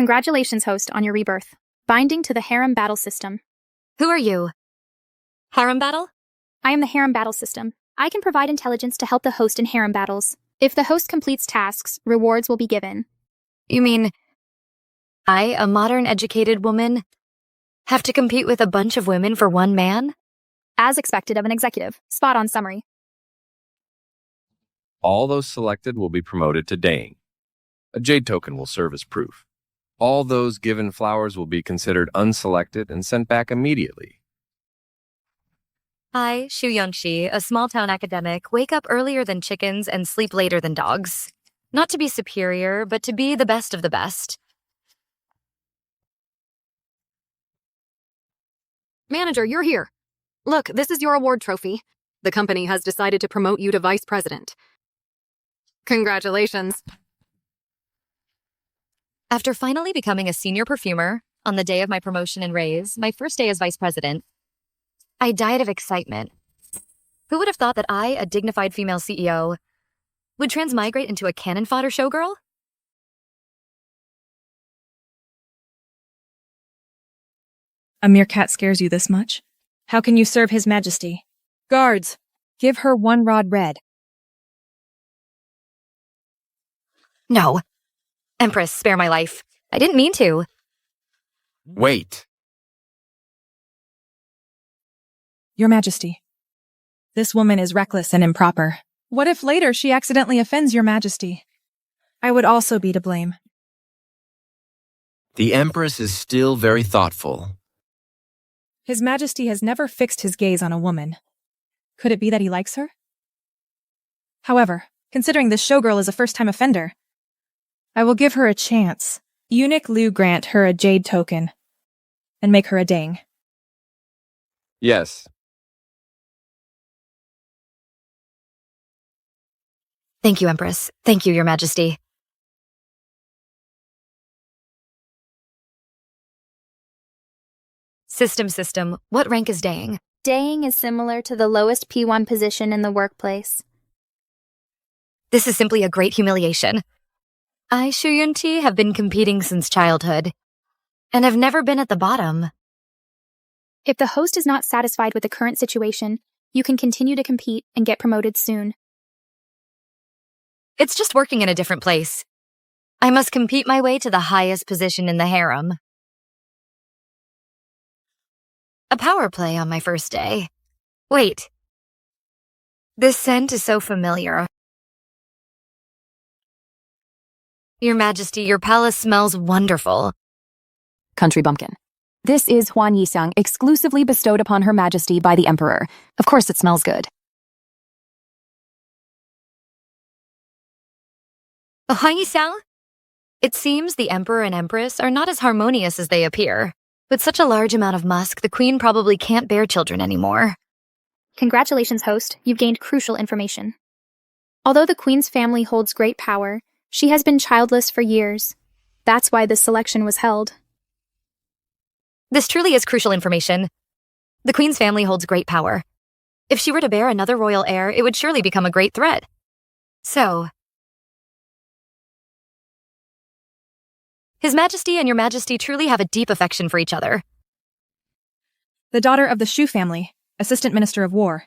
Congratulations, host, on your rebirth. Binding to the Harem battle system. Who are you? Harem battle? I am the Harem battle system. I can provide intelligence to help the host in harem battles. If the host completes tasks, rewards will be given. You mean, I, a modern educated woman, have to compete with a bunch of women for one man? As expected of an executive. Spot on summary. All those selected will be promoted to Daying. A jade token will serve as proof. All those given flowers will be considered unselected and sent back immediately. I, Shu Yongxi, a small-town academic, wake up earlier than chickens and sleep later than dogs. Not to be superior, but to be the best of the best. Manager, you're here. Look, this is your award trophy. The company has decided to promote you to vice president. Congratulations. After finally becoming a senior perfumer, on the day of my promotion and raise, my first day as vice president, I died of excitement. Who would have thought that I, a dignified female CEO, would transmigrate into a cannon fodder showgirl? A meerkat scares you this much? How can you serve His Majesty? Guards, give her 1 rod red. No. Empress, spare my life. I didn't mean to. Wait. Your Majesty, this woman is reckless and improper. What if later she accidentally offends Your Majesty? I would also be to blame. The Empress is still very thoughtful. His Majesty has never fixed his gaze on a woman. Could it be that he likes her? However, considering this showgirl is a first-time offender, I will give her a chance. Eunuch Liu grant her a jade token and make her a Dang. Yes. Thank you, Empress. Thank you, Your Majesty. System, what rank is Dang? Daying is similar to the lowest P1 position in the workplace. This is simply a great humiliation. I, Shu Yunti, have been competing since childhood, and have never been at the bottom. If the host is not satisfied with the current situation, you can continue to compete and get promoted soon. It's just working in a different place. I must compete my way to the highest position in the harem. A power play on my first day. Wait. This scent is so familiar. Your Majesty, your palace smells wonderful. Country bumpkin. This is Huan Yixiang, exclusively bestowed upon Her Majesty by the Emperor. Of course it smells good. Huan Yixiang? It seems the Emperor and Empress are not as harmonious as they appear. With such a large amount of musk, the Queen probably can't bear children anymore. Congratulations, host. You've gained crucial information. Although the Queen's family holds great power, she has been childless for years. That's why this selection was held. This truly is crucial information. The Queen's family holds great power. If she were to bear another royal heir, it would surely become a great threat. So, His Majesty and Your Majesty truly have a deep affection for each other. The daughter of the Shu family, Assistant Minister of War,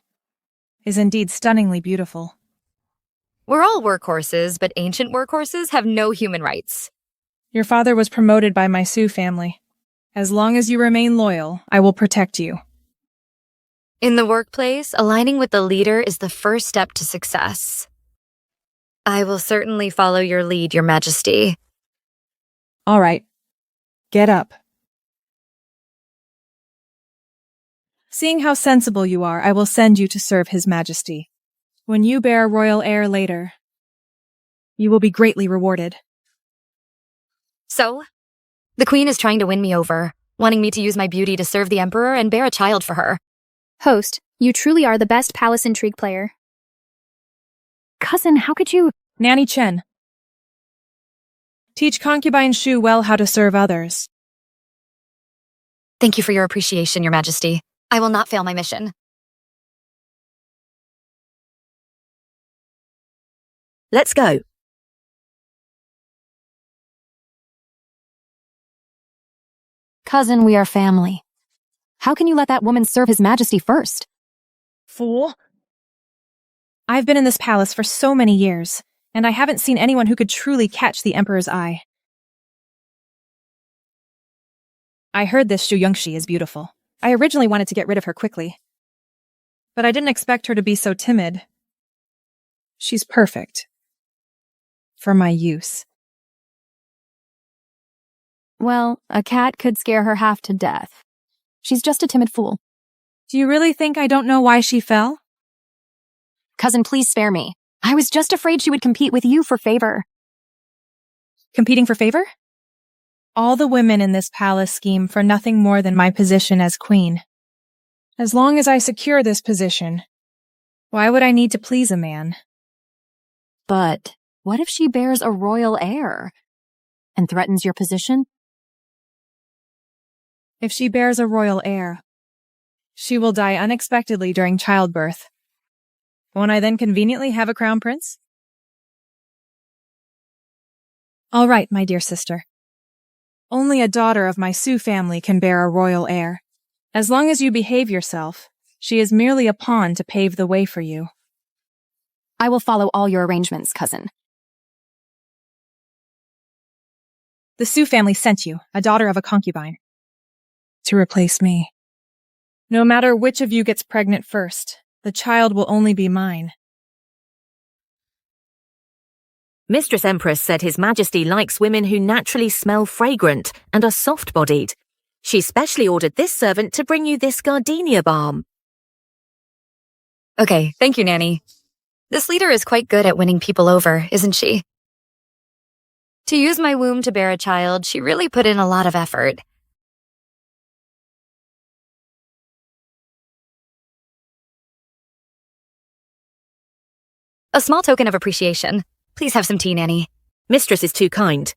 is indeed stunningly beautiful. We're all workhorses, but ancient workhorses have no human rights. Your father was promoted by my Su family. As long as you remain loyal, I will protect you. In the workplace, aligning with the leader is the first step to success. I will certainly follow your lead, Your Majesty. All right. Get up. Seeing how sensible you are, I will send you to serve His Majesty. When you bear royal heir later, you will be greatly rewarded. So, the Queen is trying to win me over, wanting me to use my beauty to serve the Emperor and bear a child for her. Host, you truly are the best palace intrigue player. Cousin, how could you— Nanny Chen. Teach concubine Shu well how to serve others. Thank you for your appreciation, Your Majesty. I will not fail my mission. Let's go. Cousin, we are family. How can you let that woman serve His Majesty first? Fool. I've been in this palace for so many years, and I haven't seen anyone who could truly catch the Emperor's eye. I heard this Xu Yongxi is beautiful. I originally wanted to get rid of her quickly, but I didn't expect her to be so timid. She's perfect. For my use. Well, a cat could scare her half to death. She's just a timid fool. Do you really think I don't know why she fell? Cousin, please spare me. I was just afraid she would compete with you for favor. Competing for favor? All the women in this palace scheme for nothing more than my position as queen. As long as I secure this position, why would I need to please a man? But what if she bears a royal heir and threatens your position? If she bears a royal heir, she will die unexpectedly during childbirth. Won't I then conveniently have a crown prince? All right, my dear sister. Only a daughter of my Su family can bear a royal heir. As long as you behave yourself, she is merely a pawn to pave the way for you. I will follow all your arrangements, cousin. The Su family sent you, a daughter of a concubine, to replace me. No matter which of you gets pregnant first, the child will only be mine. Mistress Empress said His Majesty likes women who naturally smell fragrant and are soft-bodied. She specially ordered this servant to bring you this gardenia balm. Okay, thank you, Nanny. This leader is quite good at winning people over, isn't she? To use my womb to bear a child, she really put in a lot of effort. A small token of appreciation. Please have some tea, Nanny. Mistress is too kind.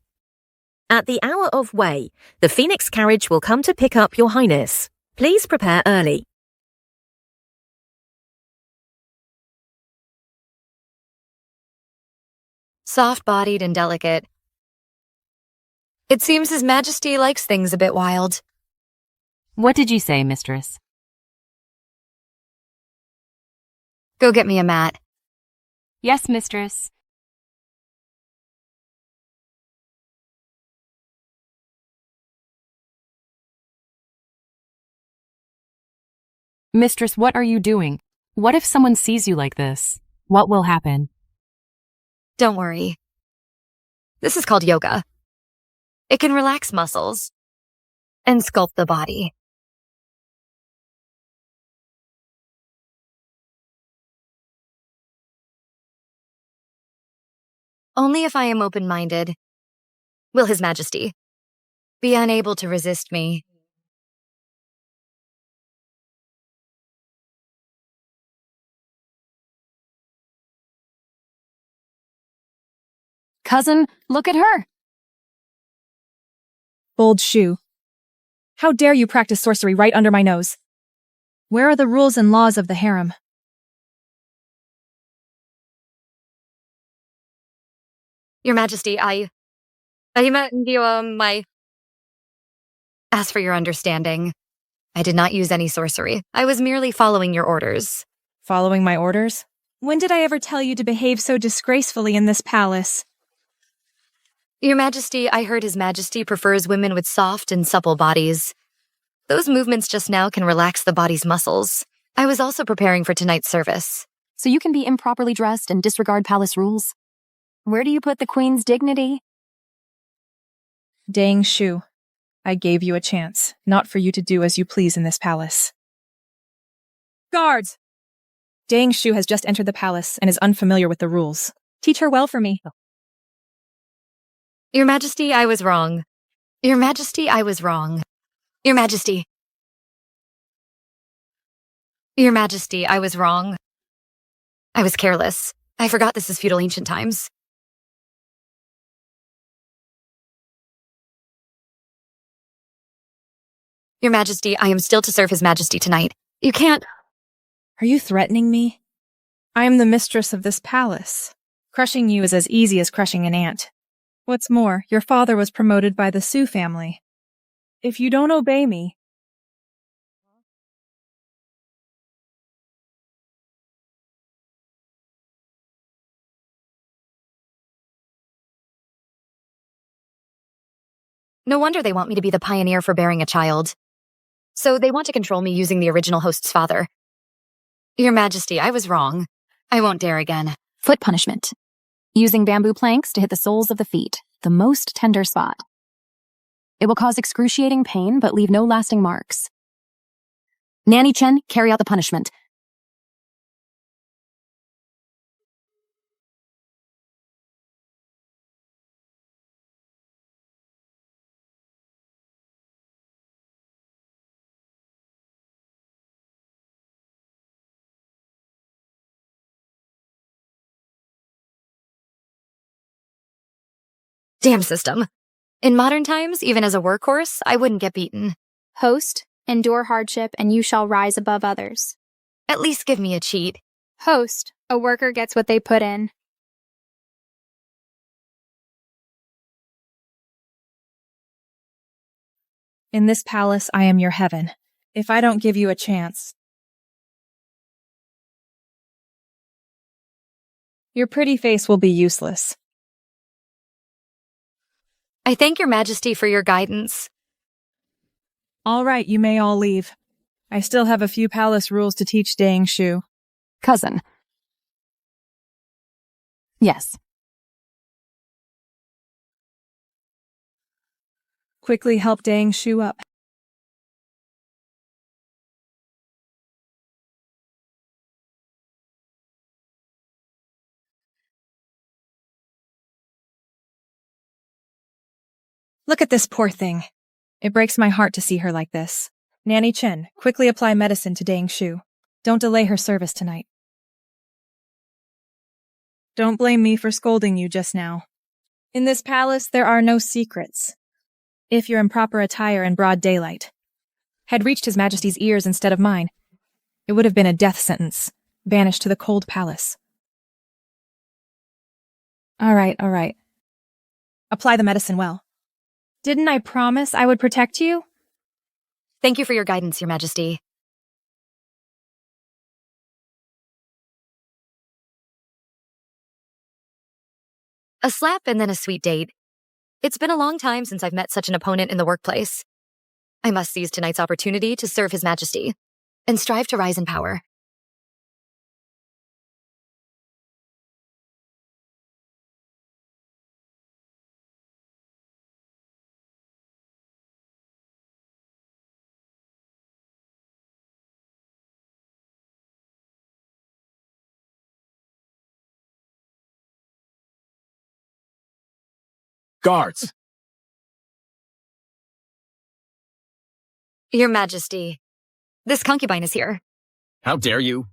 At the hour of Wei, the Phoenix carriage will come to pick up Your Highness. Please prepare early. Soft-bodied and delicate. It seems His Majesty likes things a bit wild. What did you say, mistress? Go get me a mat. Yes, mistress. Mistress, what are you doing? What if someone sees you like this? What will happen? Don't worry. This is called yoga. It can relax muscles and sculpt the body. Only if I am open-minded will His Majesty be unable to resist me. Cousin, look at her. Bold Xu. How dare you practice sorcery right under my nose? Where are the rules and laws of the harem? Your Majesty, I As for your understanding, I did not use any sorcery. I was merely following your orders. Following my orders? When did I ever tell you to behave so disgracefully in this palace? Your Majesty, I heard His Majesty prefers women with soft and supple bodies. Those movements just now can relax the body's muscles. I was also preparing for tonight's service. So you can be improperly dressed and disregard palace rules? Where do you put the queen's dignity? Dang Xu, I gave you a chance, not for you to do as you please in this palace. Guards! Dang Xu has just entered the palace and is unfamiliar with the rules. Teach her well for me. Your Majesty, I was wrong. Your Majesty, I was wrong. Your Majesty. Your Majesty, I was wrong. I was careless. I forgot this is feudal ancient times. Your Majesty, I am still to serve His Majesty tonight. You can't— Are you threatening me? I am the mistress of this palace. Crushing you is as easy as crushing an ant. What's more, your father was promoted by the Su family. If you don't obey me, No wonder they want me to be the pioneer for bearing a child. So they want to control me using the original host's father. Your Majesty, I was wrong. I won't dare again. Foot punishment. Using bamboo planks to hit the soles of the feet, the most tender spot. It will cause excruciating pain but leave no lasting marks. Nanny Chen, carry out the punishment. Damn system. In modern times, even as a workhorse, I wouldn't get beaten. Host, endure hardship and you shall rise above others. At least give me a cheat. Host, a worker gets what they put in. in this palace I am your heaven. If I don't give you a chance, your pretty face will be useless. I thank your Majesty for your guidance. All right, you may all leave. I still have a few palace rules to teach Dang Shu. Cousin. Yes. Quickly help Dang Shu up. Look at this poor thing. It breaks my heart to see her like this. Nanny Chen, quickly apply medicine to Dang Shu. Don't delay her service tonight. Don't blame me for scolding you just now. In this palace, there are no secrets. If your improper attire in broad daylight had reached His Majesty's ears instead of mine, it would have been a death sentence, banished to the cold palace. All right. Apply the medicine well. Didn't I promise I would protect you? Thank you for your guidance, Your Majesty. A slap and then a sweet date. It's been a long time since I've met such an opponent in the workplace. I must seize tonight's opportunity to serve His Majesty and strive to rise in power. Guards! Your Majesty, this concubine is here. How dare you?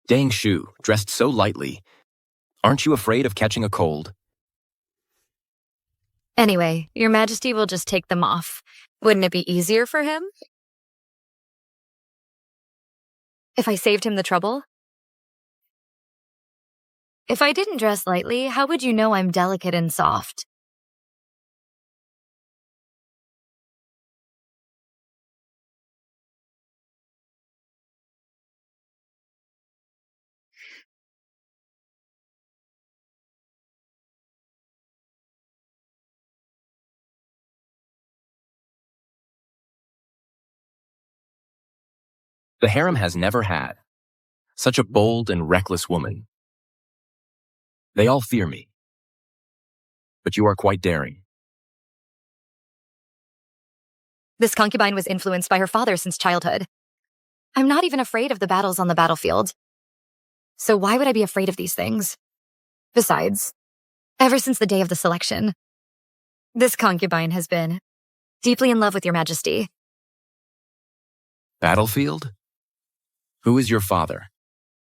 Dang Shu, dressed so lightly. Aren't you afraid of catching a cold? Anyway, Your Majesty will just take them off. Wouldn't it be easier for him? If I saved him the trouble? If I didn't dress lightly, how would you know I'm delicate and soft? The harem has never had such a bold and reckless woman. They all fear me. But you are quite daring. This concubine was influenced by her father since childhood. I'm not even afraid of the battles on the battlefield. So why would I be afraid of these things? Besides, ever since the day of the selection, this concubine has been deeply in love with your majesty. Battlefield? Who is your father?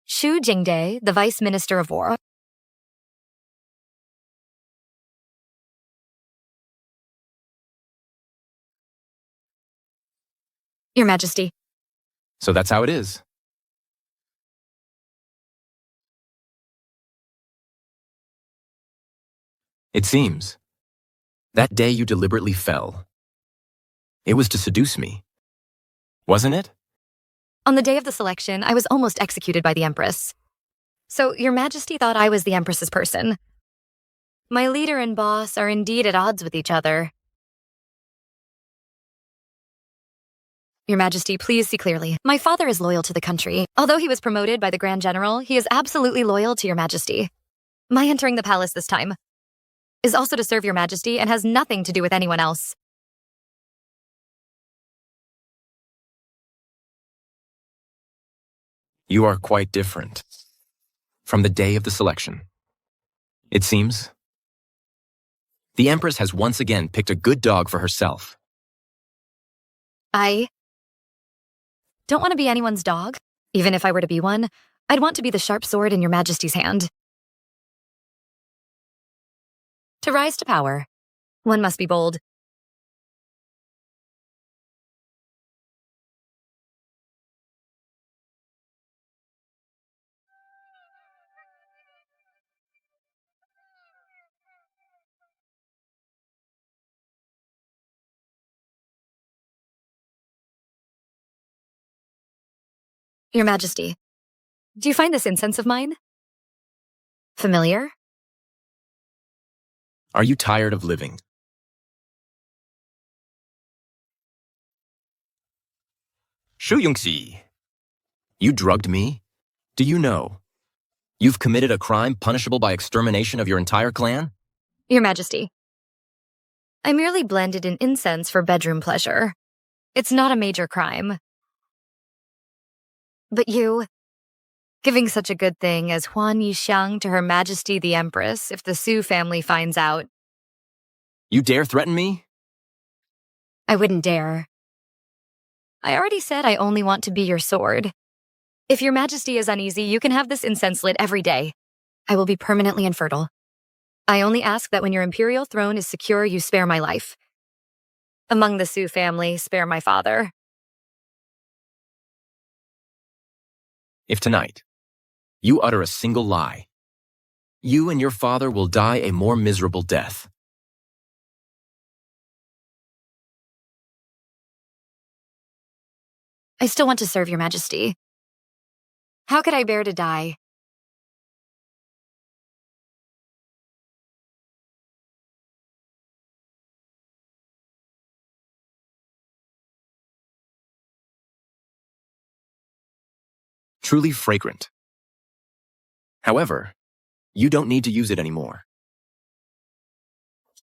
Xu Jingde, the Vice Minister of War. Your Majesty. So that's how it is. It seems. That day you deliberately fell. It was to seduce me. Wasn't it? On the day of the selection, I was almost executed by the Empress. So your Majesty thought I was the Empress's person. My leader and boss are indeed at odds with each other. Your Majesty, please see clearly. My father is loyal to the country. Although he was promoted by the Grand General, he is absolutely loyal to your Majesty. My entering the palace this time is also to serve your Majesty and has nothing to do with anyone else. You are quite different from the day of the selection. It seems the Empress has once again picked a good dog for herself. I don't want to be anyone's dog. Even if I were to be one, I'd want to be the sharp sword in your Majesty's hand. To rise to power, one must be bold. Your Majesty, do you find this incense of mine familiar? Are you tired of living? Shu Yongxi, you drugged me? Do you know? You've committed a crime punishable by extermination of your entire clan? Your Majesty, I merely blended in incense for bedroom pleasure. It's not a major crime. But you, giving such a good thing as Huan Yixiang to Her Majesty the Empress if the Su family finds out. You dare threaten me? I wouldn't dare. I already said I only want to be your sword. If your Majesty is uneasy, you can have this incense lit every day. I will be permanently infertile. I only ask that when your imperial throne is secure, you spare my life. Among the Su family, spare my father. If tonight you utter a single lie, you and your father will die a more miserable death. I still want to serve your Majesty. How could I bear to die? Truly fragrant. However, you don't need to use it anymore.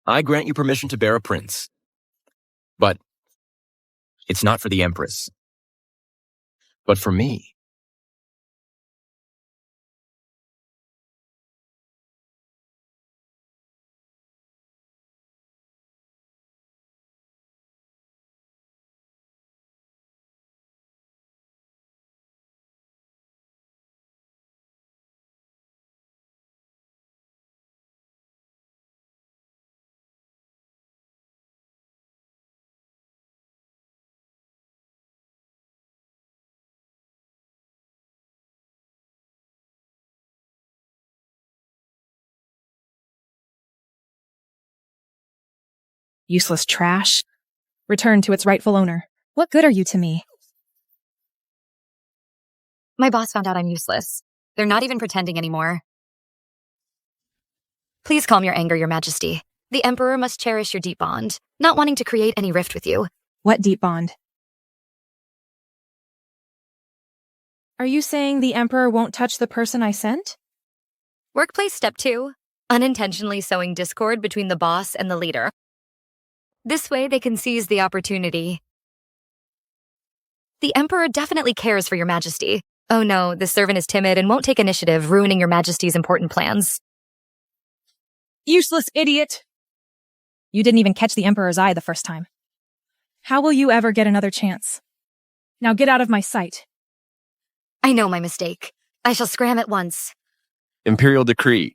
I grant you permission to bear a prince. But it's not for the Empress, but for me. Useless trash. Return to its rightful owner. What good are you to me? My boss found out I'm useless. They're not even pretending anymore. Please calm your anger, your Majesty. The Emperor must cherish your deep bond, not wanting to create any rift with you. What deep bond? Are you saying the Emperor won't touch the person I sent? Workplace step 2, unintentionally sowing discord between the boss and the leader. This way they can seize the opportunity. The Emperor definitely cares for your Majesty. Oh no, this servant is timid and won't take initiative, ruining your Majesty's important plans. Useless idiot! You didn't even catch the Emperor's eye the first time. How will you ever get another chance? Now get out of my sight. I know my mistake. I shall scram at once. Imperial decree.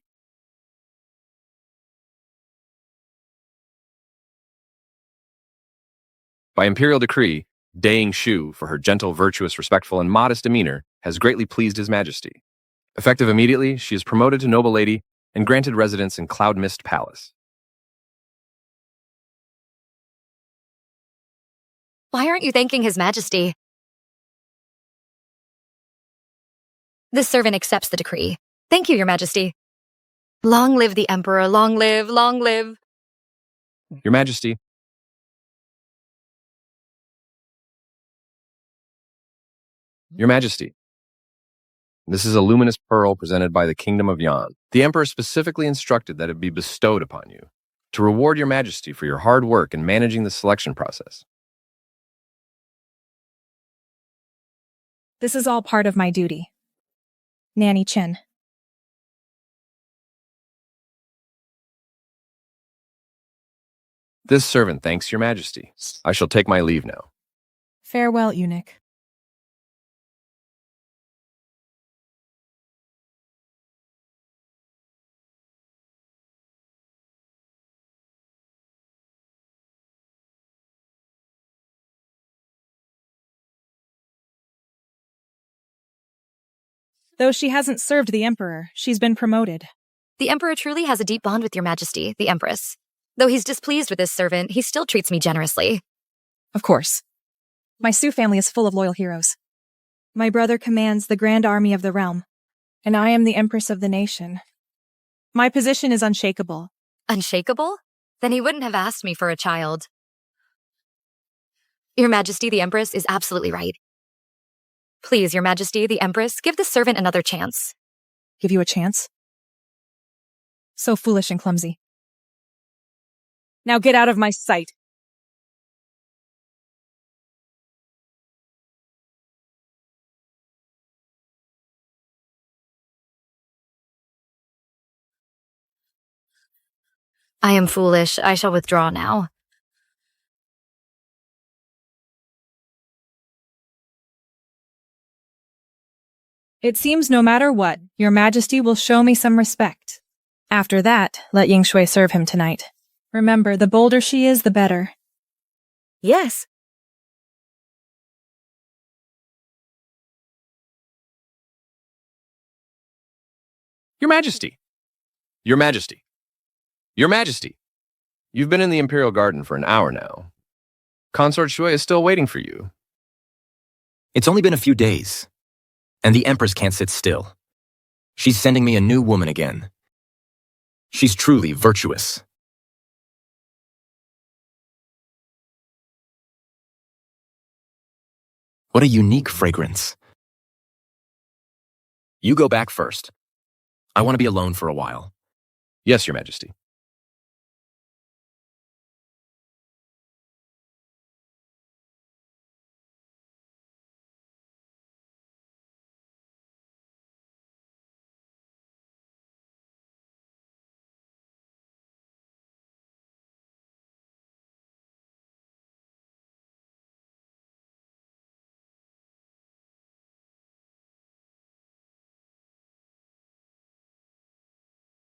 By imperial decree, Daing Shu, for her gentle, virtuous, respectful, and modest demeanor, has greatly pleased His Majesty. Effective immediately, she is promoted to noble lady and granted residence in Cloud Mist Palace. Why aren't you thanking His Majesty? This servant accepts the decree. Thank you, Your Majesty. Long live the Emperor, long live, long live. Your Majesty. Your Majesty. This is a luminous pearl presented by the Kingdom of Yan. The Emperor specifically instructed that it be bestowed upon you to reward Your Majesty for your hard work in managing the selection process. This is all part of my duty. Nanny Chen. This servant thanks Your Majesty. I shall take my leave now. Farewell, eunuch. Though she hasn't served the Emperor, she's been promoted. The Emperor truly has a deep bond with Your Majesty, the Empress. Though he's displeased with this servant, he still treats me generously. Of course. My Su family is full of loyal heroes. My brother commands the Grand Army of the Realm, and I am the Empress of the nation. My position is unshakable. Unshakable? Then he wouldn't have asked me for a child. Your Majesty, the Empress, is absolutely right. Please, Your Majesty, the Empress, give this servant another chance. Give you a chance? So foolish and clumsy. Now get out of my sight. I am foolish. I shall withdraw now. It seems no matter what, Your Majesty will show me some respect. After that, let Ying Shui serve him tonight. Remember, the bolder she is, the better. Yes. Your Majesty. Your Majesty. Your Majesty. You've been in the Imperial Garden for an hour now. Consort Shui is still waiting for you. It's only been a few days, and the Empress can't sit still. She's sending me a new woman again. She's truly virtuous. What a unique fragrance. You go back first. I want to be alone for a while. Yes, Your Majesty.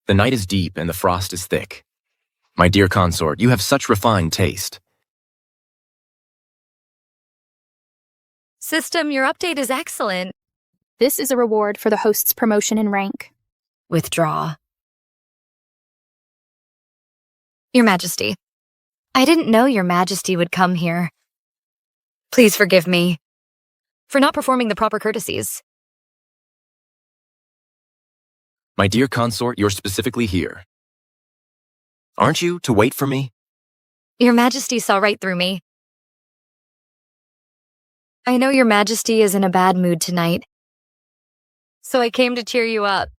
The night is deep and the frost is thick. My dear consort, you have such refined taste. System, your update is excellent. This is a reward for the host's promotion in rank. Withdraw. Your Majesty, I didn't know Your Majesty would come here. Please forgive me for not performing the proper courtesies. My dear consort, you're specifically here. Aren't you to wait for me? Your Majesty saw right through me. I know Your Majesty is in a bad mood tonight, so I came to cheer you up.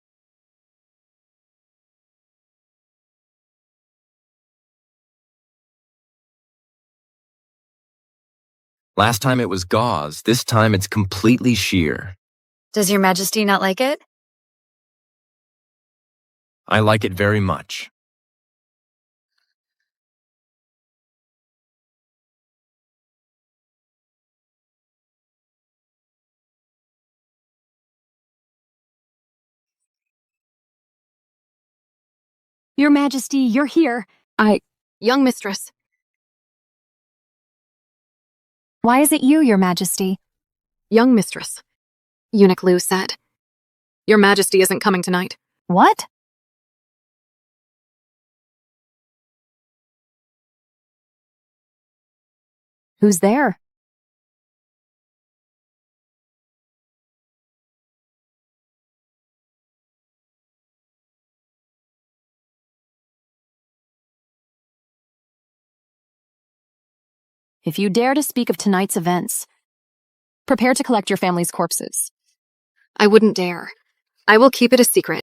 Last time it was gauze, this time it's completely sheer. Does Your Majesty not like it? I like it very much. Your Majesty, you're here. Young mistress. Why is it you, Your Majesty? Young mistress. Eunuch Lu said. Your Majesty isn't coming tonight. What? Who's there? If you dare to speak of tonight's events, prepare to collect your family's corpses. I wouldn't dare. I will keep it a secret.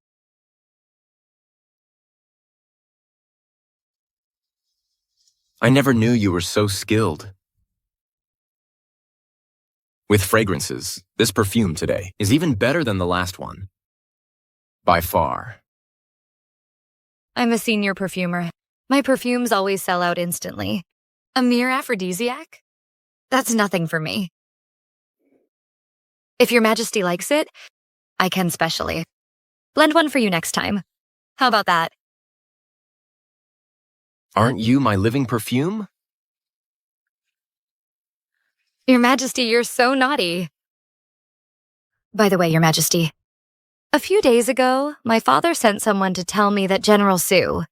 I never knew you were so skilled. With fragrances, this perfume today is even better than the last one. By far. I'm a senior perfumer. My perfumes always sell out instantly. A mere aphrodisiac? That's nothing for me. If Your Majesty likes it, I can specially. Blend one for you next time. How about that? Aren't you my living perfume? Your Majesty, you're so naughty. By the way, Your Majesty, a few days ago, my father sent someone to tell me that General Su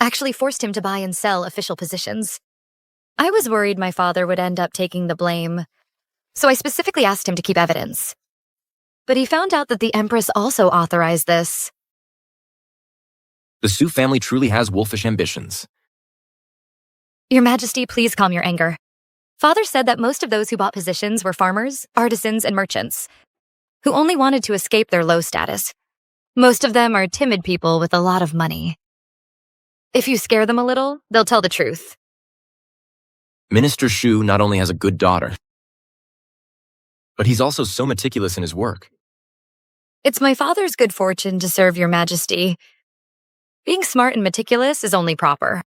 actually forced him to buy and sell official positions. I was worried my father would end up taking the blame, so I specifically asked him to keep evidence. But he found out that the Empress also authorized this. The Su family truly has wolfish ambitions. Your Majesty, please calm your anger. Father said that most of those who bought positions were farmers, artisans, and merchants, who only wanted to escape their low status. Most of them are timid people with a lot of money. If you scare them a little, they'll tell the truth. Minister Shu not only has a good daughter, but he's also so meticulous in his work. It's my father's good fortune to serve Your Majesty. Being smart and meticulous is only proper.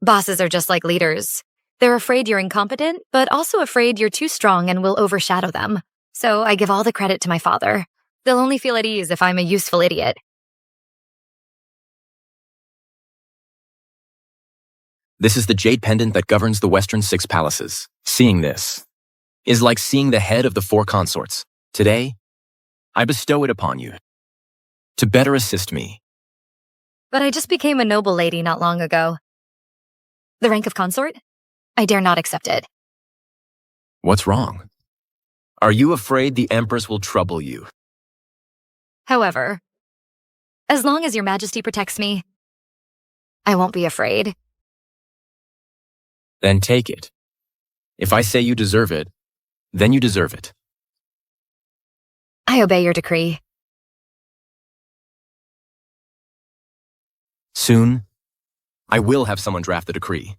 Bosses are just like leaders. They're afraid you're incompetent, but also afraid you're too strong and will overshadow them. So I give all the credit to my father. They'll only feel at ease if I'm a useful idiot. This is the jade pendant that governs the Western Six Palaces. Seeing this is like seeing the head of the four consorts. Today, I bestow it upon you to better assist me. But I just became a noble lady not long ago. The rank of consort? I dare not accept it. What's wrong? Are you afraid the Empress will trouble you? However, as long as Your Majesty protects me, I won't be afraid. Then take it. If I say you deserve it, then you deserve it. I obey your decree. Soon, I will have someone draft the decree.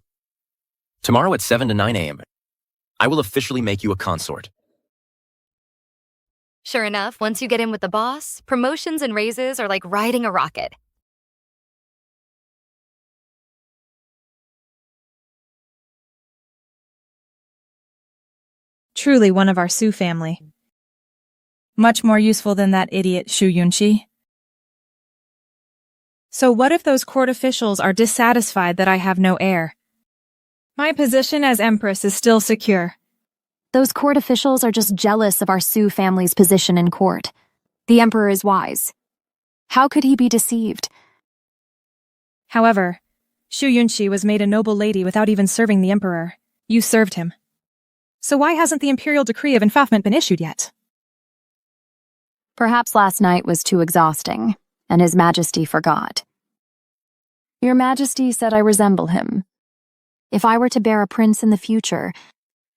Tomorrow at 7 to 9 a.m., I will officially make you a consort. Sure enough, once you get in with the boss, promotions and raises are like riding a rocket. Truly one of our Su family. Much more useful than that idiot Shu Yunqi. So what if those court officials are dissatisfied that I have no heir? My position as Empress is still secure. Those court officials are just jealous of our Su family's position in court. The Emperor is wise. How could he be deceived? However, Shu Yunqi was made a noble lady without even serving the Emperor. You served him. So why hasn't the imperial decree of enfranchisement been issued yet? Perhaps last night was too exhausting, and His Majesty forgot. Your Majesty said I resemble him. If I were to bear a prince in the future,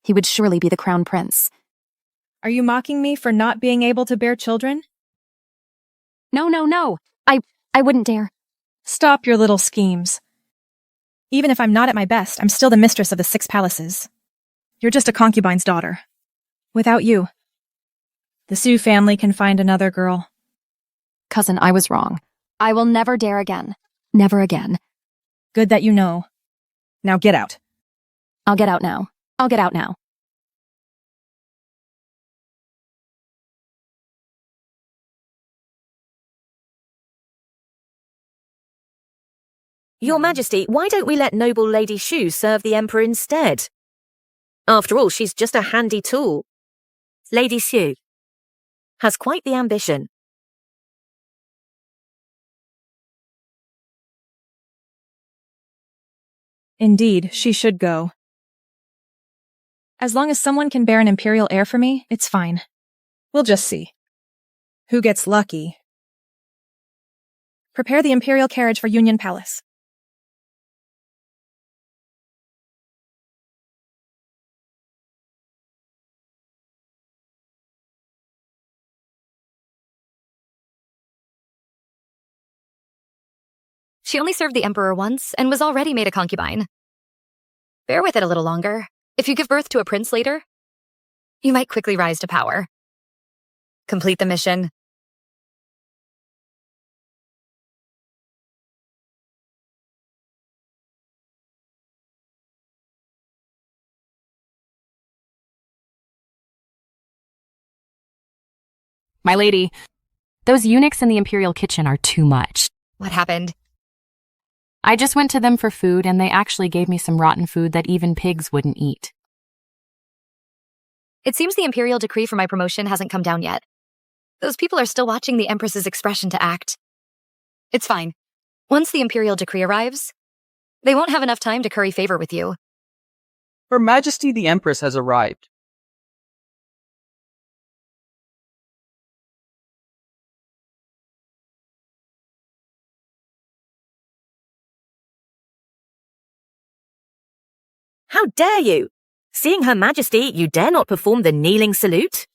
he would surely be the crown prince. Are you mocking me for not being able to bear children? No. I wouldn't dare. Stop your little schemes. Even if I'm not at my best, I'm still the mistress of the 6 palaces. You're just a concubine's daughter. Without you, the Su family can find another girl. Cousin, I was wrong. I will never dare again. Never again. Good that you know. Now get out. I'll get out now. I'll get out now. Your Majesty, why don't we let noble Lady Shu serve the Emperor instead? After all, she's just a handy tool. Lady Shu has quite the ambition. Indeed, she should go. As long as someone can bear an imperial heir for me, it's fine. We'll just see. Who gets lucky? Prepare the imperial carriage for Union Palace. She only served the Emperor once and was already made a concubine. Bear with it a little longer. If you give birth to a prince later, you might quickly rise to power. Complete the mission. My lady, those eunuchs in the imperial kitchen are too much. What happened? I just went to them for food and they actually gave me some rotten food that even pigs wouldn't eat. It seems the imperial decree for my promotion hasn't come down yet. Those people are still watching the Empress's expression to act. It's fine. Once the imperial decree arrives, they won't have enough time to curry favor with you. Her Majesty the Empress has arrived. How dare you? Seeing Her Majesty, you dare not perform the kneeling salute?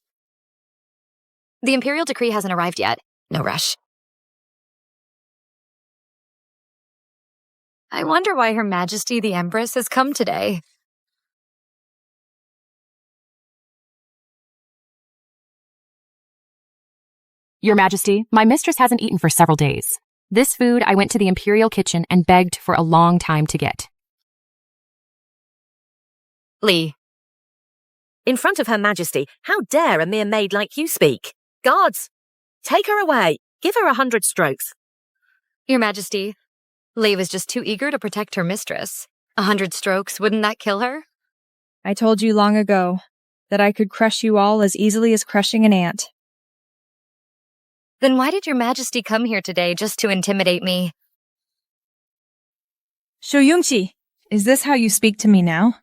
The imperial decree hasn't arrived yet. No rush. I wonder why Her Majesty the Empress has come today. Your Majesty, my mistress hasn't eaten for several days. This food I went to the imperial kitchen and begged for a long time to get. Lee. In front of Her Majesty, how dare a mere maid like you speak? Guards, take her away. Give her 100 strokes. Your Majesty, Lee was just too eager to protect her mistress. 100 strokes, wouldn't that kill her? I told you long ago that I could crush you all as easily as crushing an ant. Then why did Your Majesty come here today just to intimidate me? Shu Yongqi, is this how you speak to me now?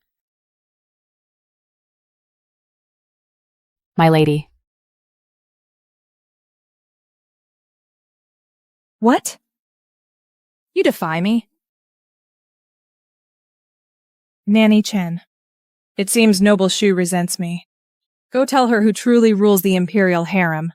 My lady. What? You defy me? Nanny Chen. It seems noble Shu resents me. Go tell her who truly rules the imperial harem.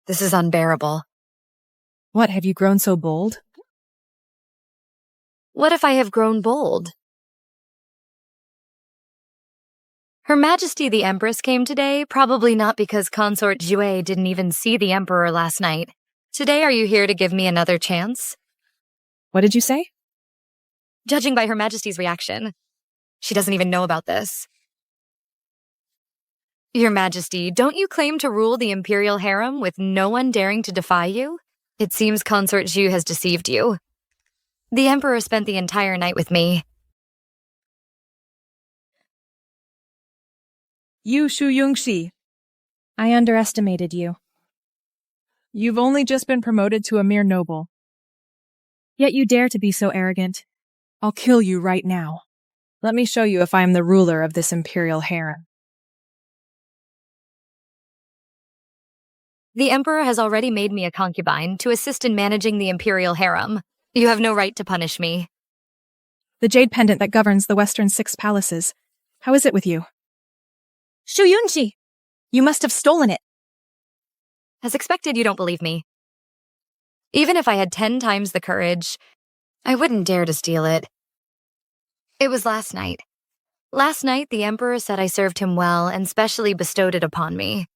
This is unbearable. What, have you grown so bold? What if I have grown bold? Her Majesty the Empress came today, probably not because Consort Jue didn't even see the Emperor last night. Today, are you here to give me another chance? What did you say? Judging by Her Majesty's reaction, she doesn't even know about this. Your Majesty, don't you claim to rule the imperial harem with no one daring to defy you? It seems Consort Zhu has deceived you. The Emperor spent the entire night with me. You, Shu Yongxi. I underestimated you. You've only just been promoted to a mere noble. Yet you dare to be so arrogant. I'll kill you right now. Let me show you if I am the ruler of this imperial harem. The Emperor has already made me a concubine to assist in managing the imperial harem. You have no right to punish me. The jade pendant that governs the western 6 palaces. How is it with you? Shuyunchi! You must have stolen it. As expected, you don't believe me. Even if I had 10 times the courage, I wouldn't dare to steal it. It was last night. Last night, the Emperor said I served him well and specially bestowed it upon me.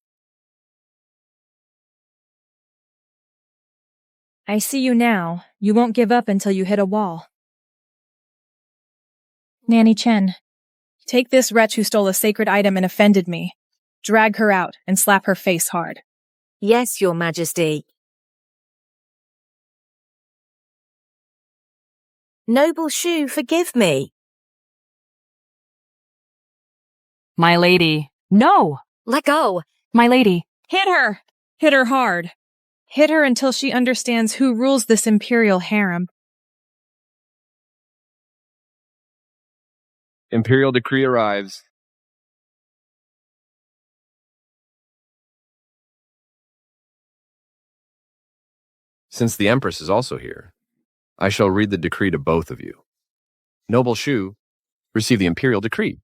I see you now. You won't give up until you hit a wall. Nanny Chen, take this wretch who stole a sacred item and offended me. Drag her out and slap her face hard. Yes, Your Majesty. Noble Shu, forgive me. My lady. No! Let go! My lady. Hit her! Hit her hard. Hit her until she understands who rules this imperial harem. Imperial decree arrives. Since the Empress is also here, I shall read the decree to both of you. Noble Shu, receive the imperial decree.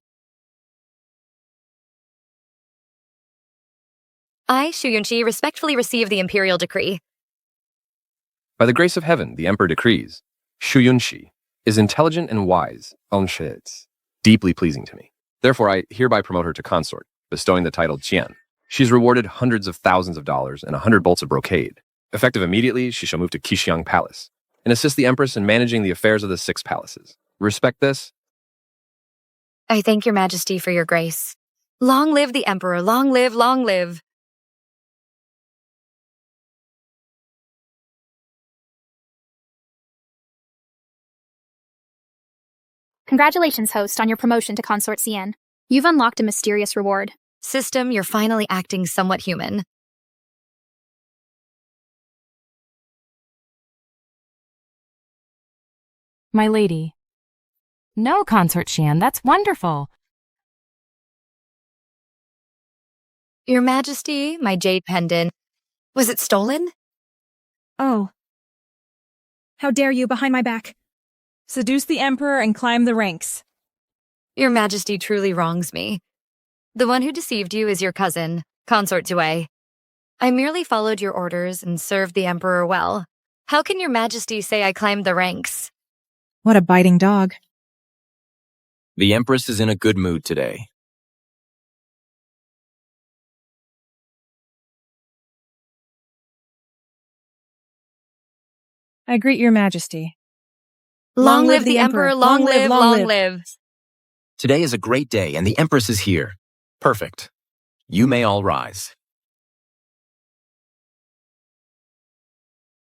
I, Shuyunchi, respectfully receive the imperial decree. By the grace of heaven, the Emperor decrees, Shuyunshi is intelligent and wise, deeply pleasing to me. Therefore, I hereby promote her to consort, bestowing the title Qian. She's rewarded hundreds of thousands of dollars and 100 bolts of brocade. Effective immediately, she shall move to Qixiang Palace and assist the Empress in managing the affairs of the 6 palaces. Respect this? I thank your Majesty for your grace. Long live the Emperor, long live, long live. Congratulations, host, on your promotion to Consort CN. You've unlocked a mysterious reward. System, you're finally acting somewhat human. My lady. No, Consort Xian, that's wonderful. Your Majesty, my jade pendant. Was it stolen? Oh. How dare you behind my back? Seduce the Emperor and climb the ranks. Your Majesty truly wrongs me. The one who deceived you is your cousin, Consort Due. I merely followed your orders and served the Emperor well. How can your Majesty say I climbed the ranks? What a biting dog. The Empress is in a good mood today. I greet your Majesty. Long live the Emperor, long live, long live. Today is a great day and the Empress is here. Perfect. You may all rise.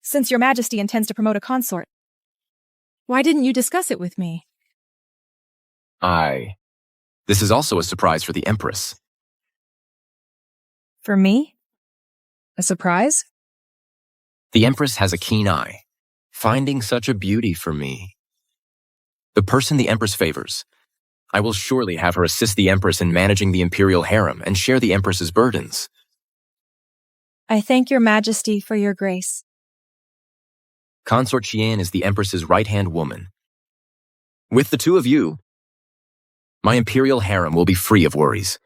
Since your Majesty intends to promote a consort, why didn't you discuss it with me? This is also a surprise for the Empress. For me? A surprise? The Empress has a keen eye, finding such a beauty for me. The person the Empress favors. I will surely have her assist the Empress in managing the imperial harem and share the Empress's burdens. I thank your Majesty for your grace. Consort Qian is the Empress's right-hand woman. With the two of you, my imperial harem will be free of worries.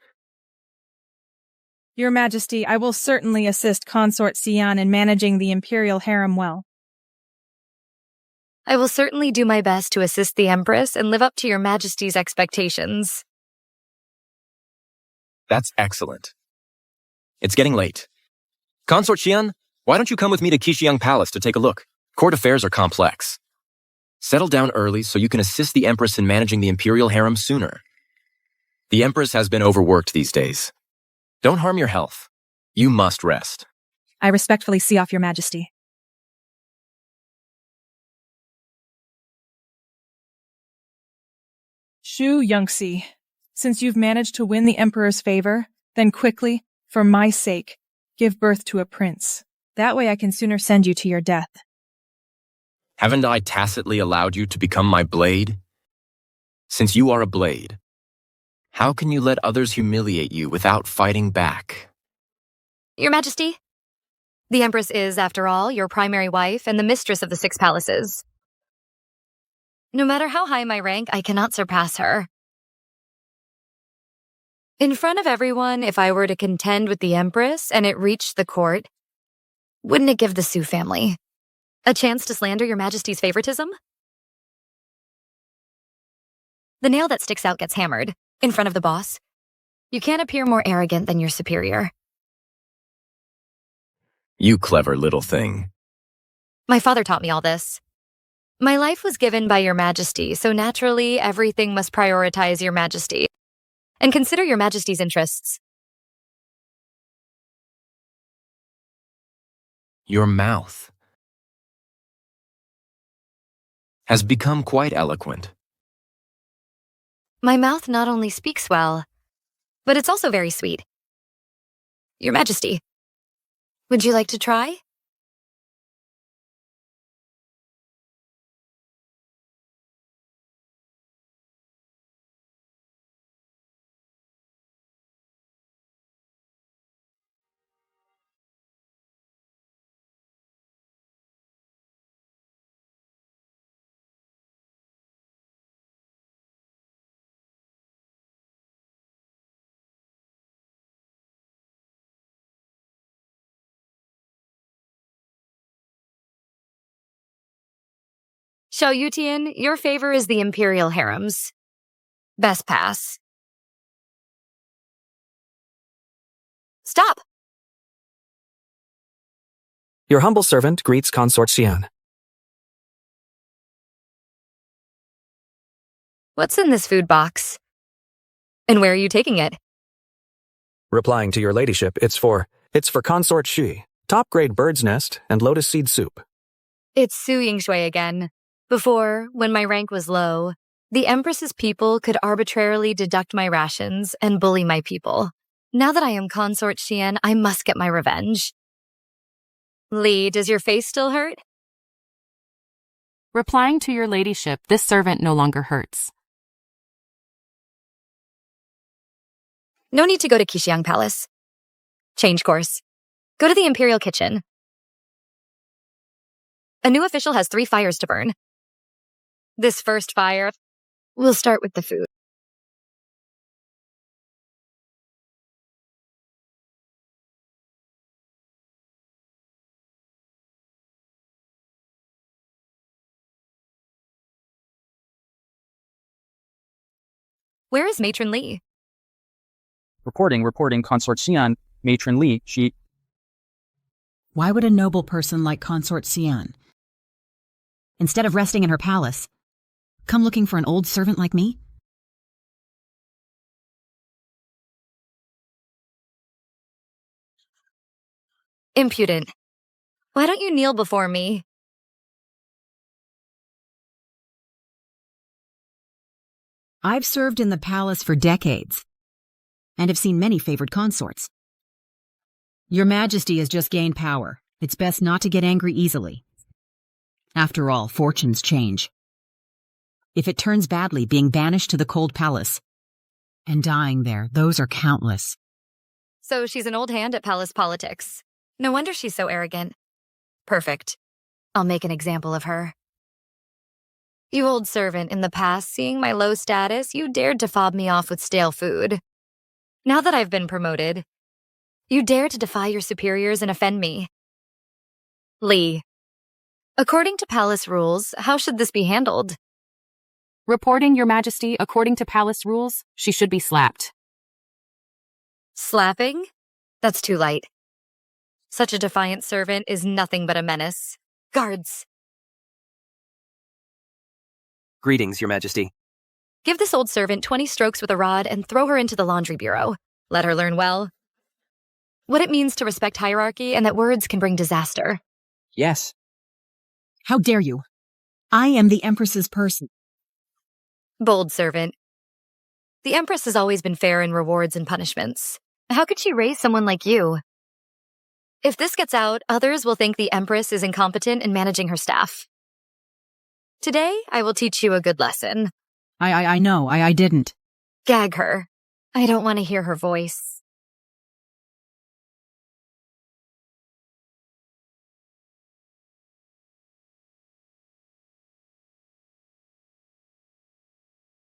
Your Majesty, I will certainly assist Consort Xian in managing the imperial harem well. I will certainly do my best to assist the Empress and live up to your Majesty's expectations. That's excellent. It's getting late. Consort Qian, why don't you come with me to Qixiang Palace to take a look? Court affairs are complex. Settle down early so you can assist the Empress in managing the imperial harem sooner. The Empress has been overworked these days. Don't harm your health. You must rest. I respectfully see off your Majesty. Shu Yongxi, since you've managed to win the Emperor's favor, then quickly, for my sake, give birth to a prince. That way I can sooner send you to your death. Haven't I tacitly allowed you to become my blade? Since you are a blade, how can you let others humiliate you without fighting back? Your Majesty, the Empress is, after all, your primary wife and the mistress of the 6 palaces. No matter how high my rank, I cannot surpass her. In front of everyone, if I were to contend with the Empress and it reached the court, wouldn't it give the Sioux family a chance to slander your Majesty's favoritism? The nail that sticks out gets hammered in front of the boss. You can't appear more arrogant than your superior. You clever little thing. My father taught me all this. My life was given by your Majesty, so naturally everything must prioritize your Majesty and consider your Majesty's interests. Your mouth has become quite eloquent. My mouth not only speaks well, but it's also very sweet. Your Majesty, would you like to try? Xiao Yutian, your favor is the Imperial Harem's. Best pass. Stop! Your humble servant greets Consort Xian. What's in this food box? And where are you taking it? Replying to your ladyship, it's for Consort Xu, top-grade bird's nest and lotus seed soup. It's Su Yingshui again. Before, when my rank was low, the Empress's people could arbitrarily deduct my rations and bully my people. Now that I am Consort Xian, I must get my revenge. Li, does your face still hurt? Replying to your ladyship, this servant no longer hurts. No need to go to Qixiang Palace. Change course. Go to the Imperial Kitchen. A new official has 3 fires to burn. This first fire, we'll start with the food. Where is Matron Li? Reporting, Consort Xian, Matron Li, she... Why would a noble person like Consort Xian, instead of resting in her palace, come looking for an old servant like me? Impudent. Why don't you kneel before me? I've served in the palace for decades, and have seen many favored consorts. Your Majesty has just gained power. It's best not to get angry easily. After all, fortunes change. If it turns badly, being banished to the cold palace and dying there, those are countless. So she's an old hand at palace politics. No wonder she's so arrogant. Perfect. I'll make an example of her. You old servant, in the past, seeing my low status, you dared to fob me off with stale food. Now that I've been promoted, you dare to defy your superiors and offend me. Li, according to palace rules, how should this be handled? Reporting, Your Majesty, according to palace rules, she should be slapped. Slapping? That's too light. Such a defiant servant is nothing but a menace. Guards! Greetings, Your Majesty. Give this old servant 20 strokes with a rod and throw her into the laundry bureau. Let her learn well what it means to respect hierarchy and that words can bring disaster. Yes. How dare you? I am the Empress's person. Bold servant. The Empress has always been fair in rewards and punishments. How could she raise someone like you? If this gets out, others will think the Empress is incompetent in managing her staff. Today, I will teach you a good lesson. I know, I didn't. Gag her. I don't want to hear her voice.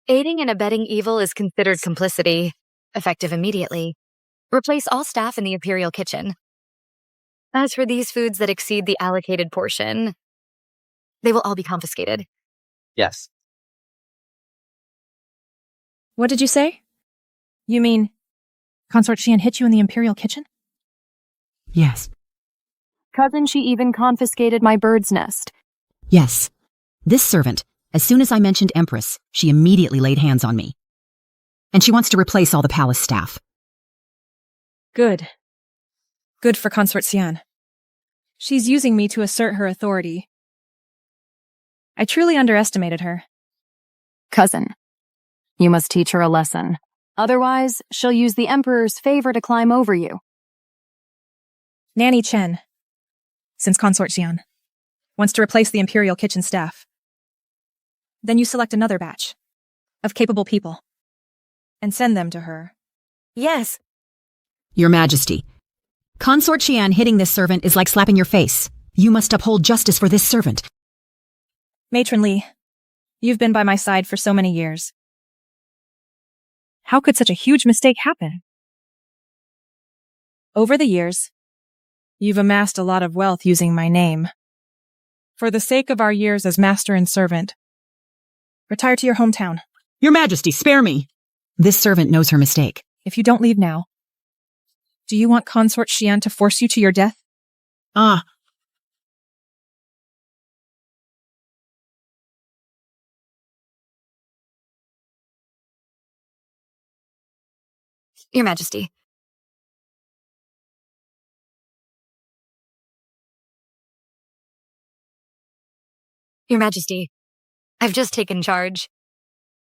Aiding and abetting evil is considered complicity. effective immediately. Replace all staff in the Imperial kitchen. As for these foods that exceed the allocated portion, they will all be confiscated. Yes. What did you say? You mean Consort Xian hit you in the Imperial kitchen? Yes. Cousin, she even confiscated my bird's nest. Yes. This servant, as soon as I mentioned Empress, she immediately laid hands on me. And she wants to replace all the palace staff. Good. Good for Consort Xian. She's using me to assert her authority. I truly underestimated her. Cousin, you must teach her a lesson. Otherwise, she'll use the Emperor's favor to climb over you. Nanny Chen, since Consort Xian, wants to replace the Imperial kitchen staff. Then you select another batch of capable people and send them to her. Yes. Your Majesty, Consort Xian hitting this servant is like slapping your face. You must uphold justice for this servant. Matron Li, you've been by my side for so many years. How could such a huge mistake happen? Over the years, you've amassed a lot of wealth using my name. For the sake of our years as master and servant, retire to your hometown. Your Majesty, spare me! This servant knows her mistake. If you don't leave now, do you want Consort Xian to force you to your death? Your Majesty. Your Majesty, I've just taken charge.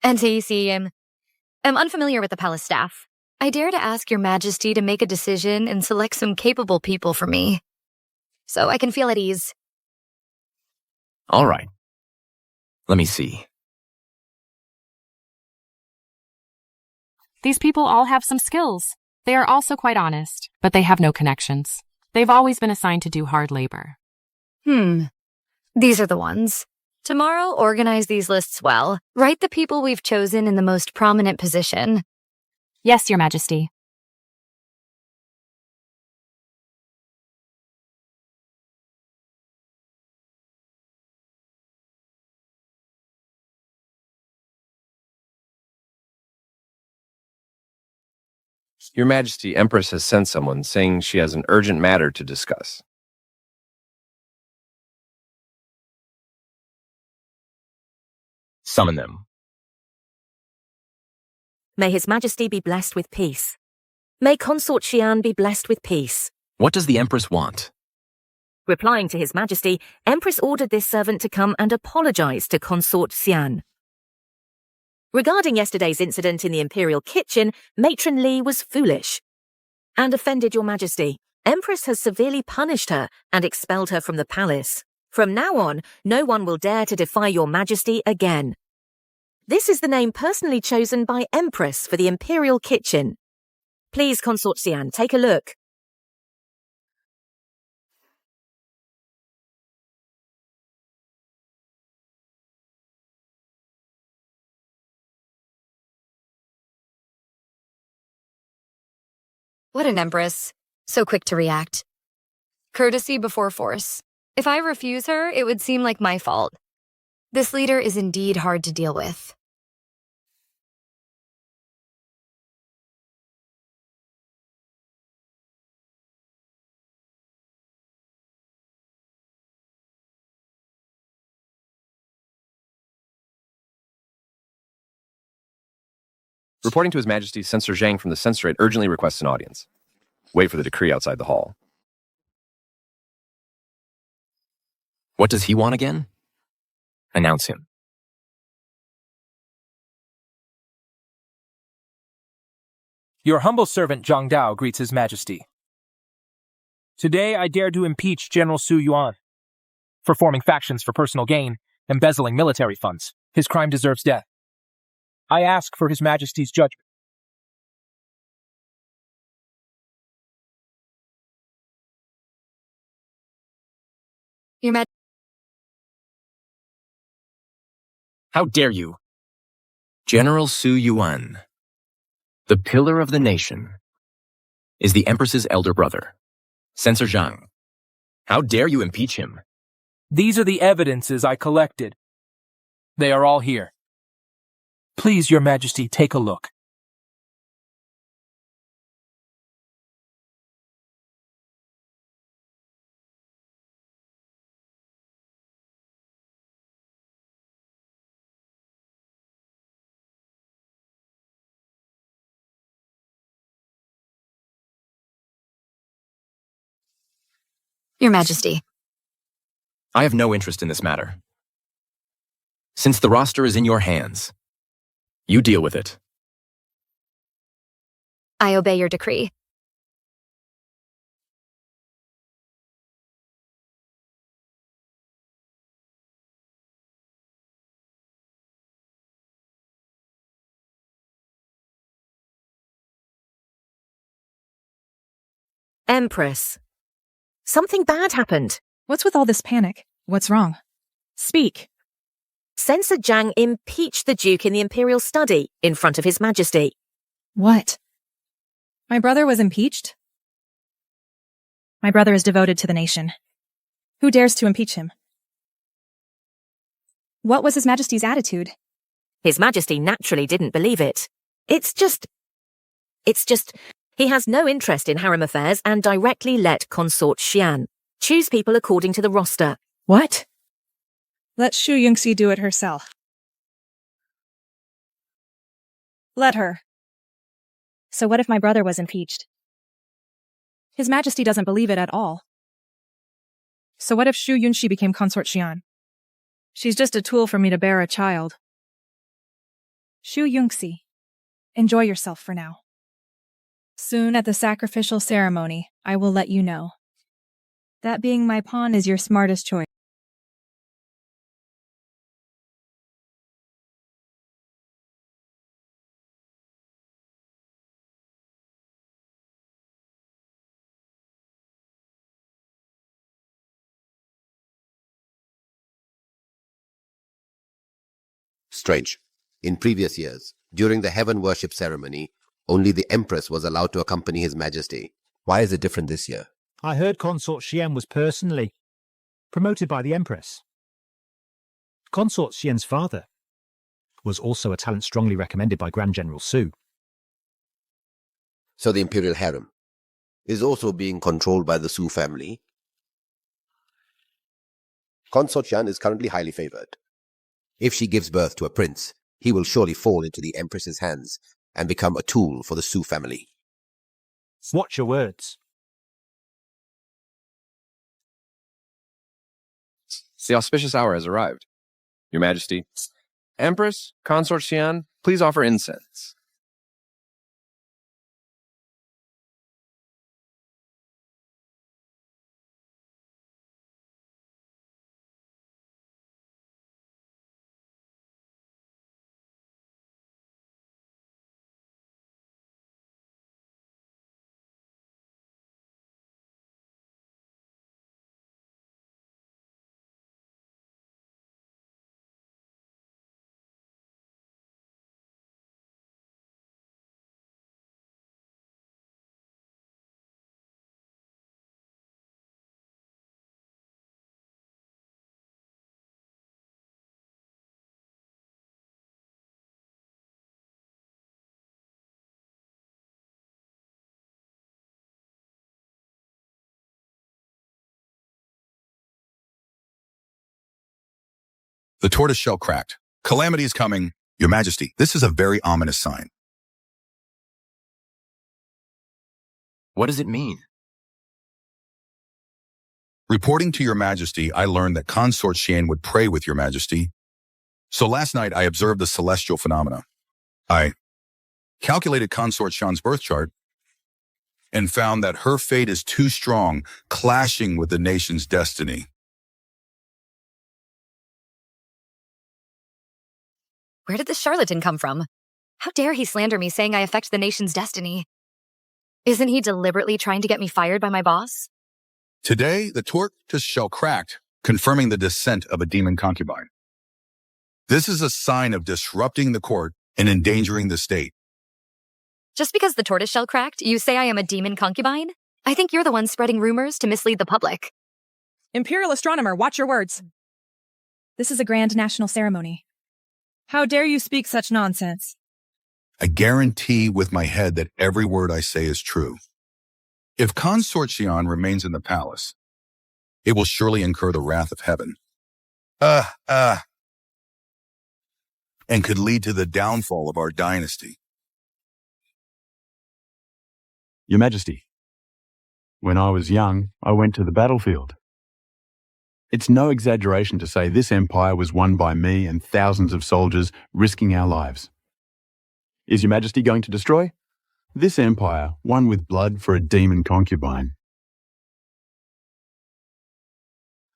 And am unfamiliar with the palace staff. I dare to ask Your Majesty to make a decision and select some capable people for me, so I can feel at ease. All right. Let me see. These people all have some skills. They are also quite honest, but they have no connections. They've always been assigned to do hard labor. These are the ones. Tomorrow, organize these lists well. Write the people we've chosen in the most prominent position. Yes, Your Majesty. Your Majesty, Empress has sent someone saying she has an urgent matter to discuss. Summon them. May His Majesty be blessed with peace. May Consort Xian be blessed with peace. What does the Empress want? Replying to His Majesty, Empress ordered this servant to come and apologize to Consort Xian. Regarding yesterday's incident in the Imperial kitchen, Matron Li was foolish and offended Your Majesty. Empress has severely punished her and expelled her from the palace. From now on, no one will dare to defy Your Majesty again. This is the name personally chosen by Empress for the Imperial kitchen. Please, Consort Xian, take a look. What an Empress. So quick to react. Courtesy before force. If I refuse her, it would seem like my fault. This leader is indeed hard to deal with. Reporting to His Majesty, Censor Zhang from the Censorate urgently requests an audience. Wait for the decree outside the hall. What does he want again? Announce him. Your humble servant Zhang Dao greets His Majesty. Today I dare to impeach General Su Yuan for forming factions for personal gain, embezzling military funds. His crime deserves death. I ask for His Majesty's judgment. Your Majesty. How dare you? General Su Yuan. The pillar of the nation is the Empress's elder brother, Censor Zhang. How dare you impeach him? These are the evidences I collected. They are all here. Please, Your Majesty, take a look. Your Majesty. I have no interest in this matter. Since the roster is in your hands, you deal with it. I obey your decree. Empress. Something bad happened. What's with all this panic? What's wrong? Speak. Censor Zhang impeached the Duke in the Imperial study in front of His Majesty. What? My brother was impeached? My brother is devoted to the nation. Who dares to impeach him? What was His Majesty's attitude? His Majesty naturally didn't believe it. It's just, he has no interest in harem affairs and directly let Consort Xian choose people according to the roster. What? Let Xu Yingxi do it herself. Let her. So what if my brother was impeached? His Majesty doesn't believe it at all. So what if Xu Yunxi became Consort Xian? She's just a tool for me to bear a child. Xu Yunxi, enjoy yourself for now. Soon at the sacrificial ceremony, I will let you know. That being my pawn is your smartest choice. Strange. In previous years, during the heaven worship ceremony, only the Empress was allowed to accompany His Majesty. Why is it different this year? I heard Consort Xian was personally promoted by the Empress. Consort Xian's father was also a talent strongly recommended by Grand General Su. So the Imperial Harem is also being controlled by the Su family. Consort Xian is currently highly favored. If she gives birth to a prince, he will surely fall into the Empress's hands and become a tool for the Su family. Watch your words. The auspicious hour has arrived. Your Majesty. Empress, Consort Xian, please offer incense. The tortoiseshell cracked. Calamity is coming. Your Majesty, this is a very ominous sign. What does it mean? Reporting to Your Majesty, I learned that Consort Xian would pray with Your Majesty. So last night I observed the celestial phenomena. I calculated Consort Xian's birth chart and found that her fate is too strong, clashing with the nation's destiny. Where did this charlatan come from? How dare he slander me saying I affect the nation's destiny? Isn't he deliberately trying to get me fired by my boss? Today, the tortoiseshell cracked, confirming the descent of a demon concubine. This is a sign of disrupting the court and endangering the state. Just because the tortoiseshell cracked, you say I am a demon concubine? I think you're the one spreading rumors to mislead the public. Imperial astronomer, watch your words. This is a grand national ceremony. How dare you speak such nonsense? I guarantee with my head that every word I say is true. If Consort Xian remains in the palace, it will surely incur the wrath of heaven. And could lead to the downfall of our dynasty. Your Majesty, when I was young, I went to the battlefield. It's no exaggeration to say this empire was won by me and thousands of soldiers risking our lives. Is Your Majesty going to destroy this empire won with blood for a demon concubine?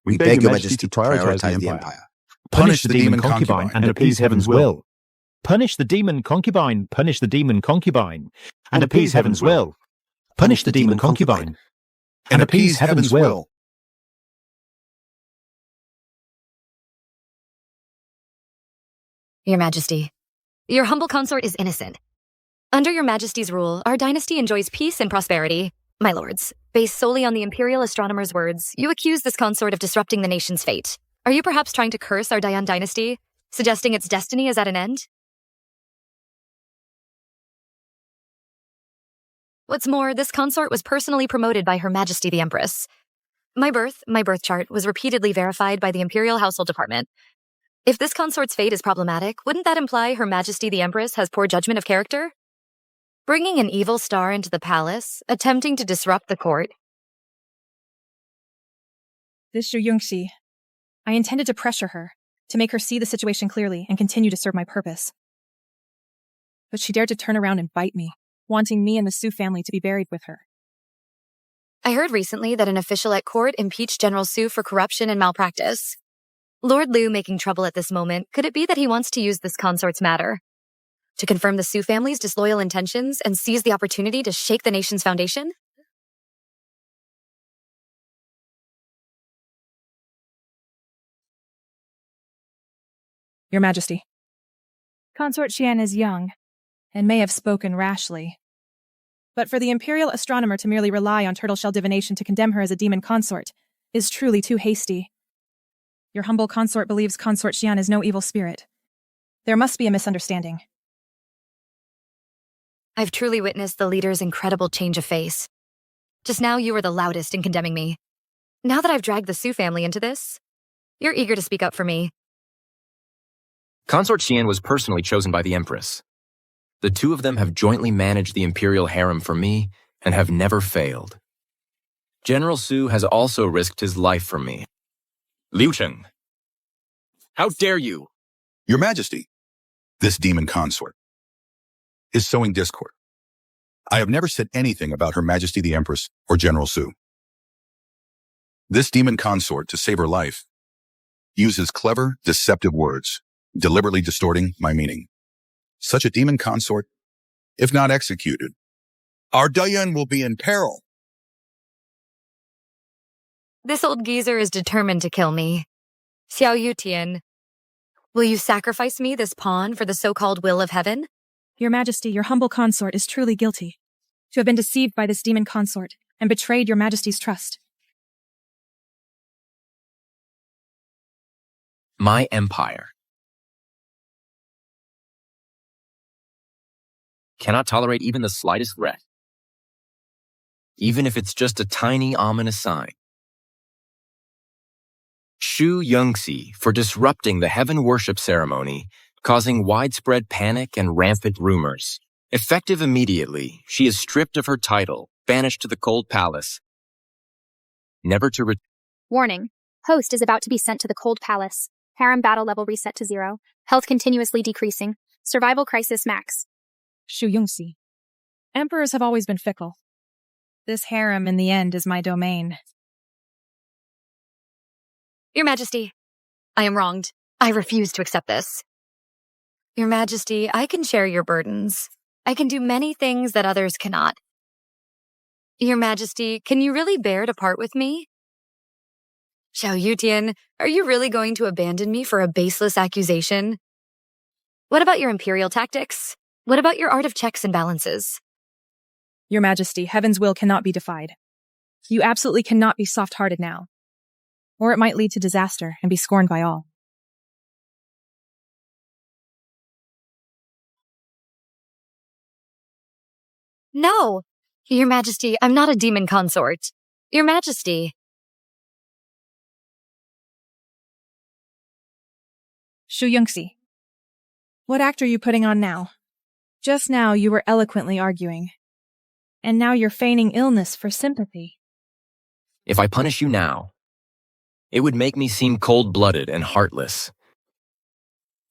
We beg Your Majesty to prioritize the empire. Punish the demon concubine and appease heaven's will. Punish the demon concubine, punish the demon concubine, and appease heaven's will. Punish the demon concubine, and appease heaven's will. Your Majesty, your humble consort is innocent. Under Your Majesty's rule, our dynasty enjoys peace and prosperity. My lords, based solely on the Imperial astronomer's words, you accuse this consort of disrupting the nation's fate. Are you perhaps trying to curse our Dayan dynasty, suggesting its destiny is at an end? What's more, this consort was personally promoted by Her Majesty the Empress. My birth chart, was repeatedly verified by the Imperial Household Department. If this consort's fate is problematic, wouldn't that imply Her Majesty the Empress has poor judgment of character? Bringing an evil star into the palace, attempting to disrupt the court. This Xu Yongxi. I intended to pressure her, to make her see the situation clearly and continue to serve my purpose. But she dared to turn around and bite me, wanting me and the Su family to be buried with her. I heard recently that an official at court impeached General Su for corruption and malpractice. Lord Liu making trouble at this moment, could it be that he wants to use this consort's matter to confirm the Su family's disloyal intentions and seize the opportunity to shake the nation's foundation? Your Majesty, Consort Xian is young, and may have spoken rashly. But for the Imperial astronomer to merely rely on turtle-shell divination to condemn her as a demon consort is truly too hasty. Your humble consort believes Consort Xian is no evil spirit. There must be a misunderstanding. I've truly witnessed the leader's incredible change of face. Just now you were the loudest in condemning me. Now that I've dragged the Su family into this, you're eager to speak up for me. Consort Xian was personally chosen by the Empress. The two of them have jointly managed the Imperial Harem for me and have never failed. General Su has also risked his life for me. Liu Cheng, how dare you? Your Majesty, this demon consort is sowing discord. I have never said anything about Her Majesty the Empress or General Su. This demon consort, to save her life, uses clever, deceptive words, deliberately distorting my meaning. Such a demon consort, if not executed, our Dayan will be in peril. This old geezer is determined to kill me. Xiao Yutian, will you sacrifice me, this pawn, for the so-called will of heaven? Your Majesty, your humble consort is truly guilty. To have been deceived by this demon consort and betrayed Your Majesty's trust. My empire cannot tolerate even the slightest threat, even if it's just a tiny ominous sign. Xu Yongxi for disrupting the heaven worship ceremony, causing widespread panic and rampant rumors. Effective immediately, she is stripped of her title, banished to the cold palace, never to return. Warning. Host is about to be sent to the cold palace. Harem battle level reset to 0. Health continuously decreasing. Survival crisis max. Xu Yongxi. Emperors have always been fickle. This harem, in the end, is my domain. Your Majesty, I am wronged. I refuse to accept this. Your Majesty, I can share your burdens. I can do many things that others cannot. Your Majesty, can you really bear to part with me? Xiao Yutian, are you really going to abandon me for a baseless accusation? What about your imperial tactics? What about your art of checks and balances? Your Majesty, heaven's will cannot be defied. You absolutely cannot be soft-hearted now, or it might lead to disaster and be scorned by all. No! Your Majesty, I'm not a demon consort. Your Majesty. Shu Yongxi, what act are you putting on now? Just now you were eloquently arguing, and now you're feigning illness for sympathy. If I punish you now, it would make me seem cold-blooded and heartless.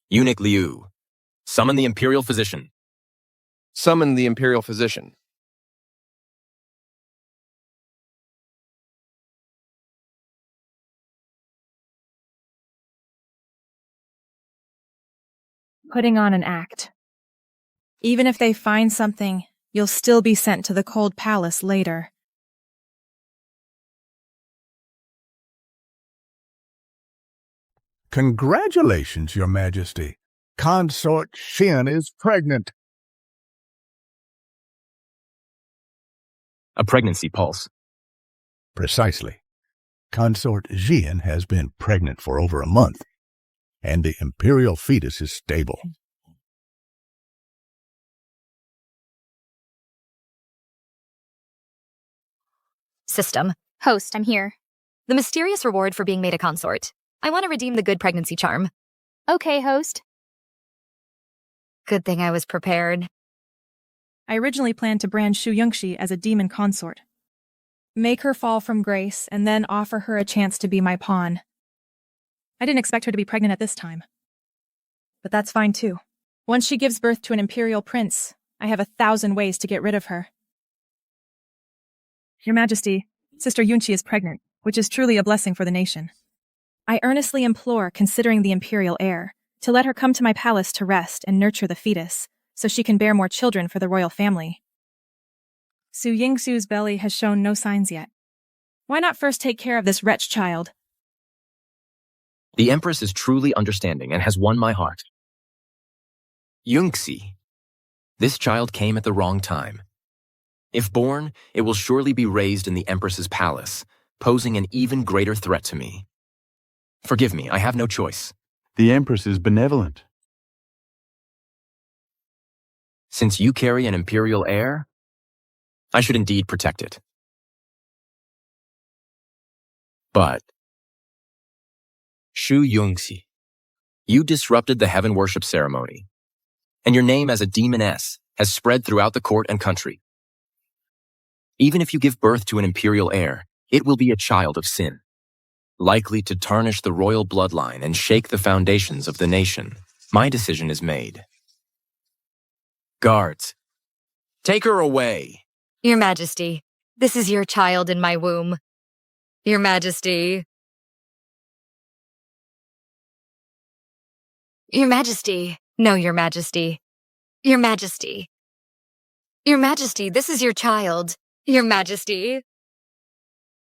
Eunuch Liu, summon the Imperial Physician. Summon the Imperial Physician. Putting on an act. Even if they find something, you'll still be sent to the cold palace later. Congratulations, Your Majesty. Consort Xin is pregnant. A pregnancy pulse. Precisely. Consort Xian has been pregnant for over a month, and the imperial fetus is stable. System. Host, I'm here. The mysterious reward for being made a consort. I want to redeem the good pregnancy charm. Okay, host. Good thing I was prepared. I originally planned to brand Shu Yongxi as a demon consort. Make her fall from grace, and then offer her a chance to be my pawn. I didn't expect her to be pregnant at this time. But that's fine too. Once she gives birth to an imperial prince, I have 1,000 ways to get rid of her. Your Majesty, Sister Yunqi is pregnant, which is truly a blessing for the nation. I earnestly implore, considering the imperial heir, to let her come to my palace to rest and nurture the fetus, so she can bear more children for the royal family. Su Yingxu's belly has shown no signs yet. Why not first take care of this wretched child? The Empress is truly understanding and has won my heart. Yungxi, this child came at the wrong time. If born, it will surely be raised in the Empress's palace, posing an even greater threat to me. Forgive me, I have no choice. The Empress is benevolent. Since you carry an imperial heir, I should indeed protect it. But, Shu Yongxi, you disrupted the heaven worship ceremony, and your name as a demoness has spread throughout the court and country. Even if you give birth to an imperial heir, it will be a child of sin, likely to tarnish the royal bloodline and shake the foundations of the nation. My decision is made. Guards, take her away. Your Majesty, this is your child in my womb. Your Majesty. Your Majesty. No, Your Majesty. Your Majesty. Your Majesty, this is your child. Your Majesty.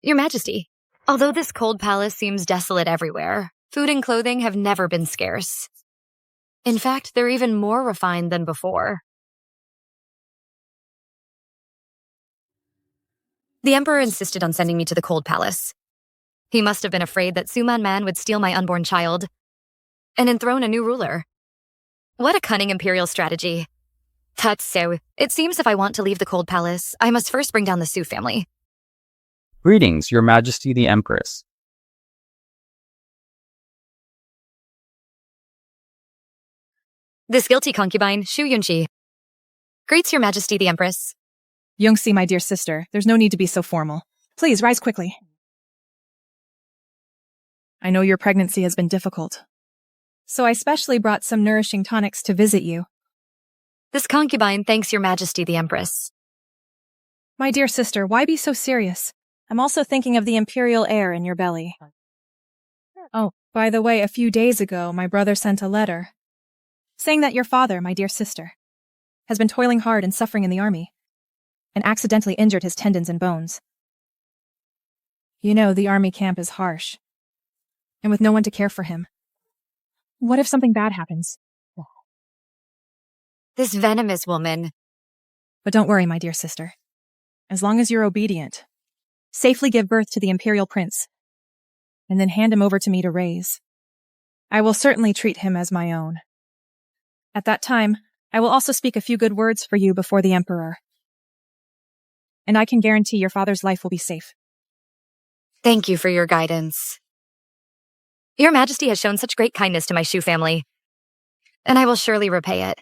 Your Majesty, although this cold palace seems desolate everywhere, food and clothing have never been scarce. In fact, they're even more refined than before. The Emperor insisted on sending me to the cold palace. He must have been afraid that Suman Man would steal my unborn child and enthrone a new ruler. What a cunning imperial strategy. That's so. It seems if I want to leave the cold palace, I must first bring down the Su family. Greetings, Your Majesty the Empress. This guilty concubine, Shu Yunqi. Greets Your Majesty the Empress. Yongxi, my dear sister, there's no need to be so formal. Please, rise quickly. I know your pregnancy has been difficult, so I specially brought some nourishing tonics to visit you. This concubine thanks Your Majesty the Empress. My dear sister, why be so serious? I'm also thinking of the imperial heir in your belly. Oh, by the way, a few days ago, my brother sent a letter saying that your father, my dear sister, has been toiling hard and suffering in the army, and accidentally injured his tendons and bones. You know, the army camp is harsh, and with no one to care for him. What if something bad happens? This venomous woman. But don't worry, my dear sister. As long as you're obedient, safely give birth to the imperial prince, and then hand him over to me to raise. I will certainly treat him as my own. At that time, I will also speak a few good words for you before the emperor. And I can guarantee your father's life will be safe. Thank you for your guidance. Your Majesty has shown such great kindness to my Shu family, and I will surely repay it.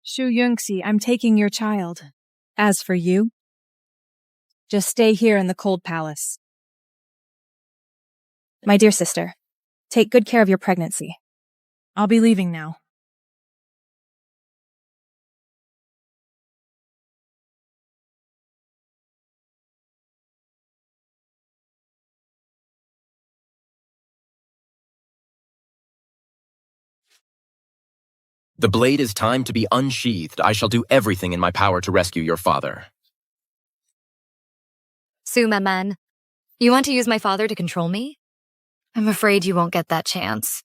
Shu Yungxi, I'm taking your child. As for you, just stay here in the cold palace. My dear sister, take good care of your pregnancy. I'll be leaving now. The blade is time to be unsheathed. I shall do everything in my power to rescue your father. Su Man, you want to use my father to control me? I'm afraid you won't get that chance.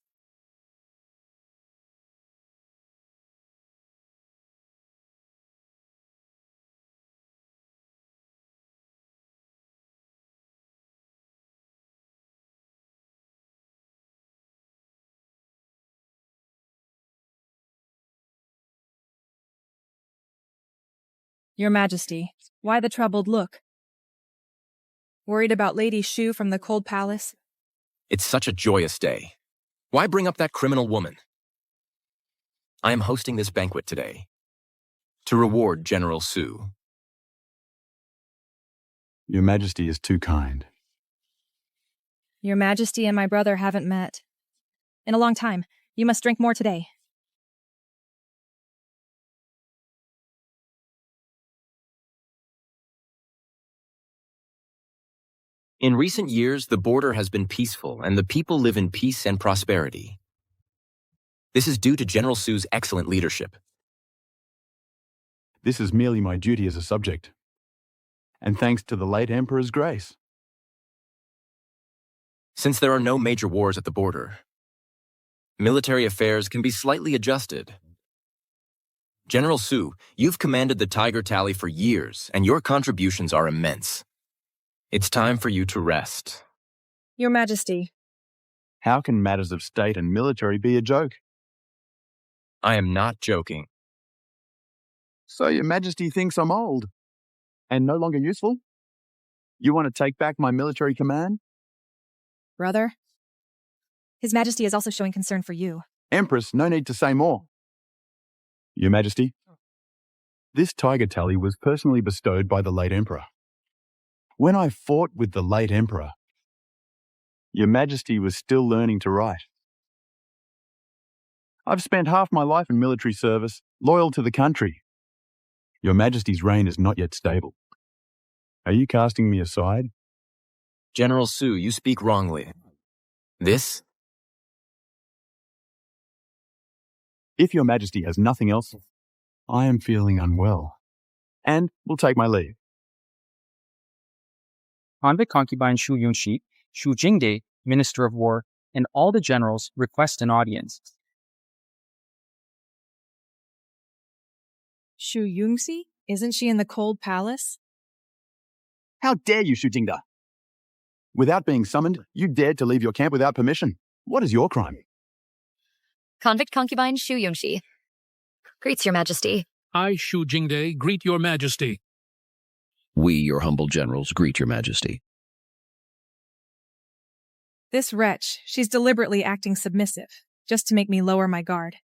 Your Majesty, why the troubled look? Worried about Lady Shu from the cold palace? It's such a joyous day. Why bring up that criminal woman? I am hosting this banquet today to reward General Su. Your Majesty is too kind. Your Majesty and my brother haven't met. In a long time. You must drink more today. In recent years, the border has been peaceful and the people live in peace and prosperity. This is due to General Su's excellent leadership. This is merely my duty as a subject, and thanks to the late Emperor's grace. Since there are no major wars at the border, military affairs can be slightly adjusted. General Su, you've commanded the Tiger Tally for years, and your contributions are immense. It's time for you to rest. Your Majesty. How can matters of state and military be a joke? I am not joking. So Your Majesty thinks I'm old and no longer useful? You want to take back my military command? Brother, His Majesty is also showing concern for you. Empress, no need to say more. Your Majesty, this Tiger Tally was personally bestowed by the late Emperor. When I fought with the late Emperor, Your Majesty was still learning to write. I've spent half my life in military service, loyal to the country. Your Majesty's reign is not yet stable. Are you casting me aside? General Su, you speak wrongly. This? If Your Majesty has nothing else, I am feeling unwell, and will take my leave. Convict concubine Shu Yungxi, Shu Jingde, Minister of War, and all the generals request an audience. Shu Yungxi? Isn't she in the cold palace? How dare you, Shu Jingde? Without being summoned, you dared to leave your camp without permission. What is your crime? Convict concubine Shu Yungxi. Greets Your Majesty. I, Shu Jingde, greet Your Majesty. We, your humble generals, greet Your Majesty. This wretch, she's deliberately acting submissive, just to make me lower my guard.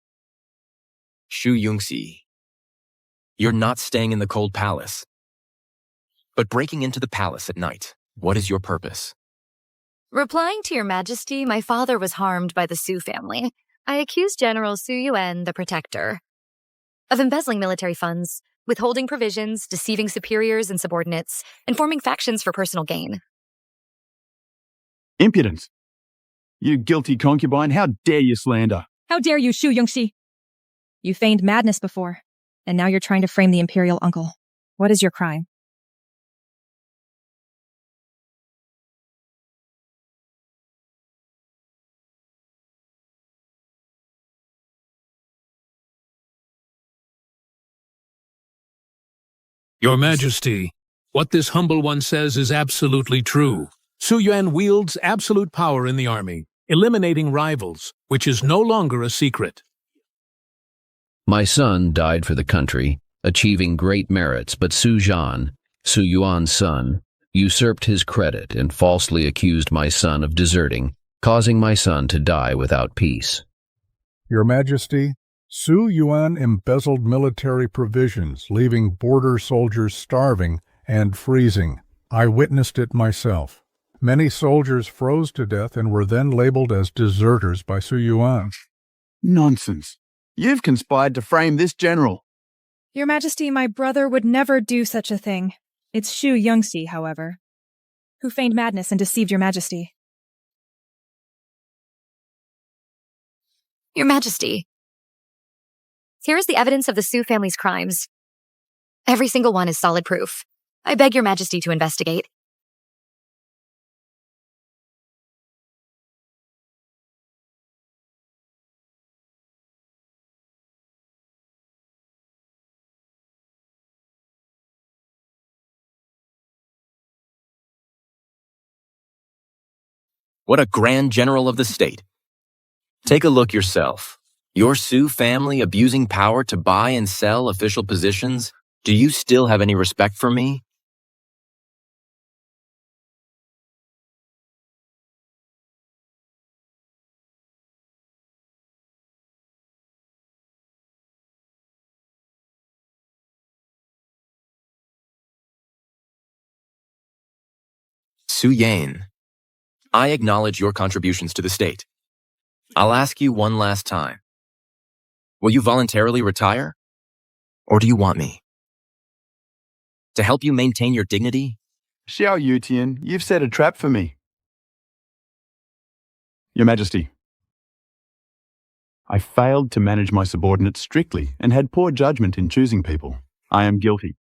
Shu Yungxi, you're not staying in the cold palace, but breaking into the palace at night. What is your purpose? Replying to Your Majesty, my father was harmed by the Su family. I accused General Su Yuan, the Protector, of embezzling military funds, withholding provisions, deceiving superiors and subordinates, and forming factions for personal gain. Impudence! You guilty concubine, how dare you slander? How dare you, Shu Yungxi? You feigned madness before, and now you're trying to frame the imperial uncle. What is your crime? Your Majesty, What this humble one says is absolutely true. Su Yuan wields absolute power in the army, eliminating rivals, which is no longer a secret. My son died for the country, achieving great merits, but Su Zhan, Su Yuan's son, usurped his credit and falsely accused my son of deserting, causing my son to die without peace. Your Majesty, Su Yuan embezzled military provisions, leaving border soldiers starving and freezing. I witnessed it myself. Many soldiers froze to death and were then labeled as deserters by Su Yuan. Nonsense. You've conspired to frame this general. Your Majesty, my brother would never do such a thing. It's Shu Yongxi, however, who feigned madness and deceived Your Majesty. Your Majesty, here is the evidence of the Su family's crimes. Every single one is solid proof. I beg Your Majesty to investigate. What a grand general of the state. Take a look yourself. Your Su family abusing power to buy and sell official positions? Do you still have any respect for me? Su Yan, I acknowledge your contributions to the state. I'll ask you one last time. Will you voluntarily retire? Or do you want me to help you maintain your dignity? Xiao Yutian, you've set a trap for me. Your Majesty, I failed to manage my subordinates strictly and had poor judgment in choosing people. I am guilty.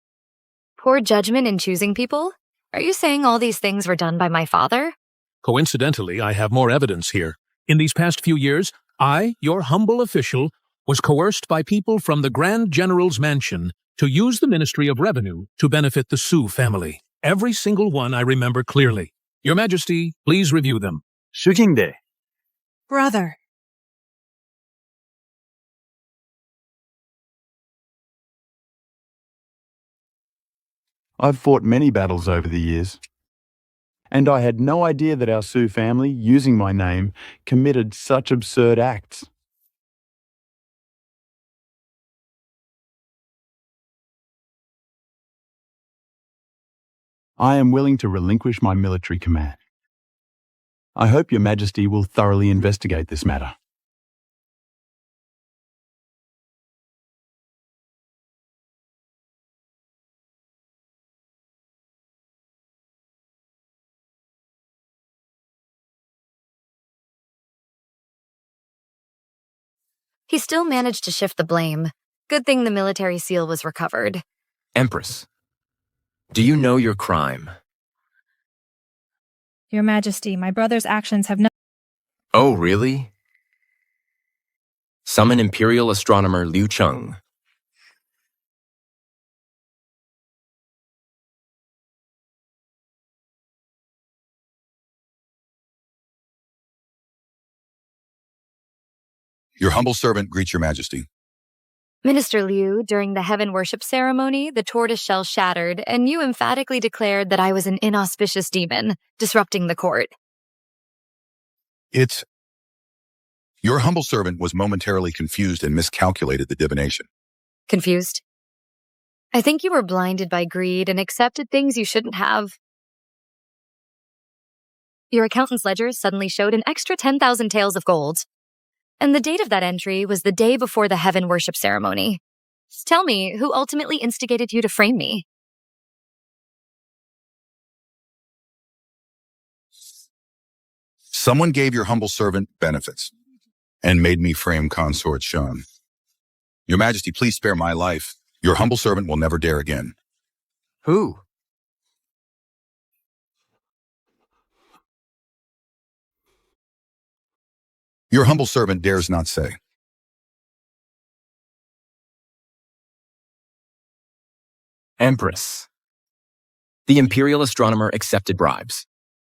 Poor judgment in choosing people? Are you saying all these things were done by my father? Coincidentally, I have more evidence here. In these past few years, I, your humble official, was coerced by people from the Grand General's mansion to use the Ministry of Revenue to benefit the Su family. Every single one I remember clearly. Your Majesty, please review them. Shu Jingde. Brother. I've fought many battles over the years, and I had no idea that our Su family, using my name, committed such absurd acts. I am willing to relinquish my military command. I hope Your Majesty will thoroughly investigate this matter. He still managed to shift the blame. Good thing the military seal was recovered. Empress, do you know your crime? Your Majesty, my brother's actions have no— Oh, really? Summon Imperial Astronomer Liu Cheng. Your humble servant greets Your Majesty. Minister Liu, during the heaven worship ceremony, the tortoise shell shattered, and you emphatically declared that I was an inauspicious demon, disrupting the court. Your humble servant was momentarily confused and miscalculated the divination. Confused? I think you were blinded by greed and accepted things you shouldn't have. Your accountant's ledger suddenly showed an extra 10,000 taels of gold. And the date of that entry was the day before the heaven worship ceremony. Tell me, who ultimately instigated you to frame me? Someone gave your humble servant benefits and made me frame Consort Shan. Your Majesty, please spare my life. Your humble servant will never dare again. Who? Your humble servant dares not say. Empress, The imperial astronomer accepted bribes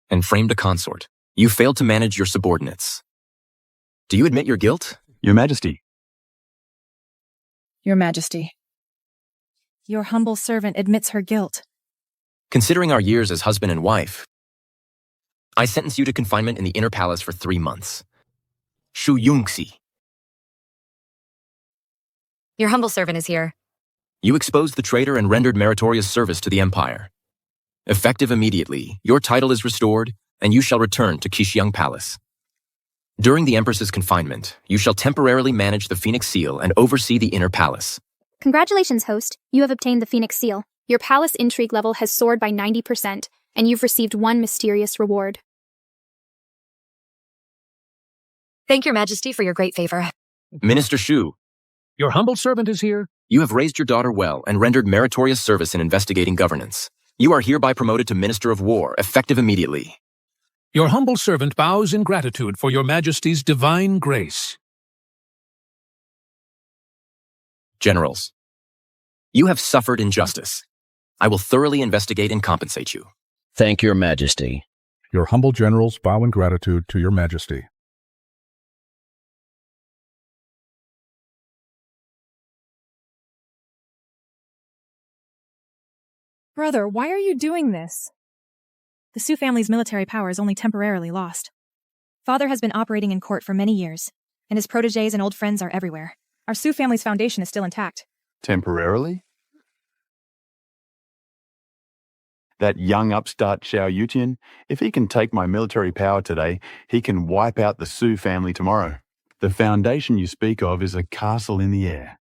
and framed a consort. You failed to manage your subordinates. Do you admit your guilt? Your Majesty. Your Majesty. Your humble servant admits her guilt. Considering our years as husband and wife, I sentence you to confinement in the inner palace for 3 months. Shu Yungxi. Your humble servant is here. You exposed the traitor and rendered meritorious service to the Empire. Effective immediately, your title is restored, and you shall return to Qixing Palace. During the Empress's confinement, you shall temporarily manage the Phoenix Seal and oversee the inner palace. Congratulations, host. You have obtained the Phoenix Seal. Your palace intrigue level has soared by 90%, and you've received one mysterious reward. Thank your Majesty for your great favor. Minister Shu. Your humble servant is here. You have raised your daughter well and rendered meritorious service in investigating governance. You are hereby promoted to Minister of War, effective immediately. Your humble servant bows in gratitude for your Majesty's divine grace. Generals, you have suffered injustice. I will thoroughly investigate and compensate you. Thank your Majesty. Your humble generals bow in gratitude to your Majesty. Brother, why are you doing this? The Su family's military power is only temporarily lost. Father has been operating in court for many years, and his protégés and old friends are everywhere. Our Su family's foundation is still intact. Temporarily? That young upstart Xiao Yutian, if he can take my military power today, he can wipe out the Su family tomorrow. The foundation you speak of is a castle in the air.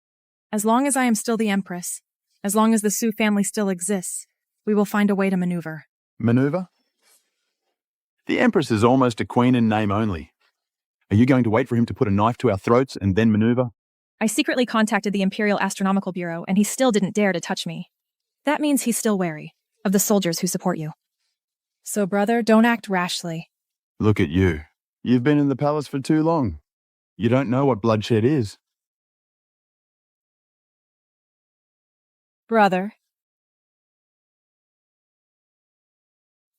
As long as I am still the Empress, as long as the Su family still exists, we will find a way to maneuver. Maneuver? The Empress is almost a queen in name only. Are you going to wait for him to put a knife to our throats and then maneuver? I secretly contacted the Imperial Astronomical Bureau, and he still didn't dare to touch me. That means he's still wary of the soldiers who support you. So, brother, don't act rashly. Look at you. You've been in the palace for too long. You don't know what bloodshed is. Brother.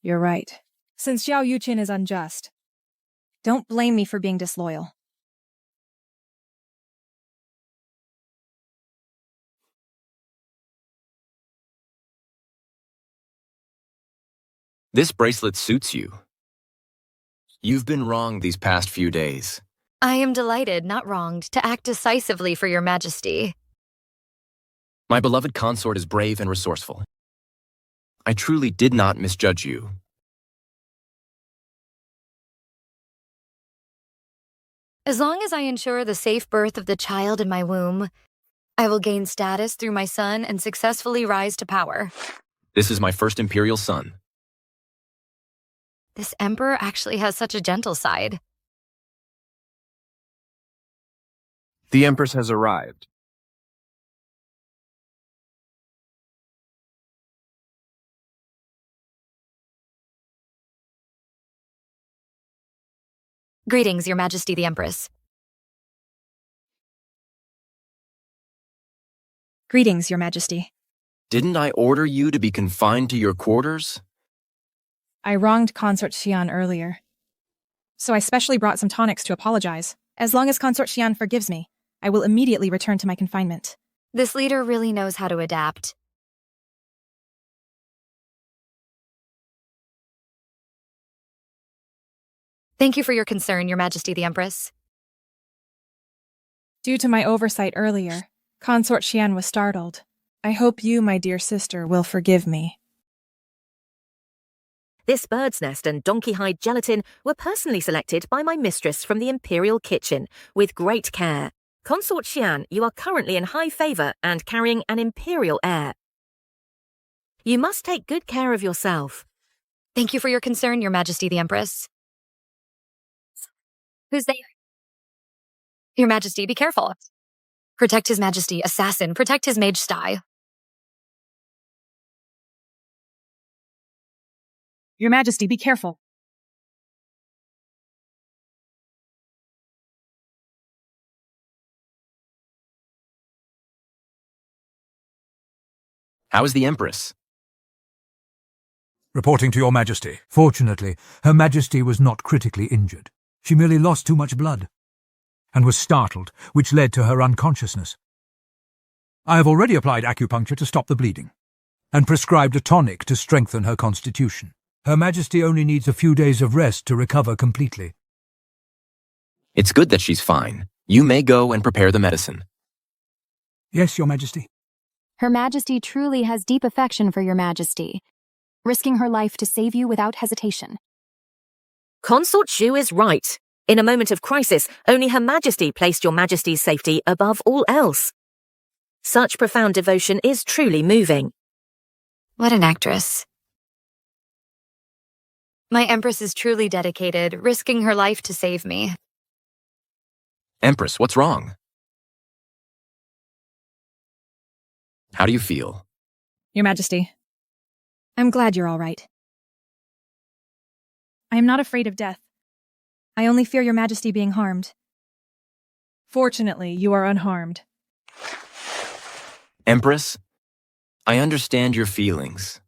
You're right. Since Xiao Yuqin is unjust, don't blame me for being disloyal. This bracelet suits you. You've been wrong these past few days. I am delighted, not wronged, to act decisively for your Majesty. My beloved consort is brave and resourceful. I truly did not misjudge you. As long as I ensure the safe birth of the child in my womb, I will gain status through my son and successfully rise to power. This is my first imperial son. This emperor actually has such a gentle side. The Empress has arrived. Greetings, Your Majesty the Empress. Greetings, Your Majesty. Didn't I order you to be confined to your quarters? I wronged Consort Xian earlier, so I specially brought some tonics to apologize. As long as Consort Xian forgives me, I will immediately return to my confinement. This leader really knows how to adapt. Thank you for your concern, Your Majesty the Empress. Due to my oversight earlier, Consort Xian was startled. I hope you, my dear sister, will forgive me. This bird's nest and donkey hide gelatin were personally selected by my mistress from the Imperial Kitchen with great care. Consort Xian, you are currently in high favor and carrying an imperial heir. You must take good care of yourself. Thank you for your concern, Your Majesty the Empress. Who's there? Your Majesty, be careful. Protect His Majesty, assassin, protect his mage style. Your Majesty, be careful. How is the Empress? Reporting to your Majesty. Fortunately, Her Majesty was not critically injured. She merely lost too much blood and was startled, which led to her unconsciousness. I have already applied acupuncture to stop the bleeding and prescribed a tonic to strengthen her constitution. Her Majesty only needs a few days of rest to recover completely. It's good that she's fine. You may go and prepare the medicine. Yes, Your Majesty. Her Majesty truly has deep affection for Your Majesty, risking her life to save you without hesitation. Consort Shu is right. In a moment of crisis, only Her Majesty placed Your Majesty's safety above all else. Such profound devotion is truly moving. What an actress. My Empress is truly dedicated, risking her life to save me. Empress, what's wrong? How do you feel? Your Majesty, I'm glad you're all right. I am not afraid of death. I only fear Your Majesty being harmed. Fortunately, you are unharmed. Empress, I understand your feelings.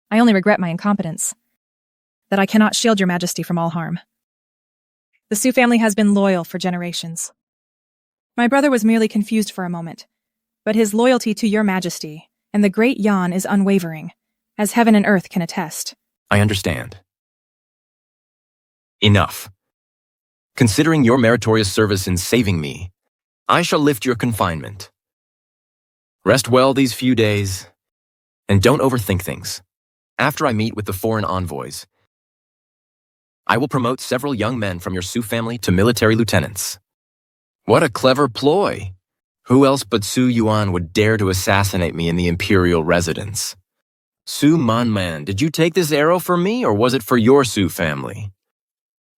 I only regret my incompetence, that I cannot shield Your Majesty from all harm. The Su family has been loyal for generations. My brother was merely confused for a moment, but his loyalty to Your Majesty and the Great Yan is unwavering, as heaven and earth can attest. I understand. Enough. Considering your meritorious service in saving me, I shall lift your confinement. Rest well these few days, and don't overthink things. After I meet with the foreign envoys, I will promote several young men from your Su family to military lieutenants. What a clever ploy! Who else but Su Yuan would dare to assassinate me in the imperial residence? Su Manman, did you take this arrow for me, or was it for your Su family?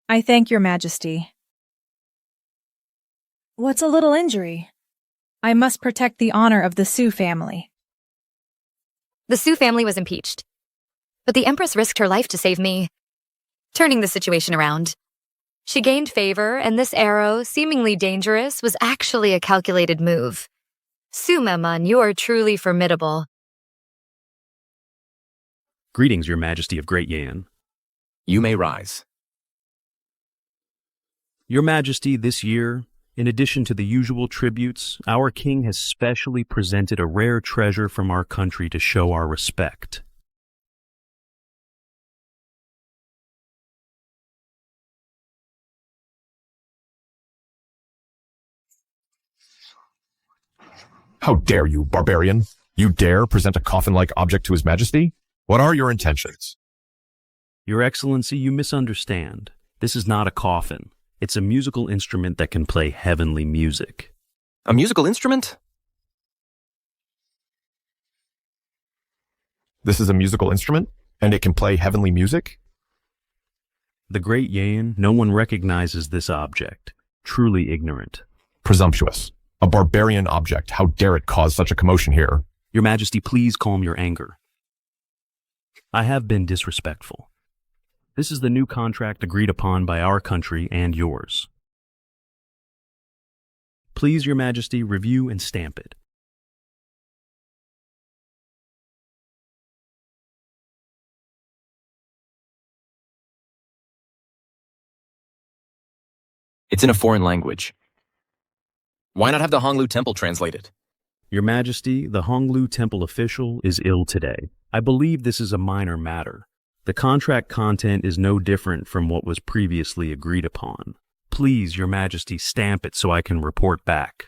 I thank Your Majesty. What's a little injury? I must protect the honor of the Su family. The Su family was impeached, but the Empress risked her life to save me, turning the situation around. She gained favor, and this arrow, seemingly dangerous, was actually a calculated move. Su Maman, you are truly formidable. Greetings, Your Majesty of Great Yan. You may rise. Your Majesty, this year, in addition to the usual tributes, our king has specially presented a rare treasure from our country to show our respect. How dare you, barbarian? You dare present a coffin-like object to His Majesty? What are your intentions? Your Excellency, you misunderstand. This is not a coffin. It's a musical instrument that can play heavenly music. A musical instrument? This is a musical instrument, and it can play heavenly music? The Great Yan, no one recognizes this object. Truly ignorant. Presumptuous. A barbarian object. How dare it cause such a commotion here? Your Majesty, please calm your anger. I have been disrespectful. This is the new contract agreed upon by our country and yours. Please, Your Majesty, review and stamp it. It's in a foreign language. Why not have the Honglu Temple translated? Your Majesty, the Honglu Temple official is ill today. I believe this is a minor matter. The contract content is no different from what was previously agreed upon. Please, Your Majesty, stamp it so I can report back.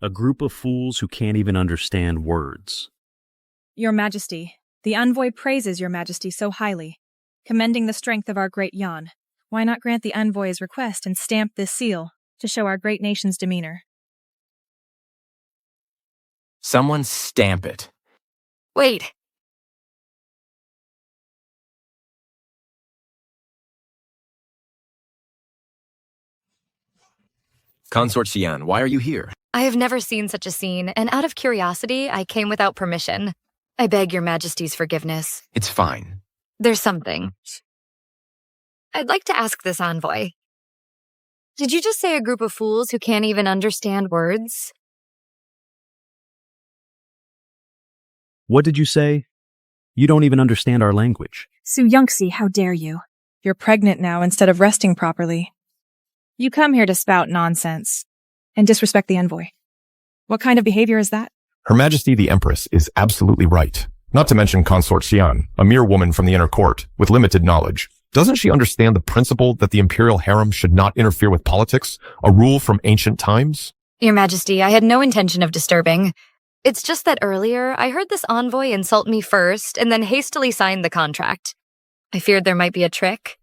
A group of fools who can't even understand words. Your Majesty, the envoy praises Your Majesty so highly, commending the strength of our great Yan. Why not grant the envoy's request and stamp this seal to show our great nation's demeanor? Someone stamp it. Wait. Consort Xian, why are you here? I have never seen such a scene, and out of curiosity, I came without permission. I beg Your Majesty's forgiveness. It's fine. There's something. I'd like to ask this envoy. Did you just say a group of fools who can't even understand words? What did you say? You don't even understand our language. Su Yongxi, how dare you? You're pregnant now instead of resting properly. You come here to spout nonsense and disrespect the envoy. What kind of behavior is that? Her Majesty the Empress is absolutely right. Not to mention Consort Xian, a mere woman from the inner court, with limited knowledge. Doesn't she understand the principle that the imperial harem should not interfere with politics, a rule from ancient times? Your Majesty, I had no intention of disturbing. It's just that earlier, I heard this envoy insult me first and then hastily signed the contract. I feared there might be a trick.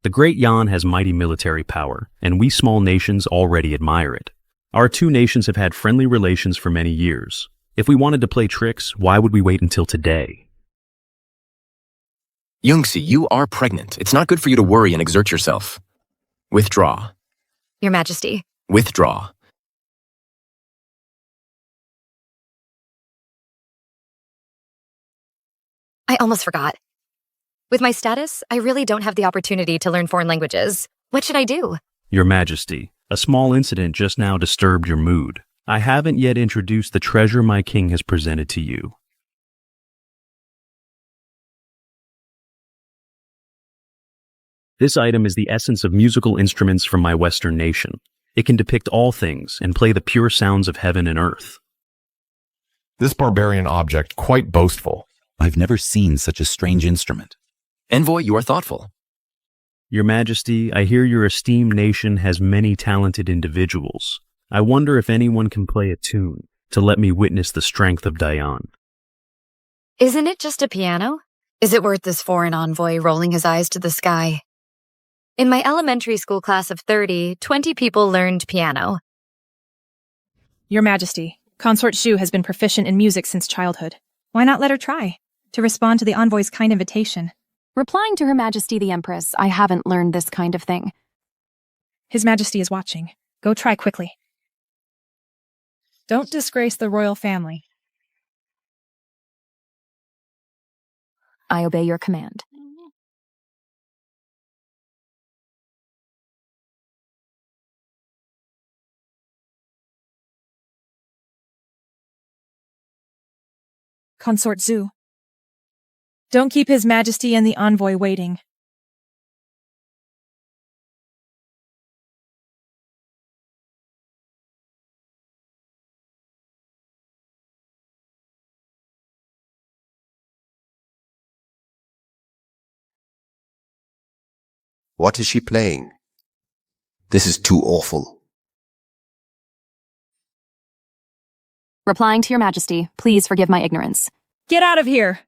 The Great Yan has mighty military power, and we small nations already admire it. Our two nations have had friendly relations for many years. If we wanted to play tricks, why would we wait until today? Yongxi, you are pregnant. It's not good for you to worry and exert yourself. Withdraw. Your Majesty. Withdraw. I almost forgot. With my status, I really don't have the opportunity to learn foreign languages. What should I do? Your Majesty, a small incident just now disturbed your mood. I haven't yet introduced the treasure my king has presented to you. This item is the essence of musical instruments from my Western nation. It can depict all things and play the pure sounds of heaven and earth. This barbarian object quite boastful. I've never seen such a strange instrument. Envoy, you are thoughtful. Your Majesty, I hear your esteemed nation has many talented individuals. I wonder if anyone can play a tune to let me witness the strength of Dayan. Isn't it just a piano? Is it worth this foreign envoy rolling his eyes to the sky? In my elementary school class of 30, 20 people learned piano. Your Majesty, Consort Shu has been proficient in music since childhood. Why not let her try to respond to the envoy's kind invitation? Replying to Her Majesty the Empress, I haven't learned this kind of thing. His Majesty is watching. Go try quickly. Don't disgrace the royal family. I obey your command. Consort Zhu. Don't keep His Majesty and the envoy waiting. What is she playing? This is too awful. Replying to Your Majesty, please forgive my ignorance. Get out of here!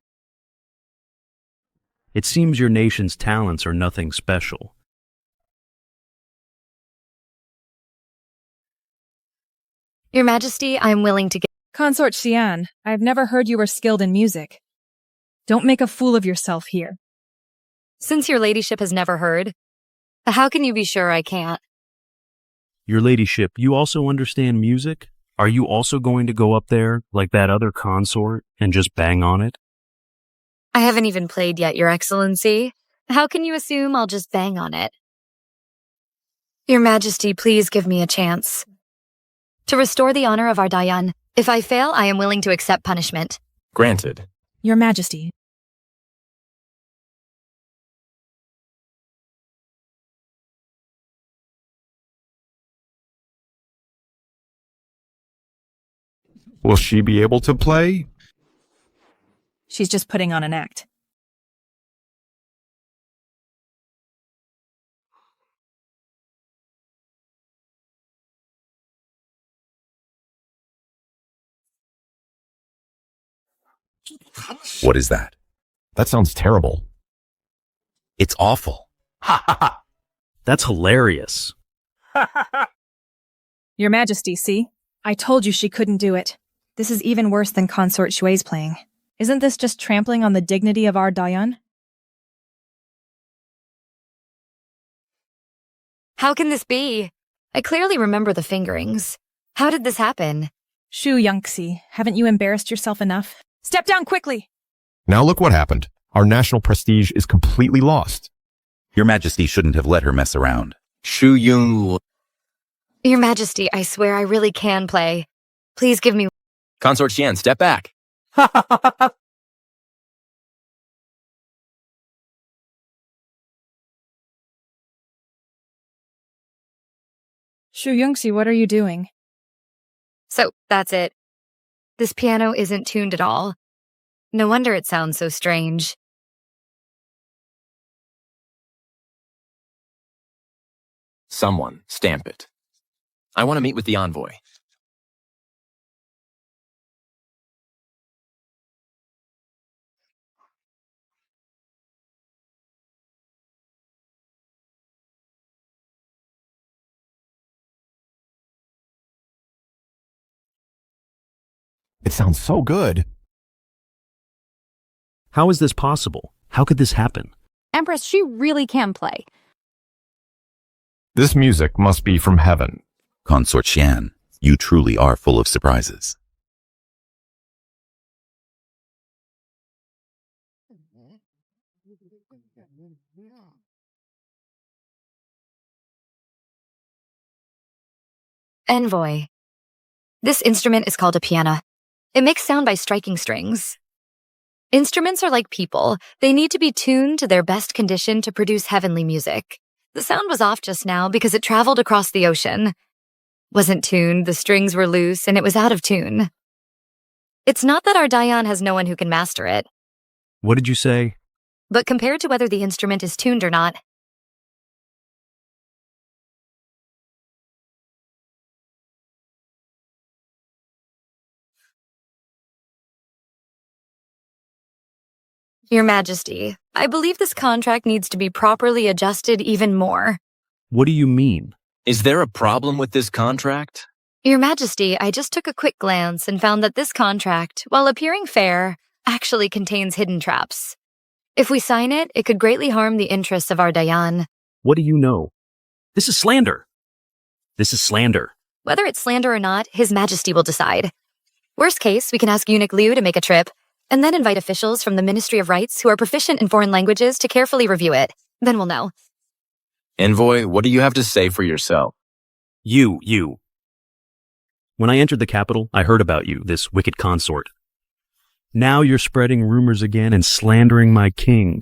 It seems your nation's talents are nothing special. Your Majesty, I am willing to get— Consort Xian, I have never heard you were skilled in music. Don't make a fool of yourself here. Since your ladyship has never heard, how can you be sure I can't? Your ladyship, you also understand music? Are you also going to go up there, like that other consort, and just bang on it? I haven't even played yet, Your Excellency. How can you assume I'll just bang on it? Your Majesty, please give me a chance. To restore the honor of our Dayan. If I fail, I am willing to accept punishment. Granted. Your Majesty. Will she be able to play? She's just putting on an act. What is that? That sounds terrible. It's awful. Ha ha ha! That's hilarious. Your Majesty, see? I told you she couldn't do it. This is even worse than Consort Shui's playing. Isn't this just trampling on the dignity of our Dayan? How can this be? I clearly remember the fingerings. How did this happen? Shu Yongxi, haven't you embarrassed yourself enough? Step down quickly! Now look what happened. Our national prestige is completely lost. Your Majesty shouldn't have let her mess around. Shu Yung. Your Majesty, I swear I really can play. Please give me— Consort Xian, step back. Shu Yongxi, what are you doing? So, that's it. This piano isn't tuned at all. No wonder it sounds so strange. Someone stamp it. I want to meet with the envoy. It sounds so good. How is this possible? How could this happen? Empress, she really can play. This music must be from heaven. Consort Xian, you truly are full of surprises. Envoy. This instrument is called a piano. It makes sound by striking strings. Instruments are like people. They need to be tuned to their best condition to produce heavenly music. The sound was off just now because it traveled across the ocean. Wasn't tuned, the strings were loose, and it was out of tune. It's not that our Dayan has no one who can master it, What did you say? but compared to whether the instrument is tuned or not, Your Majesty, I believe this contract needs to be properly adjusted even more. What do you mean? Is there a problem with this contract? Your Majesty, I just took a quick glance and found that this contract, while appearing fair, actually contains hidden traps. If we sign it, it could greatly harm the interests of our Dayan. What do you know? This is slander. This is slander. Whether it's slander or not, His Majesty will decide. Worst case, we can ask Eunuch Liu to make a trip, and then invite officials from the Ministry of Rights who are proficient in foreign languages to carefully review it. Then we'll know. Envoy, what do you have to say for yourself? You. When I entered the capital, I heard about you, this wicked consort. Now you're spreading rumors again and slandering my king.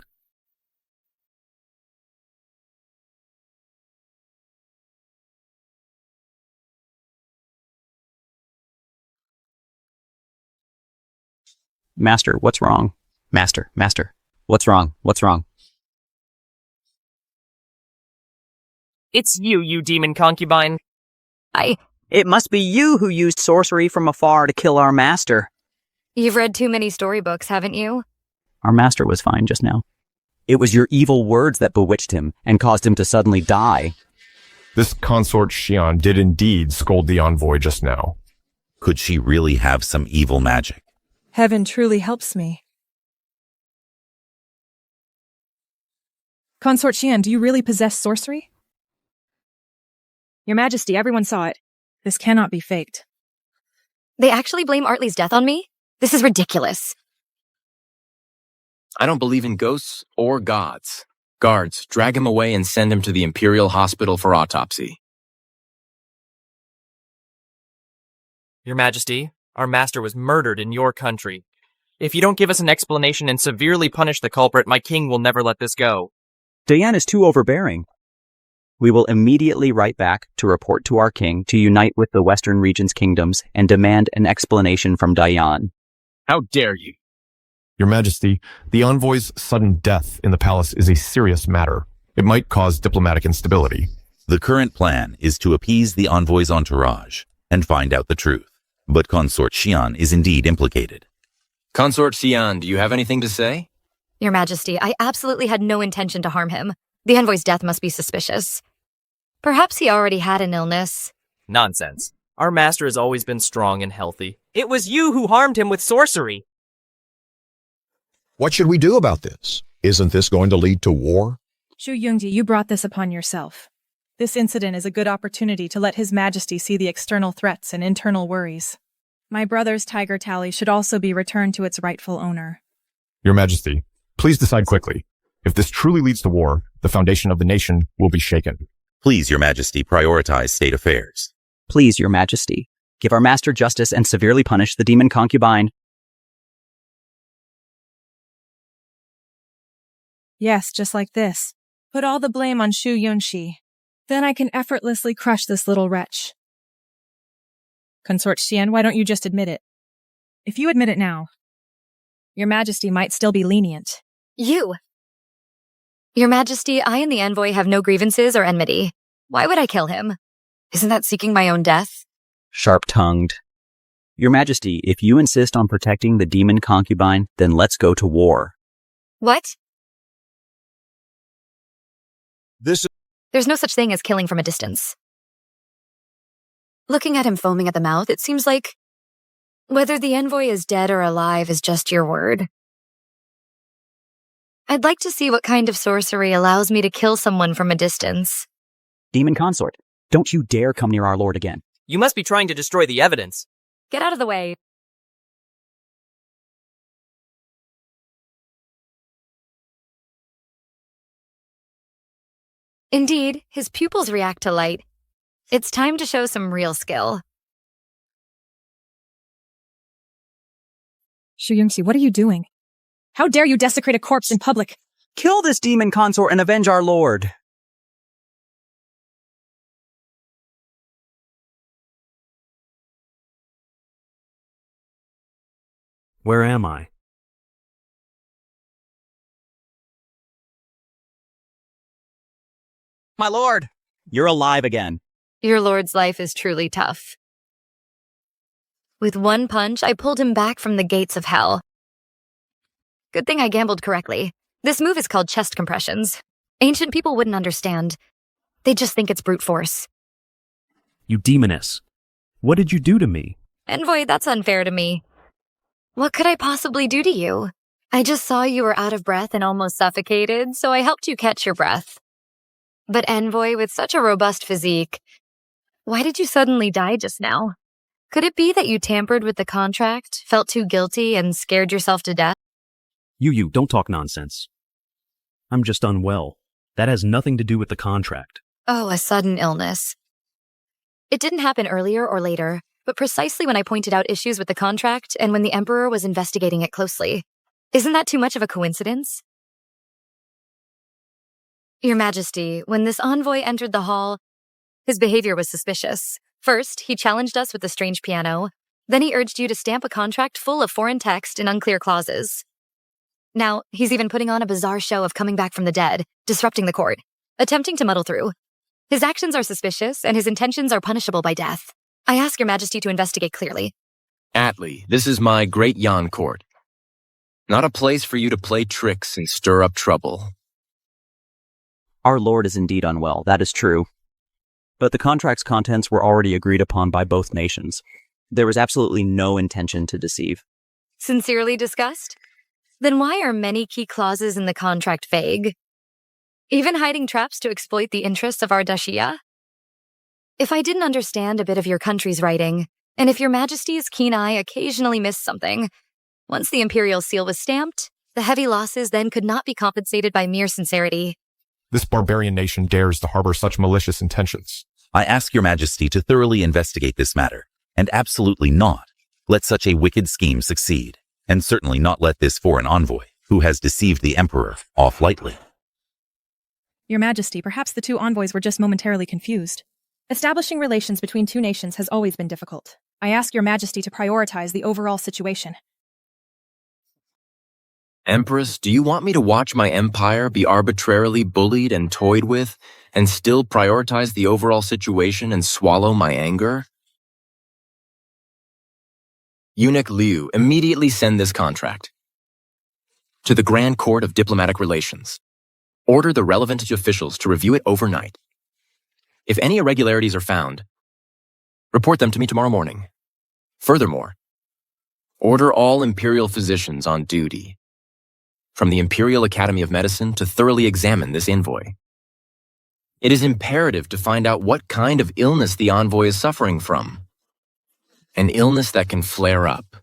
Master, what's wrong? Master, what's wrong? What's wrong? It's you demon concubine. It must be you who used sorcery from afar to kill our master. You've read too many storybooks, haven't you? Our master was fine just now. It was your evil words that bewitched him and caused him to suddenly die. This consort Xian did indeed scold the envoy just now. Could she really have some evil magic? Heaven truly helps me. Consort Xian, do you really possess sorcery? Your Majesty, everyone saw it. This cannot be faked. They actually blame Artley's death on me? This is ridiculous. I don't believe in ghosts or gods. Guards, drag him away and send him to the Imperial Hospital for autopsy. Your Majesty, our master was murdered in your country. If you don't give us an explanation and severely punish the culprit, my king will never let this go. Diane is too overbearing. We will immediately write back to report to our king to unite with the Western region's kingdoms and demand an explanation from Diane. How dare you? Your Majesty, the envoy's sudden death in the palace is a serious matter. It might cause diplomatic instability. The current plan is to appease the envoy's entourage and find out the truth. But Consort Xian is indeed implicated. Consort Xian, do you have anything to say? Your Majesty, I absolutely had no intention to harm him. The envoy's death must be suspicious. Perhaps he already had an illness. Nonsense. Our master has always been strong and healthy. It was you who harmed him with sorcery. What should we do about this? Isn't this going to lead to war? Shu Yongji, you brought this upon yourself. This incident is a good opportunity to let His Majesty see the external threats and internal worries. My brother's tiger tally should also be returned to its rightful owner. Your Majesty, please decide quickly. If this truly leads to war, the foundation of the nation will be shaken. Please, Your Majesty, prioritize state affairs. Please, Your Majesty, give our master justice and severely punish the demon concubine. Yes, just like this. Put all the blame on Shu Yunxi. Then I can effortlessly crush this little wretch. Consort Xian, why don't you just admit it? If you admit it now, Your Majesty might still be lenient. You! Your Majesty, I and the envoy have no grievances or enmity. Why would I kill him? Isn't that seeking my own death? Sharp-tongued. Your Majesty, if you insist on protecting the demon concubine, then let's go to war. What? There's no such thing as killing from a distance. Looking at him foaming at the mouth, it seems like whether the envoy is dead or alive is just your word. I'd like to see what kind of sorcery allows me to kill someone from a distance. Demon consort, don't you dare come near our lord again. You must be trying to destroy the evidence. Get out of the way. Indeed, his pupils react to light. It's time to show some real skill. Shu Yunxi, what are you doing? How dare you desecrate a corpse in public? Kill this demon consort and avenge our lord. Where am I? My lord, you're alive again. Your lord's life is truly tough. With one punch, I pulled him back from the gates of hell. Good thing I gambled correctly. This move is called chest compressions. Ancient people wouldn't understand. They'd just think it's brute force. You demoness. What did you do to me? Envoy, that's unfair to me. What could I possibly do to you? I just saw you were out of breath and almost suffocated, so I helped you catch your breath. But Envoy, with such a robust physique, why did you suddenly die just now? Could it be that you tampered with the contract, felt too guilty, and scared yourself to death? You, don't talk nonsense. I'm just unwell. That has nothing to do with the contract. Oh, a sudden illness. It didn't happen earlier or later, but precisely when I pointed out issues with the contract and when the Emperor was investigating it closely. Isn't that too much of a coincidence? Your Majesty, when this envoy entered the hall, his behavior was suspicious. First, he challenged us with the strange piano. Then he urged you to stamp a contract full of foreign text and unclear clauses. Now, he's even putting on a bizarre show of coming back from the dead, disrupting the court, attempting to muddle through. His actions are suspicious, and his intentions are punishable by death. I ask Your Majesty to investigate clearly. Atli, this is my great Yan court. Not a place for you to play tricks and stir up trouble. Our lord is indeed unwell, that is true. But the contract's contents were already agreed upon by both nations. There was absolutely no intention to deceive. Sincerely discussed? Then why are many key clauses in the contract vague? Even hiding traps to exploit the interests of our daxia? If I didn't understand a bit of your country's writing, and if Your Majesty's keen eye occasionally missed something, once the imperial seal was stamped, the heavy losses then could not be compensated by mere sincerity. This barbarian nation dares to harbor such malicious intentions. I ask Your Majesty to thoroughly investigate this matter, and absolutely not let such a wicked scheme succeed, and certainly not let this foreign envoy, who has deceived the Emperor, off lightly. Your Majesty, perhaps the two envoys were just momentarily confused. Establishing relations between two nations has always been difficult. I ask Your Majesty to prioritize the overall situation. Empress, do you want me to watch my empire be arbitrarily bullied and toyed with, and still prioritize the overall situation and swallow my anger? Eunuch Liu, immediately send this contract to the Grand Court of Diplomatic Relations. Order the relevant officials to review it overnight. If any irregularities are found, report them to me tomorrow morning. Furthermore, order all imperial physicians on duty from the Imperial Academy of Medicine to thoroughly examine this envoy. It is imperative to find out what kind of illness the envoy is suffering from. An illness that can flare up.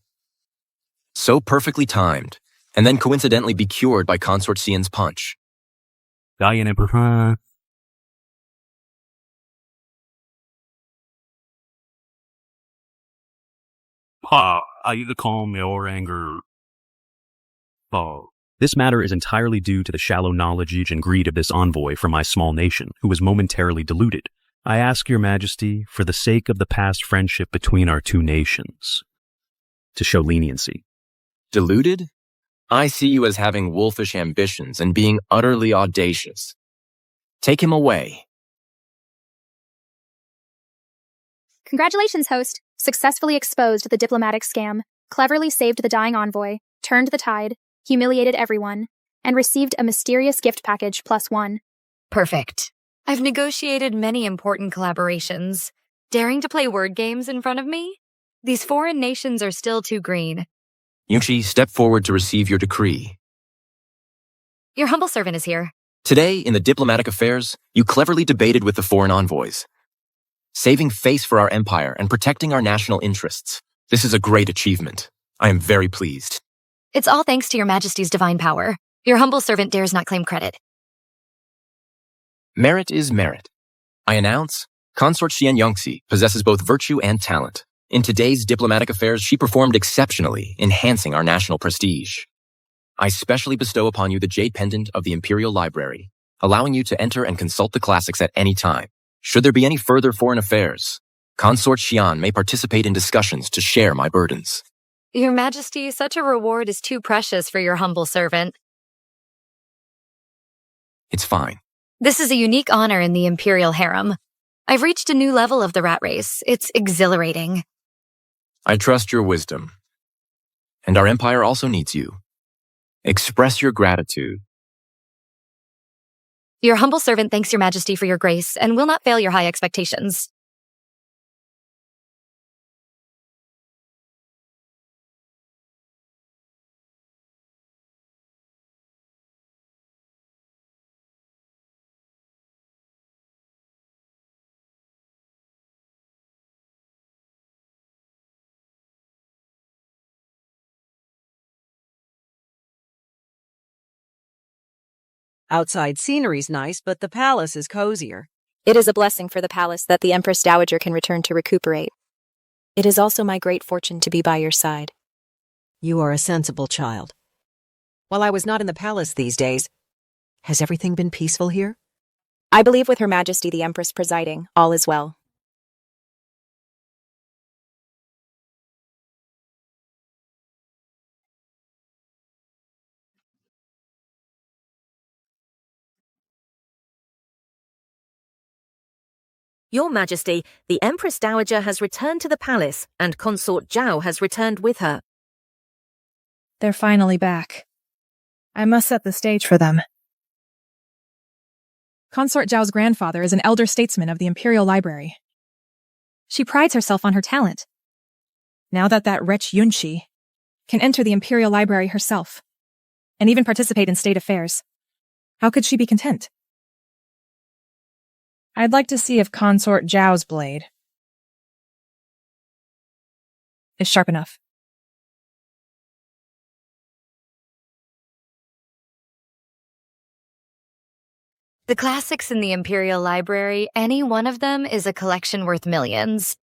So perfectly timed, and then coincidentally be cured by Consort Xian's punch. Emperor. I either calm your anger. This matter is entirely due to the shallow knowledge and greed of this envoy from my small nation, who was momentarily deluded. I ask your majesty, for the sake of the past friendship between our two nations, to show leniency. Deluded? I see you as having wolfish ambitions and being utterly audacious. Take him away. Congratulations, host. Successfully exposed the diplomatic scam, cleverly saved the dying envoy, turned the tide, humiliated everyone, and received a mysterious gift package +1. Perfect. I've negotiated many important collaborations. Daring to play word games in front of me? These foreign nations are still too green. Yunchi, step forward to receive your decree. Your humble servant is here. Today, in the diplomatic affairs, you cleverly debated with the foreign envoys, saving face for our empire and protecting our national interests. This is a great achievement. I am very pleased. It's all thanks to your majesty's divine power. Your humble servant dares not claim credit. Merit is merit. I announce, Consort Yongxi possesses both virtue and talent. In today's diplomatic affairs, she performed exceptionally, enhancing our national prestige. I specially bestow upon you the Jade Pendant of the Imperial Library, allowing you to enter and consult the classics at any time. Should there be any further foreign affairs, Consort Xian may participate in discussions to share my burdens. Your majesty, such a reward is too precious for your humble servant. It's fine. This is a unique honor in the Imperial Harem. I've reached a new level of the rat race. It's exhilarating. I trust your wisdom. And our empire also needs you. Express your gratitude. Your humble servant thanks your majesty for your grace and will not fail your high expectations. Outside scenery's nice, but the palace is cozier. It is a blessing for the palace that the Empress Dowager can return to recuperate. It is also my great fortune to be by your side. You are a sensible child. While I was not in the palace these days, has everything been peaceful here? I believe with Her Majesty the Empress presiding, all is well. Your Majesty, the Empress Dowager has returned to the palace, and Consort Zhao has returned with her. They're finally back. I must set the stage for them. Consort Zhao's grandfather is an elder statesman of the Imperial Library. She prides herself on her talent. Now that wretch Yunchi can enter the Imperial Library herself, and even participate in state affairs, how could she be content? I'd like to see if Consort Zhao's blade is sharp enough. The classics in the Imperial Library, any one of them is a collection worth millions.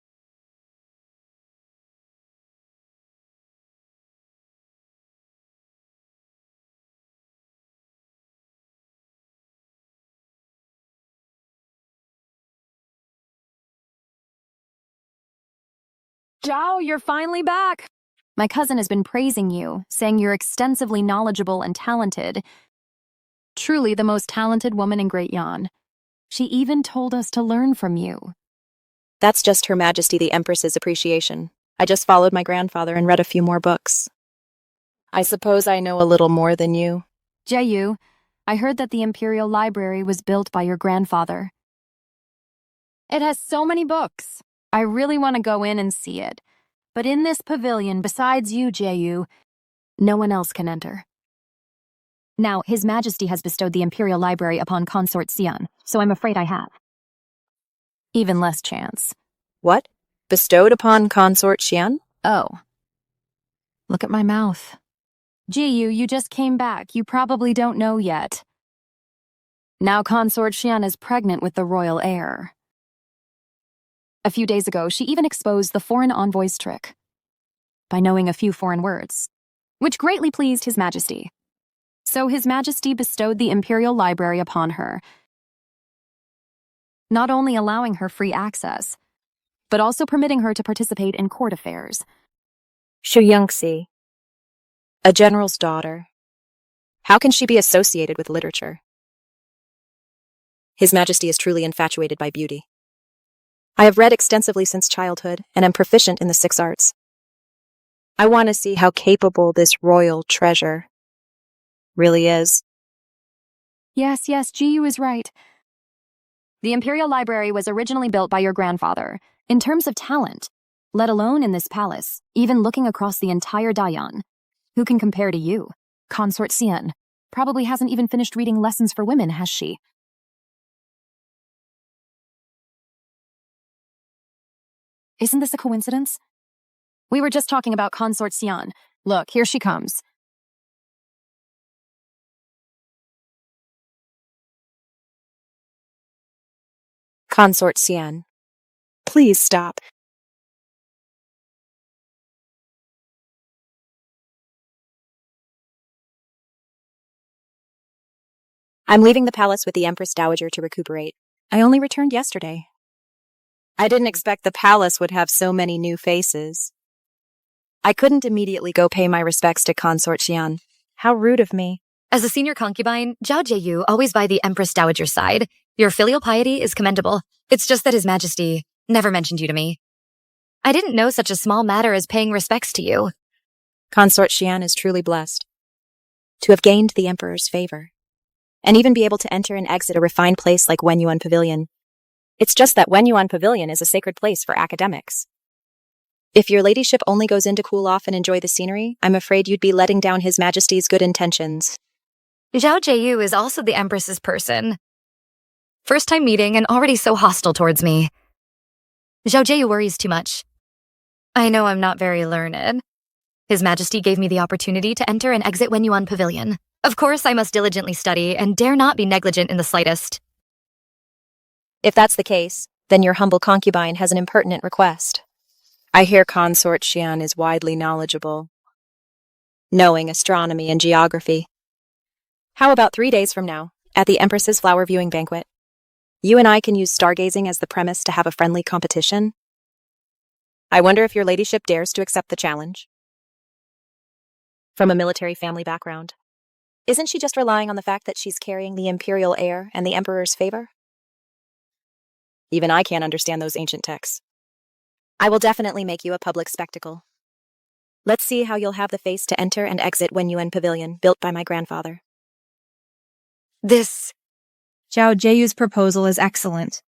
Zhao, you're finally back. My cousin has been praising you, saying you're extensively knowledgeable and talented. Truly the most talented woman in Great Yan. She even told us to learn from you. That's just Her Majesty the Empress's appreciation. I just followed my grandfather and read a few more books. I suppose I know a little more than you. Jieyu, I heard that the Imperial Library was built by your grandfather. It has so many books. I really want to go in and see it. But in this pavilion, besides you, Jieyu, no one else can enter. Now, His Majesty has bestowed the Imperial Library upon Consort Xian, so I'm afraid I have. Even less chance. What? Bestowed upon Consort Xian? Oh. Look at my mouth. Jieyu, you just came back. You probably don't know yet. Now Consort Xian is pregnant with the royal heir. A few days ago, she even exposed the foreign envoy's trick by knowing a few foreign words, which greatly pleased His Majesty. So His Majesty bestowed the Imperial Library upon her, not only allowing her free access, but also permitting her to participate in court affairs. Shu Yongxi, a general's daughter. How can she be associated with literature? His Majesty is truly infatuated by beauty. I have read extensively since childhood and am proficient in the 6 arts. I want to see how capable this royal treasure really is. Yes, Jiyu is right. The Imperial Library was originally built by your grandfather. In terms of talent, let alone in this palace, even looking across the entire Dayan, who can compare to you? Consort Xian probably hasn't even finished reading Lessons for Women, has she? Isn't this a coincidence? We were just talking about Consort Xian. Look, here she comes. Consort Xian, please stop. I'm leaving the palace with the Empress Dowager to recuperate. I only returned yesterday. I didn't expect the palace would have so many new faces. I couldn't immediately go pay my respects to Consort Xian. How rude of me. As a senior concubine, Zhao Jieyu always by the Empress Dowager's side. Your filial piety is commendable. It's just that His Majesty never mentioned you to me. I didn't know such a small matter as paying respects to you. Consort Xian is truly blessed to have gained the Emperor's favor, and even be able to enter and exit a refined place like Wenyuan Pavilion. It's just that Wenyuan Pavilion is a sacred place for academics. If your ladyship only goes in to cool off and enjoy the scenery, I'm afraid you'd be letting down His Majesty's good intentions. Zhao Jieyu is also the Empress's person. First time meeting and already so hostile towards me. Zhao Jieyu worries too much. I know I'm not very learned. His Majesty gave me the opportunity to enter and exit Wenyuan Pavilion. Of course, I must diligently study and dare not be negligent in the slightest. If that's the case, then your humble concubine has an impertinent request. I hear Consort Xian is widely knowledgeable, knowing astronomy and geography. How about 3 days from now, at the Empress's flower viewing banquet? You and I can use stargazing as the premise to have a friendly competition. I wonder if your ladyship dares to accept the challenge. From a military family background, isn't she just relying on the fact that she's carrying the imperial heir and the Emperor's favor? Even I can't understand those ancient texts. I will definitely make you a public spectacle. Let's see how you'll have the face to enter and exit Wenyuan Pavilion, built by my grandfather. This... Zhao Jieyu's proposal is excellent.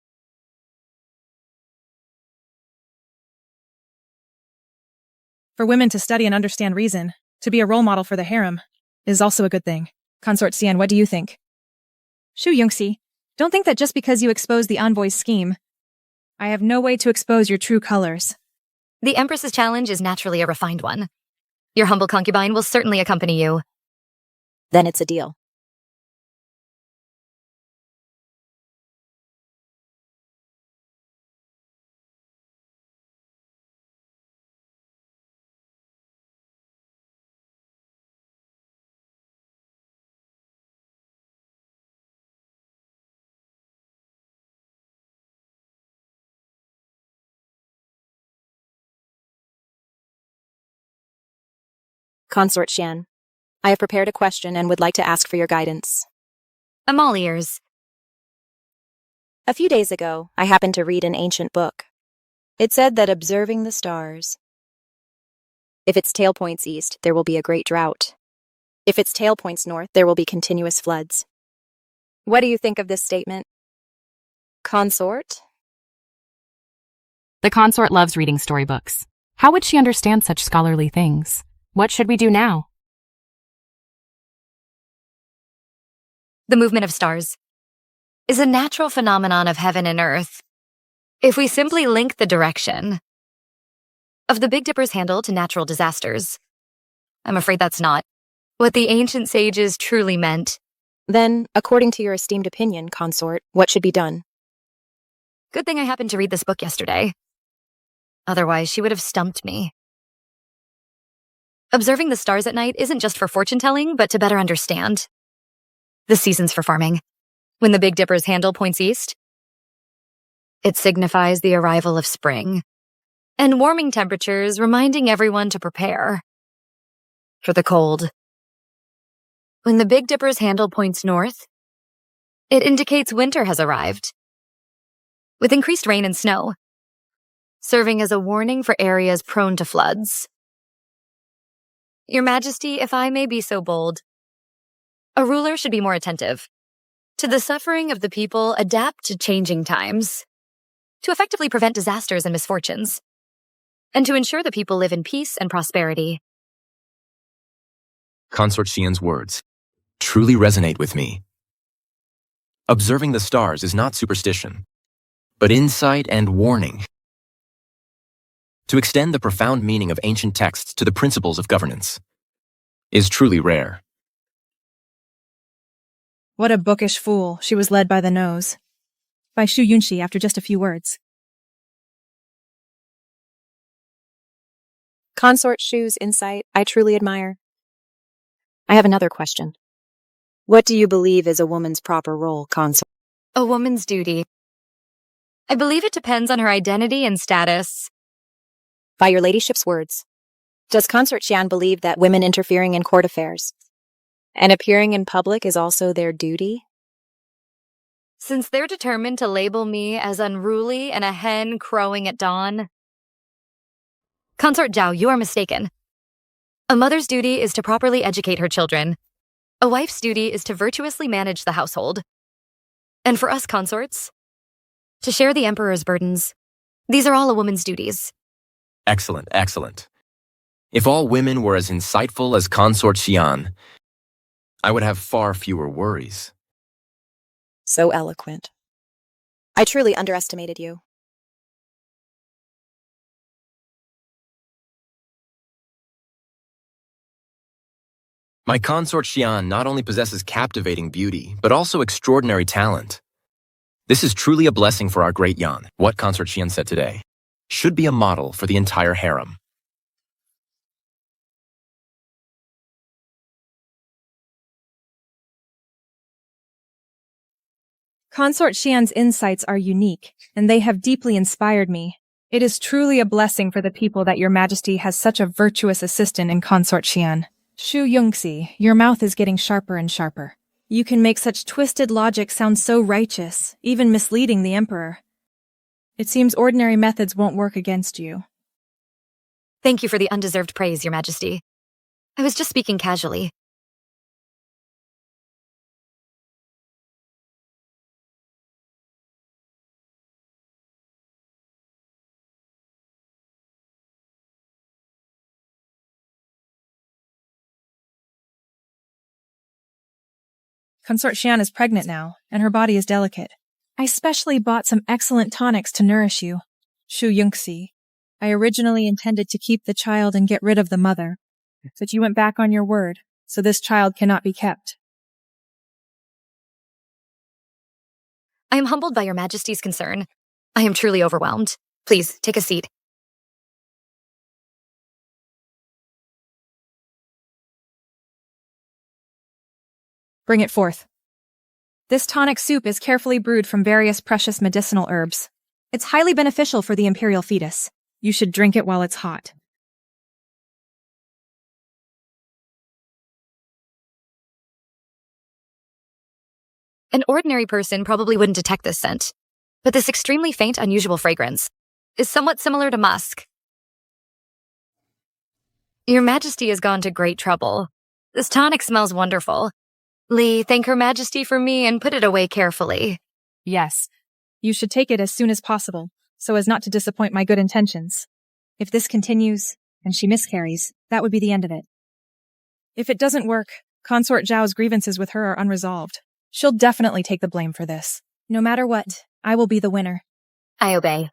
For women to study and understand reason, to be a role model for the harem, is also a good thing. Consort Xian, what do you think? Shu Yongxi, don't think that just because you expose the envoy's scheme, I have no way to expose your true colors. The Empress's challenge is naturally a refined one. Your humble concubine will certainly accompany you. Then it's a deal. Consort Xian, I have prepared a question and would like to ask for your guidance. I'm all ears. A few days ago, I happened to read an ancient book. It said that observing the stars, if its tail points east, there will be a great drought. If its tail points north, there will be continuous floods. What do you think of this statement? Consort? The consort loves reading storybooks. How would she understand such scholarly things? What should we do now? The movement of stars is a natural phenomenon of heaven and earth. If we simply link the direction of the Big Dipper's handle to natural disasters, I'm afraid that's not what the ancient sages truly meant. Then, according to your esteemed opinion, consort, what should be done? Good thing I happened to read this book yesterday. Otherwise, she would have stumped me. Observing the stars at night isn't just for fortune-telling, but to better understand the seasons for farming. When the Big Dipper's handle points east, it signifies the arrival of spring, and warming temperatures reminding everyone to prepare for the cold. When the Big Dipper's handle points north, it indicates winter has arrived, with increased rain and snow, serving as a warning for areas prone to floods. Your Majesty, if I may be so bold, a ruler should be more attentive to the suffering of the people, adapt to changing times, to effectively prevent disasters and misfortunes, and to ensure the people live in peace and prosperity. Consort Xian's words truly resonate with me. Observing the stars is not superstition, but insight and warning. To extend the profound meaning of ancient texts to the principles of governance is truly rare. What a bookish fool. She was led by the nose. By Shu Yunxi after just a few words. Consort Shu's insight I truly admire. I have another question. What do you believe is a woman's proper role, Consort? A woman's duty. I believe it depends on her identity and status. By your ladyship's words, does Consort Xian believe that women interfering in court affairs and appearing in public is also their duty? Since they're determined to label me as unruly and a hen crowing at dawn. Consort Zhao, you are mistaken. A mother's duty is to properly educate her children. A wife's duty is to virtuously manage the household. And for us consorts, to share the emperor's burdens. These are all a woman's duties. Excellent, excellent. If all women were as insightful as Consort Xian, I would have far fewer worries. So eloquent. I truly underestimated you. My Consort Xian not only possesses captivating beauty, but also extraordinary talent. This is truly a blessing for our great Yan. What Consort Xian said today should be a model for the entire harem. Consort Xian's insights are unique, and they have deeply inspired me. It is truly a blessing for the people that your Majesty has such a virtuous assistant in Consort Xian. Shu Yunxi, your mouth is getting sharper and sharper. You can make such twisted logic sound so righteous, even misleading the Emperor. It seems ordinary methods won't work against you. Thank you for the undeserved praise, Your Majesty. I was just speaking casually. Consort Xian is pregnant now, and her body is delicate. I specially bought some excellent tonics to nourish you. Shu Yunxi, I originally intended to keep the child and get rid of the mother, but you went back on your word, so this child cannot be kept. I am humbled by Your Majesty's concern. I am truly overwhelmed. Please, take a seat. Bring it forth. This tonic soup is carefully brewed from various precious medicinal herbs. It's highly beneficial for the imperial fetus. You should drink it while it's hot. An ordinary person probably wouldn't detect this scent, but this extremely faint, unusual fragrance is somewhat similar to musk. Your Majesty has gone to great trouble. This tonic smells wonderful. Li, thank Her Majesty for me and put it away carefully. Yes. You should take it as soon as possible, so as not to disappoint my good intentions. If this continues, and she miscarries, that would be the end of it. If it doesn't work, Consort Zhao's grievances with her are unresolved. She'll definitely take the blame for this. No matter what, I will be the winner. I obey.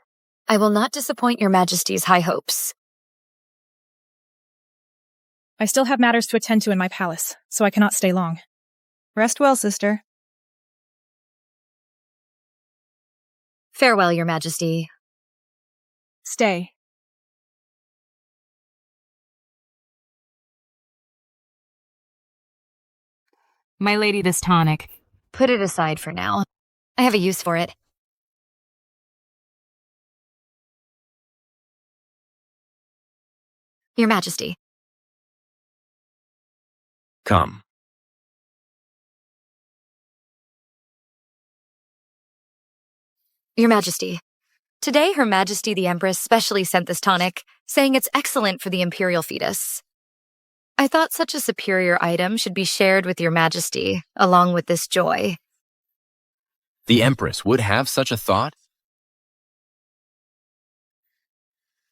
I will not disappoint Your Majesty's high hopes. I still have matters to attend to in my palace, so I cannot stay long. Rest well, sister. Farewell, Your Majesty. Stay. My lady, this tonic. Put it aside for now. I have a use for it. Your Majesty. Come. Your Majesty. Today, Her Majesty the Empress specially sent this tonic, saying it's excellent for the imperial fetus. I thought such a superior item should be shared with Your Majesty, along with this joy. The Empress would have such a thought?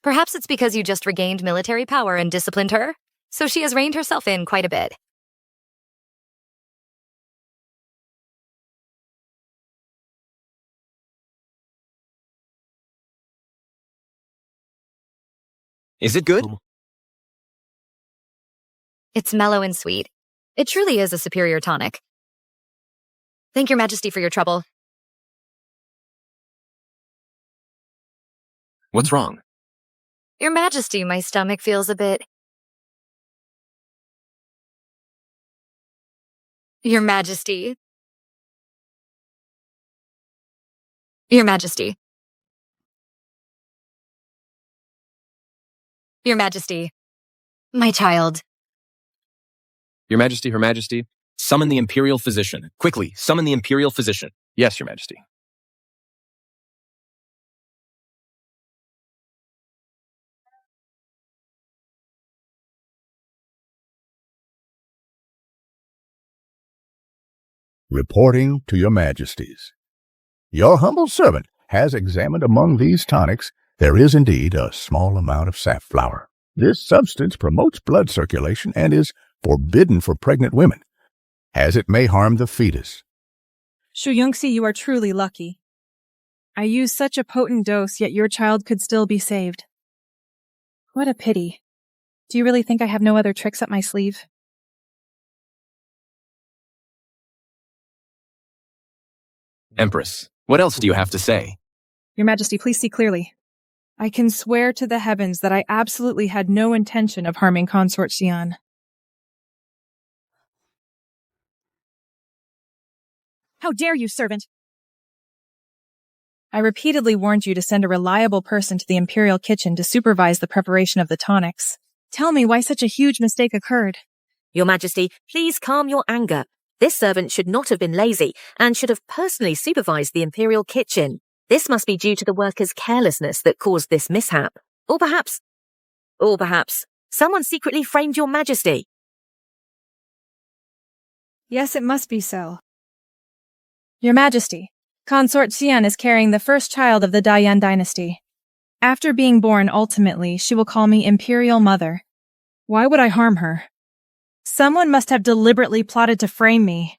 Perhaps it's because you just regained military power and disciplined her, so she has reined herself in quite a bit. Is it good? It's mellow and sweet. It truly is a superior tonic. Thank Your Majesty for your trouble. What's wrong? Your Majesty, my stomach feels a bit... Your Majesty. Your Majesty. Your Majesty. My child. Your Majesty, Her Majesty. Summon the Imperial Physician. Quickly, summon the Imperial Physician. Yes, Your Majesty. Reporting to your majesties. Your humble servant has examined among these tonics. There is indeed a small amount of safflower. This substance promotes blood circulation and is forbidden for pregnant women, as it may harm the fetus. Shu Yongxi, you are truly lucky. I used such a potent dose, yet your child could still be saved. What a pity. Do you really think I have no other tricks up my sleeve? Empress, what else do you have to say? Your Majesty, please see clearly. I can swear to the heavens that I absolutely had no intention of harming Consort Xian. How dare you, servant! I repeatedly warned you to send a reliable person to the Imperial kitchen to supervise the preparation of the tonics. Tell me why such a huge mistake occurred. Your Majesty, please calm your anger. This servant should not have been lazy and should have personally supervised the Imperial kitchen. This must be due to the workers' carelessness that caused this mishap. Or perhaps, someone secretly framed Your Majesty. Yes, it must be so. Your Majesty, Consort Xian is carrying the first child of the Dayan dynasty. After being born, ultimately, she will call me Imperial Mother. Why would I harm her? Someone must have deliberately plotted to frame me.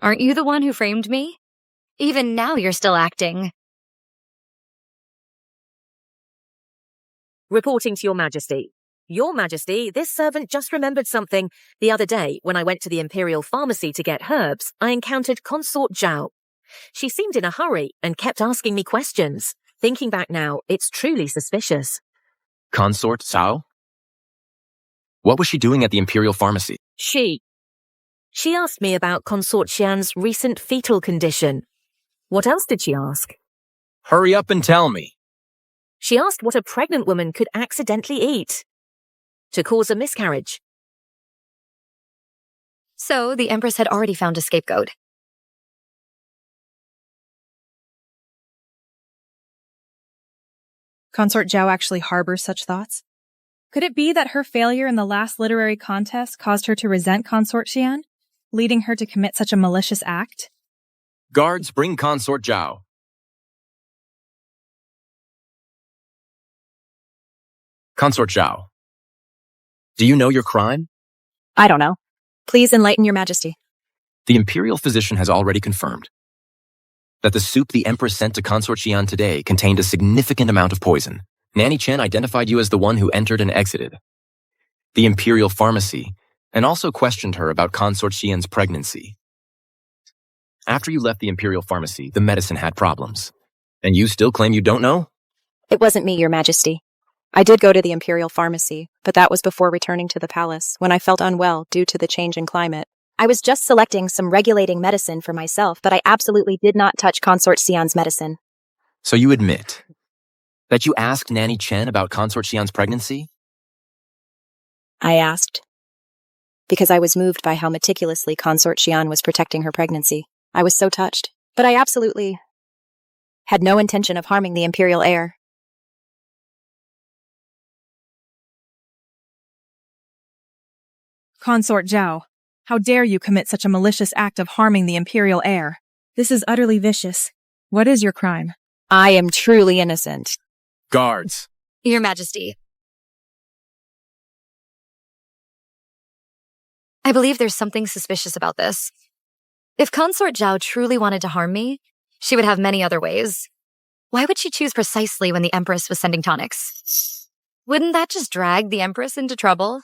Aren't you the one who framed me? Even now you're still acting. Reporting to Your Majesty. Your Majesty, this servant just remembered something. The other day, when I went to the Imperial Pharmacy to get herbs, I encountered Consort Zhao. She seemed in a hurry and kept asking me questions. Thinking back now, it's truly suspicious. Consort Zhao? What was she doing at the Imperial Pharmacy? She asked me about Consort Xian's recent fetal condition. What else did she ask? Hurry up and tell me. She asked what a pregnant woman could accidentally eat to cause a miscarriage. So the Empress had already found a scapegoat. Consort Zhao actually harbors such thoughts? Could it be that her failure in the last literary contest caused her to resent Consort Xian, leading her to commit such a malicious act? Guards, bring Consort Zhao. Consort Zhao, do you know your crime? I don't know. Please enlighten Your Majesty. The Imperial Physician has already confirmed that the soup the Empress sent to Consort Xian today contained a significant amount of poison. Nanny Chen identified you as the one who entered and exited the Imperial Pharmacy and also questioned her about Consort Xian's pregnancy. After you left the Imperial Pharmacy, the medicine had problems. And you still claim you don't know? It wasn't me, Your Majesty. I did go to the Imperial Pharmacy, but that was before returning to the palace, when I felt unwell due to the change in climate. I was just selecting some regulating medicine for myself, but I absolutely did not touch Consort Xian's medicine. So you admit that you asked Nanny Chen about Consort Xian's pregnancy? I asked. Because I was moved by how meticulously Consort Xian was protecting her pregnancy. I was so touched. But I absolutely had no intention of harming the imperial heir. Consort Zhao, how dare you commit such a malicious act of harming the imperial heir? This is utterly vicious. What is your crime? I am truly innocent. Guards. Your Majesty. I believe there's something suspicious about this. If Consort Zhao truly wanted to harm me, she would have many other ways. Why would she choose precisely when the Empress was sending tonics? Wouldn't that just drag the Empress into trouble?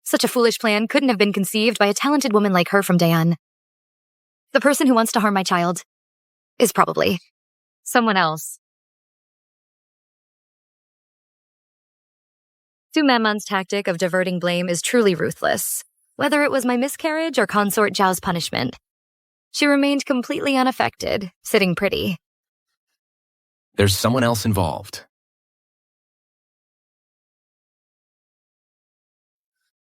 Such a foolish plan couldn't have been conceived by a talented woman like her from Daean. The person who wants to harm my child is probably someone else. Su Manman's tactic of diverting blame is truly ruthless. Whether it was my miscarriage or Consort Zhao's punishment, she remained completely unaffected, sitting pretty. There's someone else involved.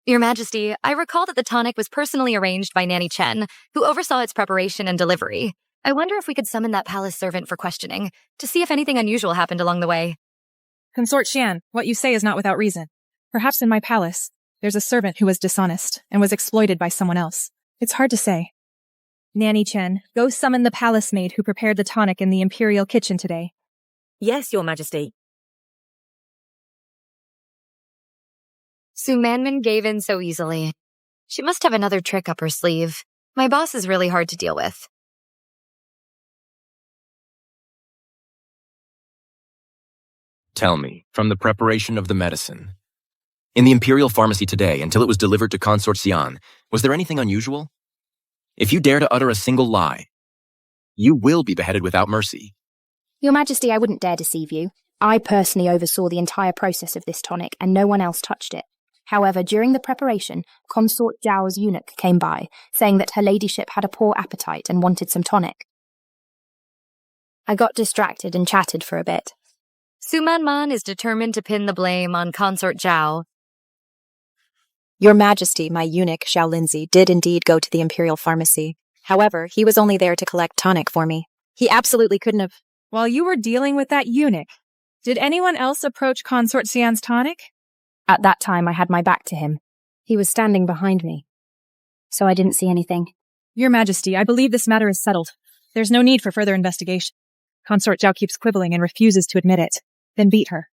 Your Majesty, I recall that the tonic was personally arranged by Nanny Chen, who oversaw its preparation and delivery. I wonder if we could summon that palace servant for questioning, to see if anything unusual happened along the way. Consort Xian, what you say is not without reason. Perhaps in my palace, there's a servant who was dishonest and was exploited by someone else. It's hard to say. Nanny Chen, go summon the palace maid who prepared the tonic in the imperial kitchen today. Yes, Your Majesty. Su Manman gave in so easily. She must have another trick up her sleeve. My boss is really hard to deal with. Tell me, from the preparation of the medicine, in the Imperial Pharmacy today until it was delivered to Consort Xian, was there anything unusual? If you dare to utter a single lie, you will be beheaded without mercy. Your Majesty, I wouldn't dare deceive you. I personally oversaw the entire process of this tonic, and no one else touched it. However, during the preparation, Consort Zhao's eunuch came by, saying that her ladyship had a poor appetite and wanted some tonic. I got distracted and chatted for a bit. Su Manman is determined to pin the blame on Consort Zhao. Your Majesty, my eunuch, Xiao Lindsay, did indeed go to the imperial pharmacy. However, he was only there to collect tonic for me. He absolutely couldn't have. While you were dealing with that eunuch, did anyone else approach Consort Xian's tonic? At that time, I had my back to him. He was standing behind me, so I didn't see anything. Your Majesty, I believe this matter is settled. There's no need for further investigation. Consort Zhao keeps quibbling and refuses to admit it. Then beat her.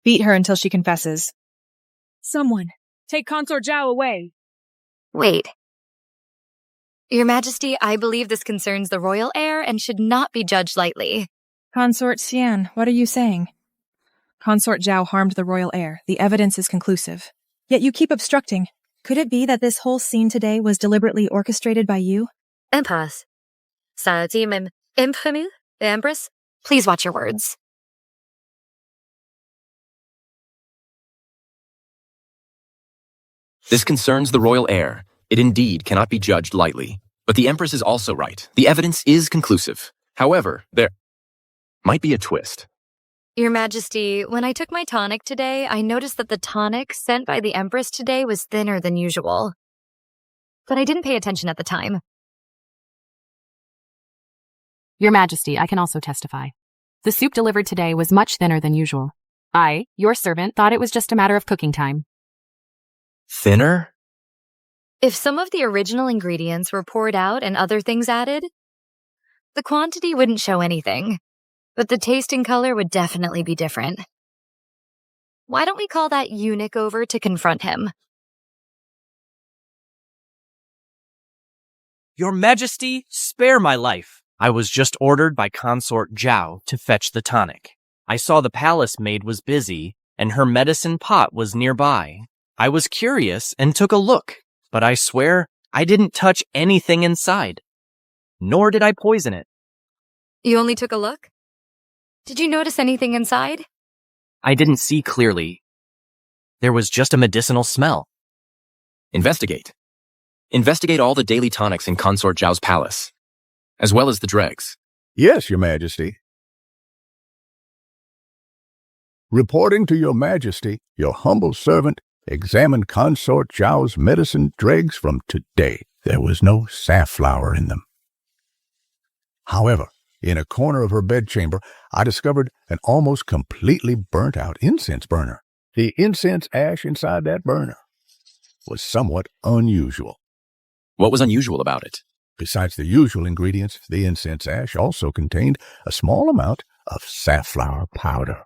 Beat her until she confesses. Someone, take Consort Zhao away. Wait. Your Majesty, I believe this concerns the royal heir and should not be judged lightly. Consort Xian, what are you saying? Consort Zhao harmed the royal heir. The evidence is conclusive. Yet you keep obstructing. Could it be that this whole scene today was deliberately orchestrated by you? Empress. Empress, please watch your words. This concerns the royal heir. It indeed cannot be judged lightly. But the Empress is also right. The evidence is conclusive. However, there might be a twist. Your Majesty, when I took my tonic today, I noticed that the tonic sent by the Empress today was thinner than usual. But I didn't pay attention at the time. Your Majesty, I can also testify. The soup delivered today was much thinner than usual. I, your servant, thought it was just a matter of cooking time. Thinner? If some of the original ingredients were poured out and other things added, the quantity wouldn't show anything. But the taste and color would definitely be different. Why don't we call that eunuch over to confront him? Your Majesty, spare my life. I was just ordered by Consort Zhao to fetch the tonic. I saw the palace maid was busy, and her medicine pot was nearby. I was curious and took a look, but I swear I didn't touch anything inside. Nor did I poison it. You only took a look? Did you notice anything inside? I didn't see clearly. There was just a medicinal smell. Investigate. Investigate all the daily tonics in Consort Zhao's palace, as well as the dregs. Yes, Your Majesty. Reporting to Your Majesty, your humble servant examined Consort Zhao's medicine dregs from today. There was no safflower in them. However, in a corner of her bedchamber, I discovered an almost completely burnt-out incense burner. The incense ash inside that burner was somewhat unusual. What was unusual about it? Besides the usual ingredients, the incense ash also contained a small amount of safflower powder.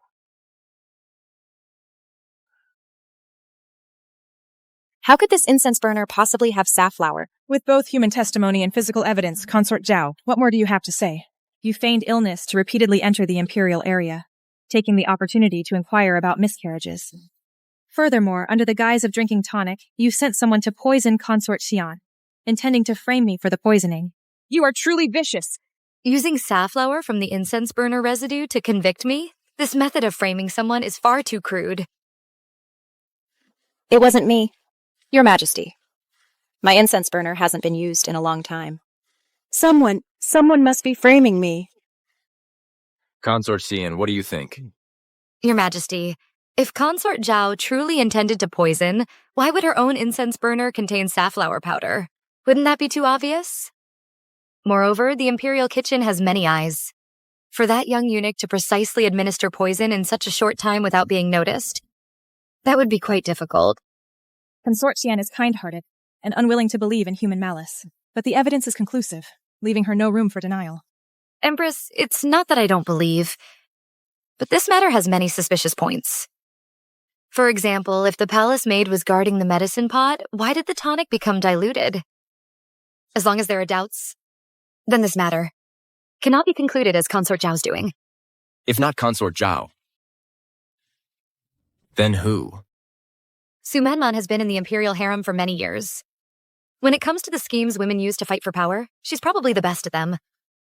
How could this incense burner possibly have safflower? With both human testimony and physical evidence, Consort Zhao, what more do you have to say? You feigned illness to repeatedly enter the imperial area, taking the opportunity to inquire about miscarriages. Furthermore, under the guise of drinking tonic, you sent someone to poison Consort Xian, intending to frame me for the poisoning. You are truly vicious. Using safflower from the incense burner residue to convict me? This method of framing someone is far too crude. It wasn't me. Your Majesty. My incense burner hasn't been used in a long time. Someone must be framing me. Consort Xian, what do you think? Your Majesty, if Consort Zhao truly intended to poison, why would her own incense burner contain safflower powder? Wouldn't that be too obvious? Moreover, the imperial kitchen has many eyes. For that young eunuch to precisely administer poison in such a short time without being noticed, that would be quite difficult. Consort Xian is kind-hearted and unwilling to believe in human malice, but the evidence is conclusive, leaving her no room for denial. Empress, it's not that I don't believe, but this matter has many suspicious points. For example, if the palace maid was guarding the medicine pot, why did the tonic become diluted? As long as there are doubts, then this matter cannot be concluded as Consort Zhao's doing. If not Consort Zhao, then who? Su Manman has been in the imperial harem for many years. When it comes to the schemes women use to fight for power, she's probably the best at them.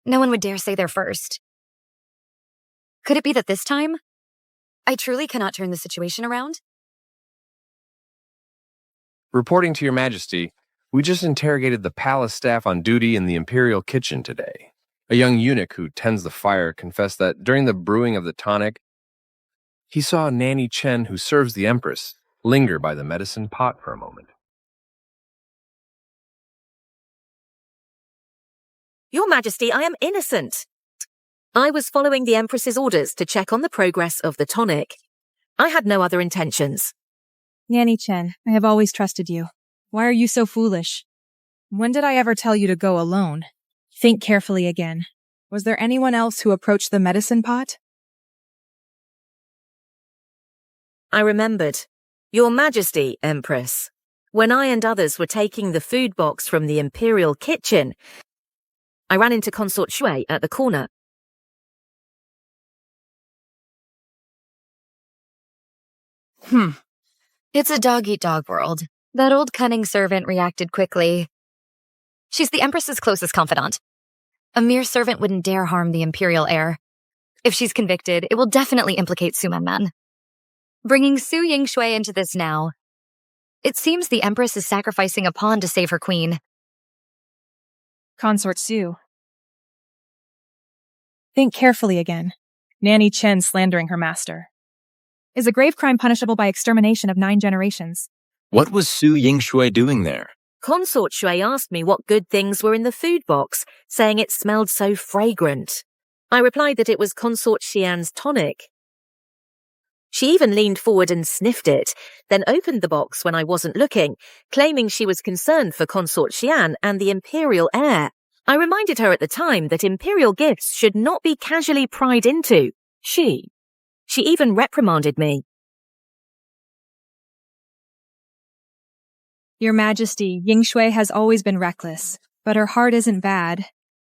No one would dare say they're first. Could it be that this time, I truly cannot turn the situation around? Reporting to Your Majesty, we just interrogated the palace staff on duty in the imperial kitchen today. A young eunuch who tends the fire confessed that during the brewing of the tonic, he saw Nanny Chen, who serves the Empress, linger by the medicine pot for a moment. Your Majesty, I am innocent. I was following the Empress's orders to check on the progress of the tonic. I had no other intentions. Nanny Chen, I have always trusted you. Why are you so foolish? When did I ever tell you to go alone? Think carefully again. Was there anyone else who approached the medicine pot? I remembered. Your Majesty, Empress. When I and others were taking the food box from the imperial kitchen, I ran into Consort Shui at the corner. It's a dog-eat-dog world. That old cunning servant reacted quickly. She's the Empress's closest confidant. A mere servant wouldn't dare harm the imperial heir. If she's convicted, it will definitely implicate Su Manman. Bringing Su Yingshui into this now, it seems the Empress is sacrificing a pawn to save her queen. Consort Su. Think carefully again. Nanny Chen slandering her master. Is a grave crime punishable by extermination of 9 generations. What was Su Yingshui doing there? Consort Shui asked me what good things were in the food box, saying it smelled so fragrant. I replied that it was Consort Xian's tonic. She even leaned forward and sniffed it, then opened the box when I wasn't looking, claiming she was concerned for Consort Xian and the imperial heir. I reminded her at the time that imperial gifts should not be casually pried into. She even reprimanded me. Your Majesty, Yingshui has always been reckless, but her heart isn't bad.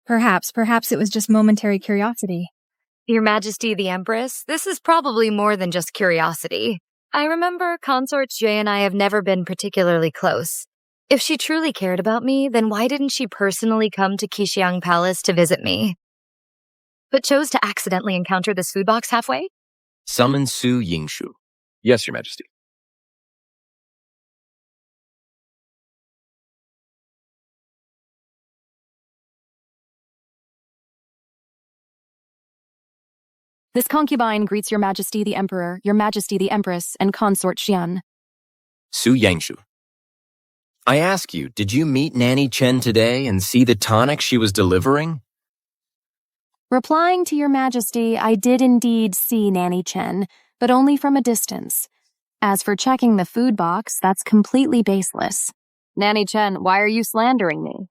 Perhaps it was just momentary curiosity. Your Majesty the Empress, this is probably more than just curiosity. I remember Consort Jue and I have never been particularly close. If she truly cared about me, then why didn't she personally come to Qixiang Palace to visit me? But chose to accidentally encounter this food box halfway? Summon Su Yingshu. Yes, Your Majesty. This concubine greets Your Majesty the Emperor, Your Majesty the Empress, and Consort Xian. Su Yangshu. I ask you, did you meet Nanny Chen today and see the tonic she was delivering? Replying to Your Majesty, I did indeed see Nanny Chen, but only from a distance. As for checking the food box, that's completely baseless. Nanny Chen, why are you slandering me?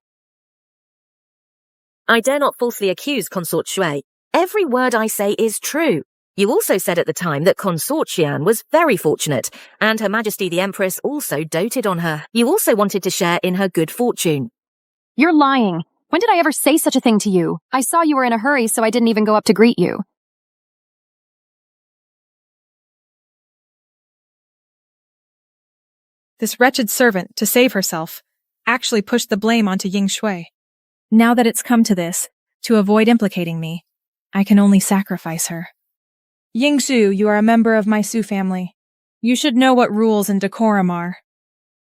I dare not falsely accuse Consort Shui. Every word I say is true. You also said at the time that Consort Xian was very fortunate, and Her Majesty the Empress also doted on her. You also wanted to share in her good fortune. You're lying. When did I ever say such a thing to you? I saw you were in a hurry, so I didn't even go up to greet you. This wretched servant, to save herself, actually pushed the blame onto Ying Shui. Now that it's come to this, to avoid implicating me, I can only sacrifice her. Ying Shu, you are a member of my Su family. You should know what rules and decorum are.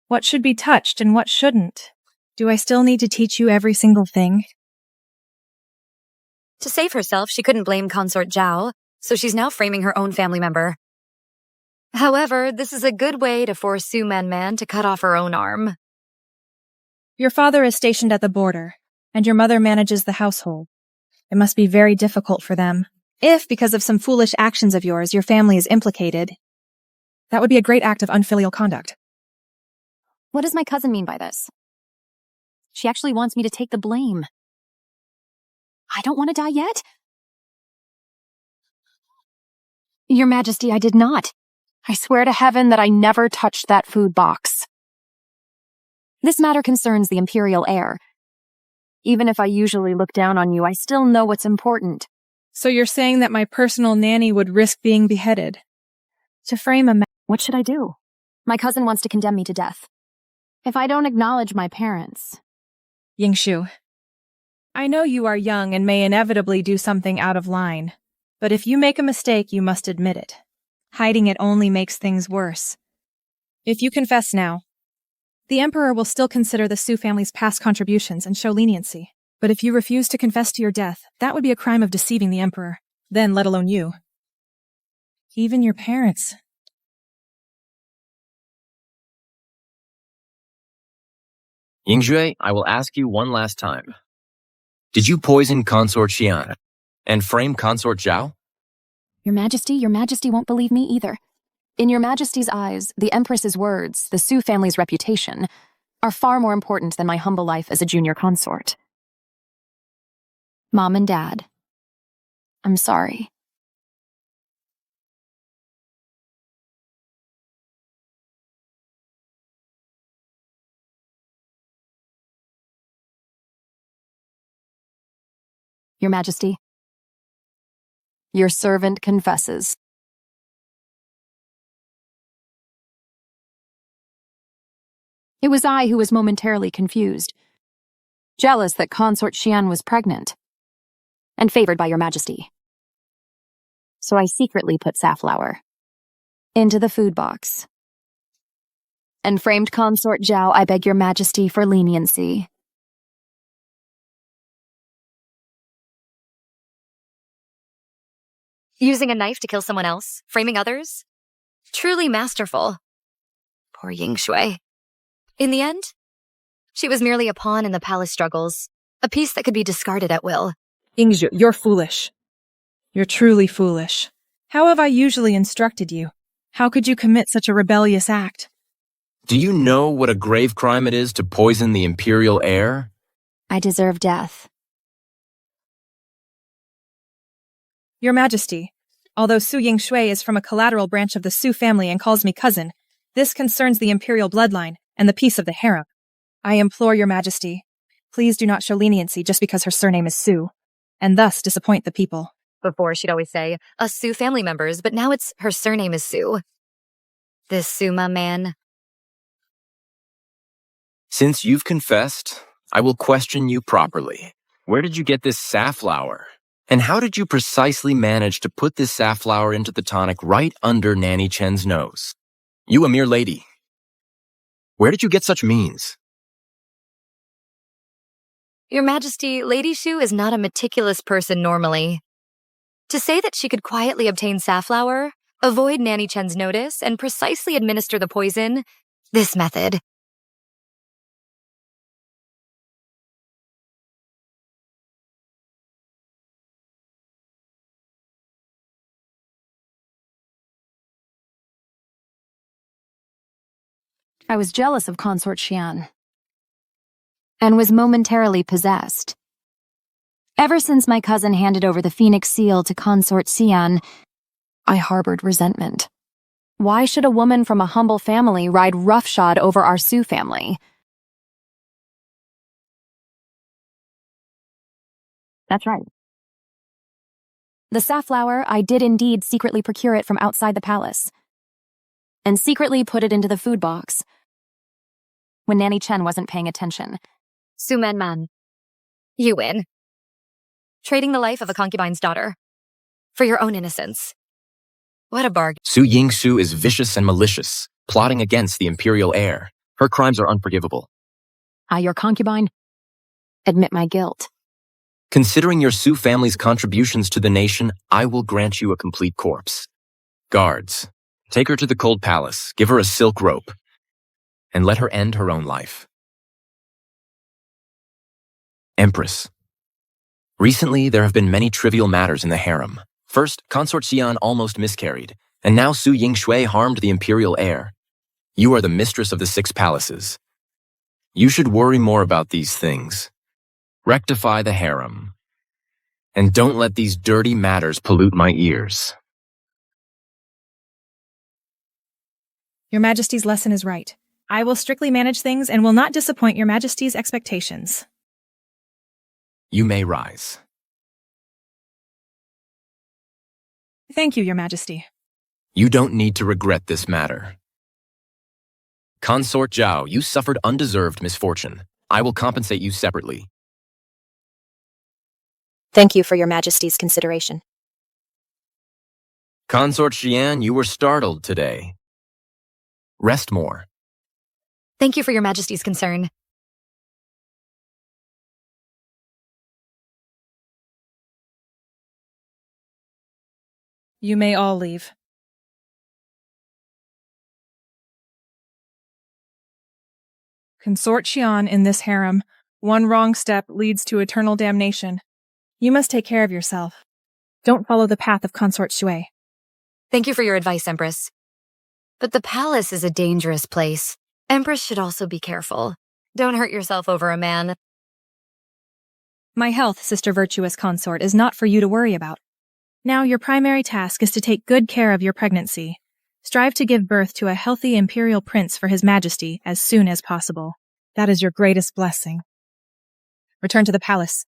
What should be touched and what shouldn't. Do I still need to teach you every single thing? To save herself, she couldn't blame Consort Zhao, so she's now framing her own family member. However, this is a good way to force Su Man to cut off her own arm. Your father is stationed at the border, and your mother manages the household. It must be very difficult for them. If, because of some foolish actions of yours, your family is implicated, that would be a great act of unfilial conduct. What does my cousin mean by this? She actually wants me to take the blame. I don't want to die yet. Your Majesty, I did not. I swear to heaven that I never touched that food box. This matter concerns the Imperial heir. Even if I usually look down on you, I still know what's important. So you're saying that my personal nanny would risk being beheaded? To frame a What should I do? My cousin wants to condemn me to death. If I don't acknowledge my parents... Ying Shu, I know you are young and may inevitably do something out of line, but if you make a mistake, you must admit it. Hiding it only makes things worse. If you confess now, the Emperor will still consider the Su family's past contributions and show leniency. But if you refuse to confess to your death, that would be a crime of deceiving the Emperor. Then, let alone you. Even your parents. Yingxue, I will ask you one last time. Did you poison Consort Xian and frame Consort Zhao? Your Majesty won't believe me either. In Your Majesty's eyes, the Empress's words, the Su family's reputation, are far more important than my humble life as a junior consort. Mom and Dad, I'm sorry. Your Majesty, your servant confesses. It was I who was momentarily confused, jealous that Consort Xian was pregnant, and favored by Your Majesty. So I secretly put safflower into the food box and framed Consort Zhao. I beg Your Majesty for leniency. Using a knife to kill someone else, framing others? Truly masterful. Poor Ying Shui. In the end, she was merely a pawn in the palace struggles, a piece that could be discarded at will. Yingzhu, you're foolish. You're truly foolish. How have I usually instructed you? How could you commit such a rebellious act? Do you know what a grave crime it is to poison the Imperial heir? I deserve death. Your Majesty, although Su Yingshui is from a collateral branch of the Su family and calls me cousin, this concerns the Imperial bloodline and the peace of the harem. I implore Your Majesty, please do not show leniency just because her surname is Su, and thus disappoint the people. Before, she'd always say, us Su family members, but now it's her surname is Su. This Suma man. Since you've confessed, I will question you properly. Where did you get this safflower? And how did you precisely manage to put this safflower into the tonic right under Nanny Chen's nose? You a mere lady. Where did you get such means? Your Majesty, Lady Shu is not a meticulous person normally. To say that she could quietly obtain safflower, avoid Nanny Chen's notice, and precisely administer the poison, this method. I was jealous of Consort Xian and was momentarily possessed. Ever since my cousin handed over the Phoenix Seal to Consort Xian, I harbored resentment. Why should a woman from a humble family ride roughshod over our Sioux family? That's right. The safflower, I did indeed secretly procure it from outside the palace, and secretly put it into the food box when Nanny Chen wasn't paying attention. Su Man, you win. Trading the life of a concubine's daughter for your own innocence. What a bargain. Su Yingsu is vicious and malicious, plotting against the imperial heir. Her crimes are unforgivable. I, your concubine, admit my guilt. Considering your Su family's contributions to the nation, I will grant you a complete corpse. Guards, take her to the cold palace, give her a silk rope, and let her end her own life. Empress. Recently, there have been many trivial matters in the harem. First, Consort Xian almost miscarried, and now Su Yingshui harmed the imperial heir. You are the mistress of the 6 palaces. You should worry more about these things. Rectify the harem. And don't let these dirty matters pollute my ears. Your Majesty's lesson is right. I will strictly manage things and will not disappoint Your Majesty's expectations. You may rise. Thank you, Your Majesty. You don't need to regret this matter. Consort Zhao, you suffered undeserved misfortune. I will compensate you separately. Thank you for Your Majesty's consideration. Consort Xian, you were startled today. Rest more. Thank you for Your Majesty's concern. You may all leave. Consort Xian in this harem. One wrong step leads to eternal damnation. You must take care of yourself. Don't follow the path of Consort Shui. Thank you for your advice, Empress. But the palace is a dangerous place. Empress should also be careful. Don't hurt yourself over a man. My health, Sister Virtuous Consort, is not for you to worry about. Now your primary task is to take good care of your pregnancy. Strive to give birth to a healthy imperial prince for His Majesty as soon as possible. That is your greatest blessing. Return to the palace.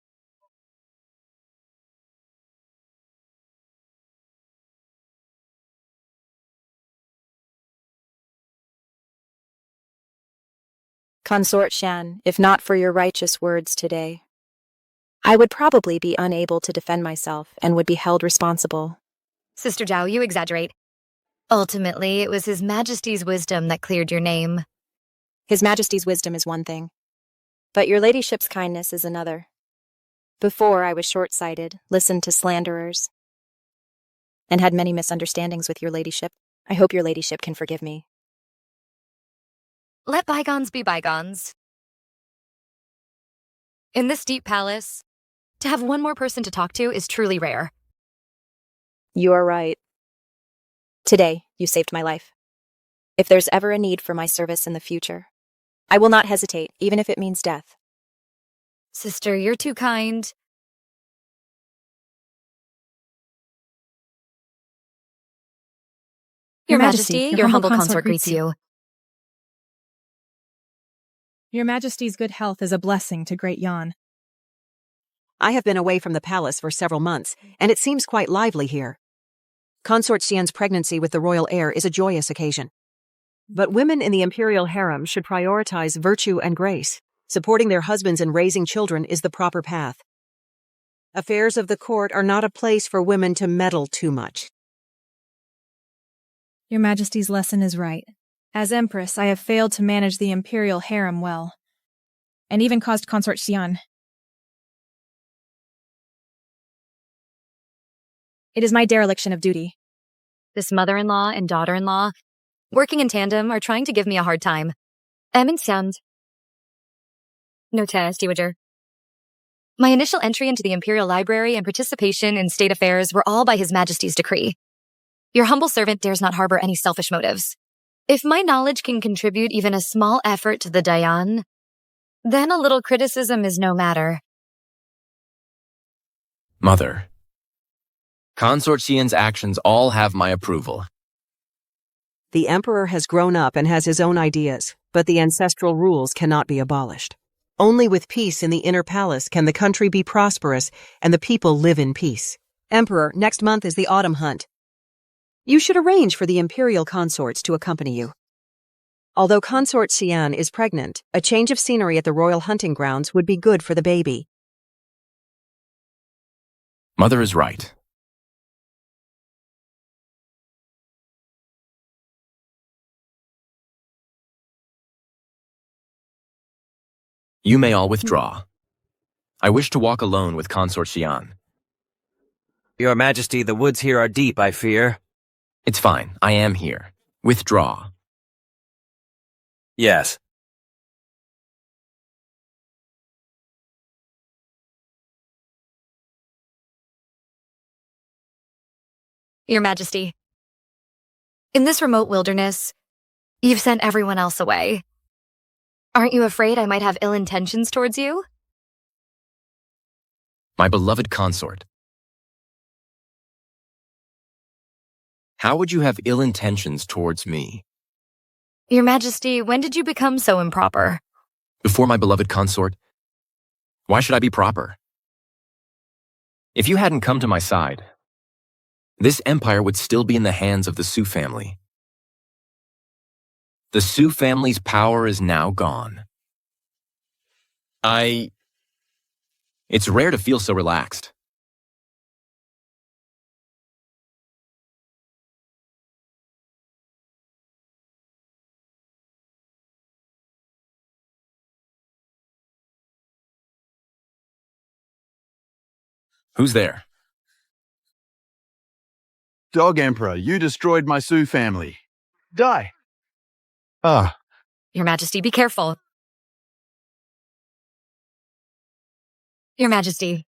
Consort Shan, if not for your righteous words today, I would probably be unable to defend myself and would be held responsible. Sister Zhao, you exaggerate. Ultimately, it was His Majesty's wisdom that cleared your name. His Majesty's wisdom is one thing, but your ladyship's kindness is another. Before, I was short-sighted, listened to slanderers, and had many misunderstandings with your ladyship. I hope your ladyship can forgive me. Let bygones be bygones. In this deep palace, to have one more person to talk to is truly rare. You are right. Today, you saved my life. If there's ever a need for my service in the future, I will not hesitate, even if it means death. Sister, you're too kind. Your Majesty, your humble consort greets you. Your Majesty's good health is a blessing to Great Yan. I have been away from the palace for several months, and it seems quite lively here. Consort Xian's pregnancy with the royal heir is a joyous occasion. But women in the imperial harem should prioritize virtue and grace. Supporting their husbands and raising children is the proper path. Affairs of the court are not a place for women to meddle too much. Your Majesty's lesson is right. As Empress, I have failed to manage the imperial harem well, and even caused Consort Xian It is my dereliction of duty. This mother-in-law and daughter-in-law, working in tandem, are trying to give me a hard time. My initial entry into the Imperial Library and participation in state affairs were all by His Majesty's decree. Your humble servant dares not harbor any selfish motives. If my knowledge can contribute even a small effort to the Dayan, then a little criticism is no matter. Mother, Consort Xian's actions all have my approval. The Emperor has grown up and has his own ideas, but the ancestral rules cannot be abolished. Only with peace in the inner palace can the country be prosperous and the people live in peace. Emperor, next month is the autumn hunt. You should arrange for the imperial consorts to accompany you. Although Consort Xian is pregnant, a change of scenery at the royal hunting grounds would be good for the baby. Mother is right. You may all withdraw. I wish to walk alone with Consort Xian. Your Majesty, the woods here are deep, I fear. It's fine. I am here. Withdraw. Yes. Your Majesty, in this remote wilderness, you've sent everyone else away. Aren't you afraid I might have ill intentions towards you? My beloved consort. How would you have ill intentions towards me? Your Majesty, when did you become so improper? Before my beloved consort? Why should I be proper? If you hadn't come to my side, this empire would still be in the hands of the Su family. The Su family's power is now gone. It's rare to feel so relaxed. Who's there? Dog Emperor, you destroyed my Su family. Die. Your Majesty, be careful. Your Majesty.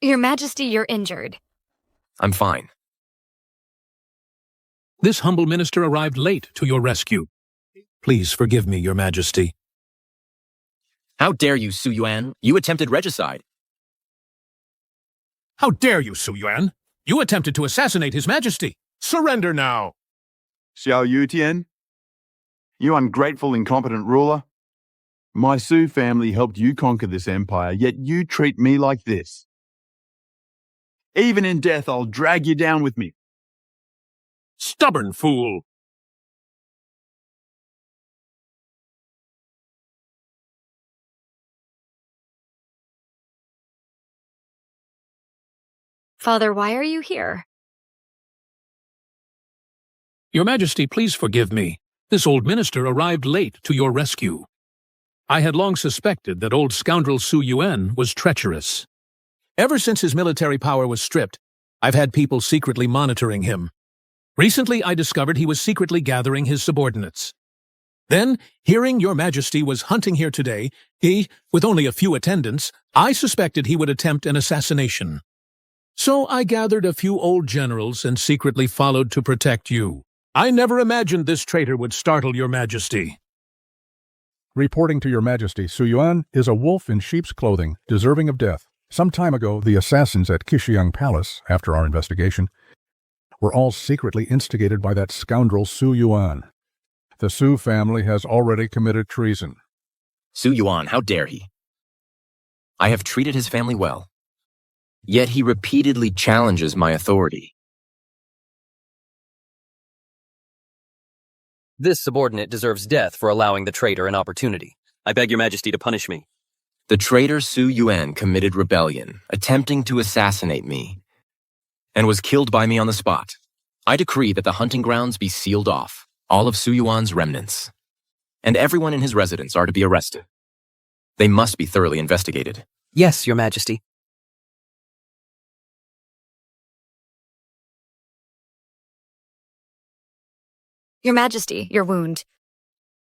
Your Majesty, you're injured. I'm fine. This humble minister arrived late to your rescue. Please forgive me, Your Majesty. How dare you, Su Yuan? You attempted regicide. How dare you, Su Yuan? You attempted to assassinate His Majesty. Surrender now. Xiao Yutian, you ungrateful, incompetent ruler. My Su family helped you conquer this empire, yet you treat me like this. Even in death, I'll drag you down with me. Stubborn fool. Father, why are you here? Your Majesty, please forgive me. This old minister arrived late to your rescue. I had long suspected that old scoundrel Su Yuan was treacherous. Ever since his military power was stripped, I've had people secretly monitoring him. Recently, I discovered he was secretly gathering his subordinates. Then, hearing Your Majesty was hunting here today, with only a few attendants, I suspected he would attempt an assassination. So I gathered a few old generals and secretly followed to protect you. I never imagined this traitor would startle Your Majesty. Reporting to Your Majesty, Su Yuan is a wolf in sheep's clothing, deserving of death. Some time ago, the assassins at Qixiang Palace, after our investigation, were all secretly instigated by that scoundrel Su Yuan. The Su family has already committed treason. Su Yuan, how dare he? I have treated his family well. Yet he repeatedly challenges my authority. This subordinate deserves death for allowing the traitor an opportunity. I beg Your Majesty to punish me. The traitor Su Yuan committed rebellion, attempting to assassinate me, and was killed by me on the spot. I decree that the hunting grounds be sealed off, all of Su Yuan's remnants, and everyone in his residence are to be arrested. They must be thoroughly investigated. Yes, Your Majesty. Your Majesty, your wound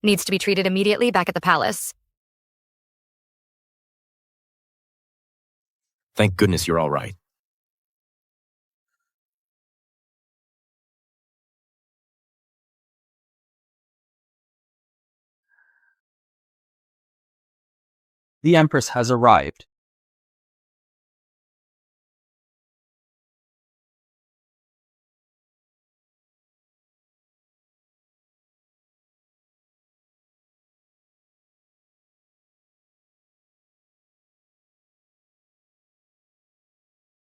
needs to be treated immediately back at the palace. Thank goodness you're all right. The Empress has arrived.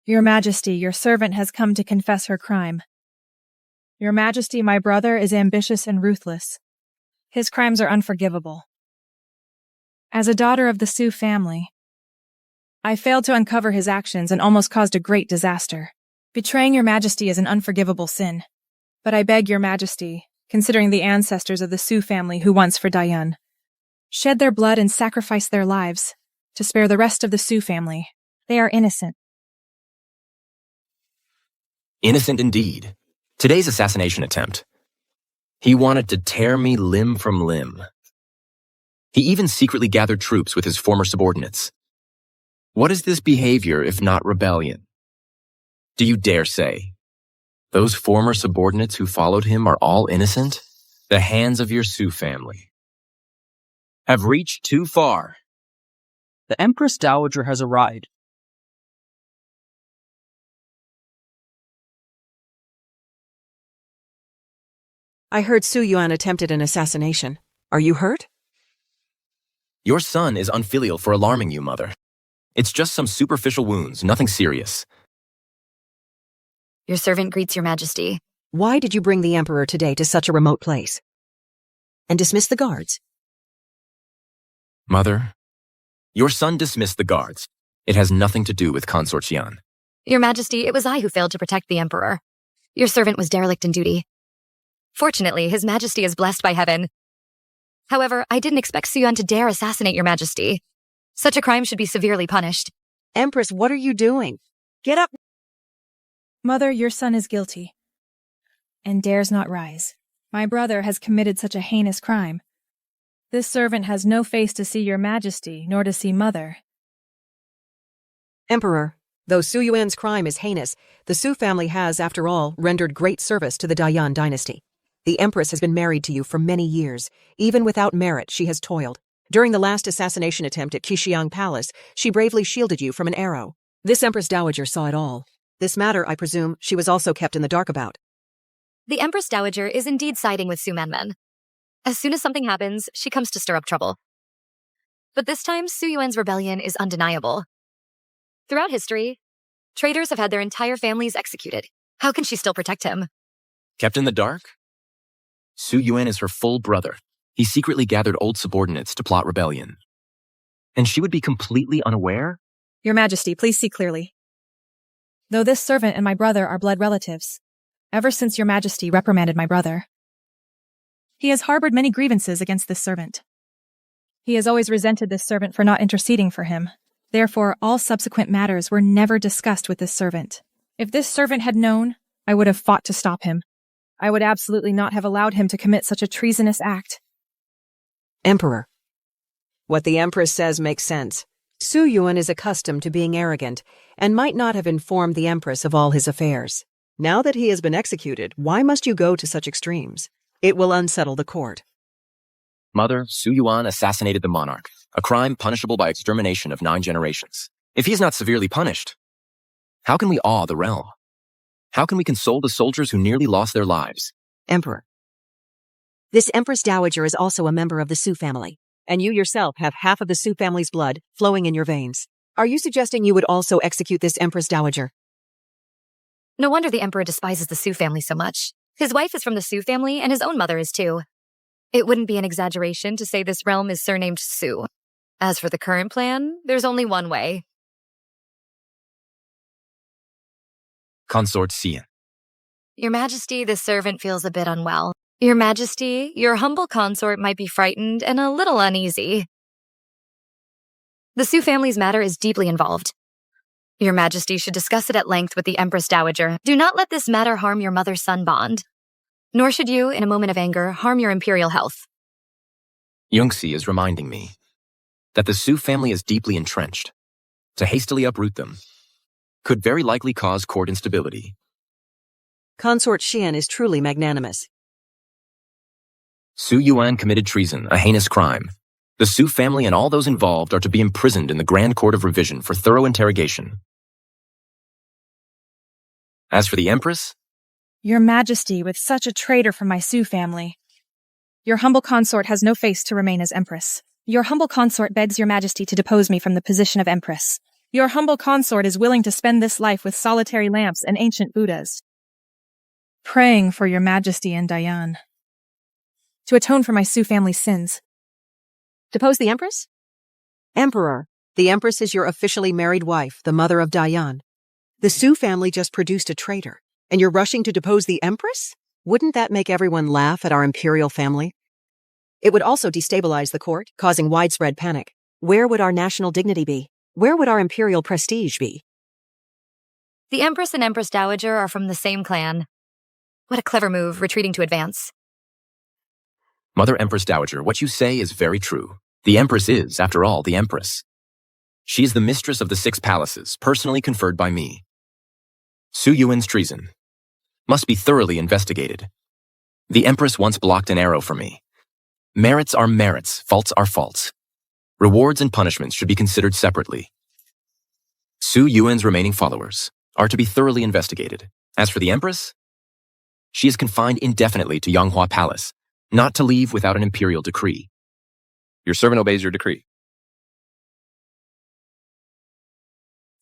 Your Majesty, your servant has come to confess her crime. Your Majesty, my brother is ambitious and ruthless. His crimes are unforgivable. As a daughter of the Sioux family, I failed to uncover his actions and almost caused a great disaster. Betraying your Majesty is an unforgivable sin. But I beg your Majesty, considering the ancestors of the Sioux family who once for Diane, shed their blood and sacrificed their lives to spare the rest of the Sioux family. They are innocent. Innocent indeed. Today's assassination attempt. He wanted to tear me limb from limb. He even secretly gathered troops with his former subordinates. What is this behavior if not rebellion? Do you dare say those former subordinates who followed him are all innocent? The hands of your Sioux family have reached too far. The Empress Dowager has arrived. I heard Su Yuan attempted an assassination. Are you hurt? Your son is unfilial for alarming you, Mother. It's just some superficial wounds, nothing serious. Your servant greets your Majesty. Why did you bring the Emperor today to such a remote place? And dismiss the guards? Mother, your son dismissed the guards. It has nothing to do with Consort Xian. Your Majesty, it was I who failed to protect the Emperor. Your servant was derelict in duty. Fortunately, His Majesty is blessed by heaven. However, I didn't expect Su Yuan to dare assassinate your Majesty. Such a crime should be severely punished. Empress, what are you doing? Get up! Mother, your son is guilty and dares not rise. My brother has committed such a heinous crime. This servant has no face to see your Majesty, nor to see Mother. Emperor, though Su Yuan's crime is heinous, the Su family has, after all, rendered great service to the Dian dynasty. The Empress has been married to you for many years. Even without merit, she has toiled. During the last assassination attempt at Qixiang Palace, she bravely shielded you from an arrow. This Empress Dowager saw it all. This matter, I presume, she was also kept in the dark about. The Empress Dowager is indeed siding with Su Manmen. As soon as something happens, she comes to stir up trouble. But this time, Su Yuan's rebellion is undeniable. Throughout history, traitors have had their entire families executed. How can she still protect him? Kept in the dark? Su Yuan is her full brother. He secretly gathered old subordinates to plot rebellion. And she would be completely unaware? Your Majesty, please see clearly. Though this servant and my brother are blood relatives, ever since your Majesty reprimanded my brother, he has harbored many grievances against this servant. He has always resented this servant for not interceding for him. Therefore, all subsequent matters were never discussed with this servant. If this servant had known, I would have fought to stop him. I would absolutely not have allowed him to commit such a treasonous act. Emperor, what the Empress says makes sense. Su Yuan is accustomed to being arrogant and might not have informed the Empress of all his affairs. Now that he has been executed, why must you go to such extremes? It will unsettle the court. Mother, Su Yuan assassinated the monarch, a crime punishable by extermination of 9 generations. If he is not severely punished, how can we awe the realm? How can we console the soldiers who nearly lost their lives? Emperor, this Empress Dowager is also a member of the Su family, and you yourself have half of the Su family's blood flowing in your veins. Are you suggesting you would also execute this Empress Dowager? No wonder the Emperor despises the Su family so much. His wife is from the Su family, and his own mother is too. It wouldn't be an exaggeration to say this realm is surnamed Su. As for the current plan, there's only one way. Consort Xian. Your Majesty, the servant feels a bit unwell. Your Majesty, your humble consort might be frightened and a little uneasy. The Su family's matter is deeply involved. Your Majesty should discuss it at length with the Empress Dowager. Do not let this matter harm your mother-son bond. Nor should you, in a moment of anger, harm your imperial health. Yungxi is reminding me that the Su family is deeply entrenched. To hastily uproot them could very likely cause court instability. Consort Xian is truly magnanimous. Su Yuan committed treason, a heinous crime. The Su family and all those involved are to be imprisoned in the Grand Court of Revision for thorough interrogation. As for the Empress, Your Majesty, with such a traitor from my Su family. Your humble consort has no face to remain as Empress. Your humble consort begs Your Majesty to depose me from the position of Empress. Your humble consort is willing to spend this life with solitary lamps and ancient Buddhas, praying for Your Majesty and Diane, to atone for my Su family's sins. Depose the Empress? Emperor, the Empress is your officially married wife, the mother of Diane. The Su family just produced a traitor, and you're rushing to depose the Empress? Wouldn't that make everyone laugh at our imperial family? It would also destabilize the court, causing widespread panic. Where would our national dignity be? Where would our imperial prestige be? The Empress and Empress Dowager are from the same clan. What a clever move, retreating to advance. Mother Empress Dowager, what you say is very true. The Empress is, after all, the Empress. She is the mistress of the 6 palaces, personally conferred by me. Su Yuan's treason must be thoroughly investigated. The Empress once blocked an arrow for me. Merits are merits, faults are faults. Rewards and punishments should be considered separately. Su Yuan's remaining followers are to be thoroughly investigated. As for the Empress, she is confined indefinitely to Yonghua Palace, not to leave without an imperial decree. Your servant obeys your decree.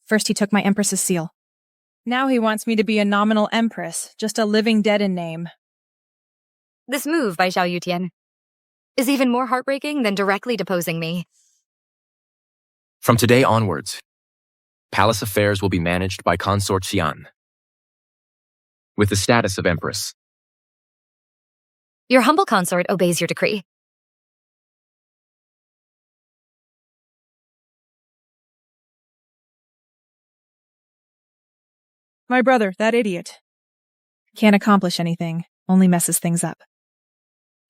First he took my Empress's seal. Now he wants me to be a nominal Empress, just a living dead in name. This move by Xiao Yutian is even more heartbreaking than directly deposing me. From today onwards, palace affairs will be managed by Consort Xian, with the status of Empress. Your humble consort obeys your decree. My brother, that idiot. Can't accomplish anything, only messes things up.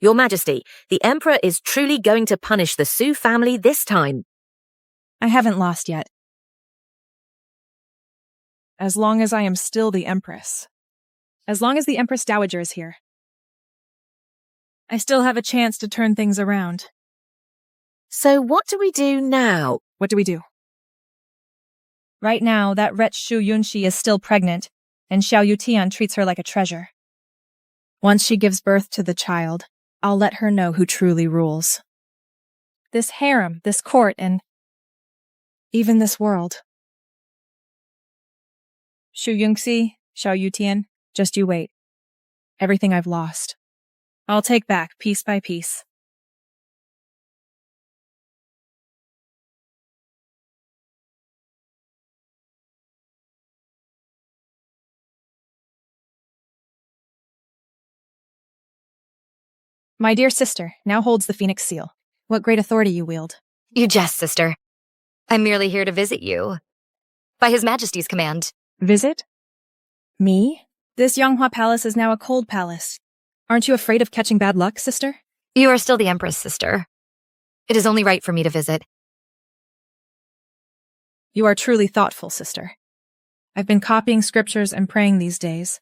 Your Majesty, the Emperor is truly going to punish the Su family this time. I haven't lost yet. As long as I am still the Empress. As long as the Empress Dowager is here. I still have a chance to turn things around. So what do we do now? What do we do? Right now, that wretch Shu Yunxi is still pregnant, and Xiao Yutian treats her like a treasure. Once she gives birth to the child, I'll let her know who truly rules. This harem, this court, and even this world. Shu Yunxi, Xiao Yutian, just you wait. Everything I've lost, I'll take back piece by piece. My dear sister now holds the Phoenix Seal. What great authority you wield. You jest, sister. I'm merely here to visit you. By His Majesty's command. Visit? Me? This Yonghua Palace is now a cold palace. Aren't you afraid of catching bad luck, sister? You are still the Empress, sister. It is only right for me to visit. You are truly thoughtful, sister. I've been copying scriptures and praying these days.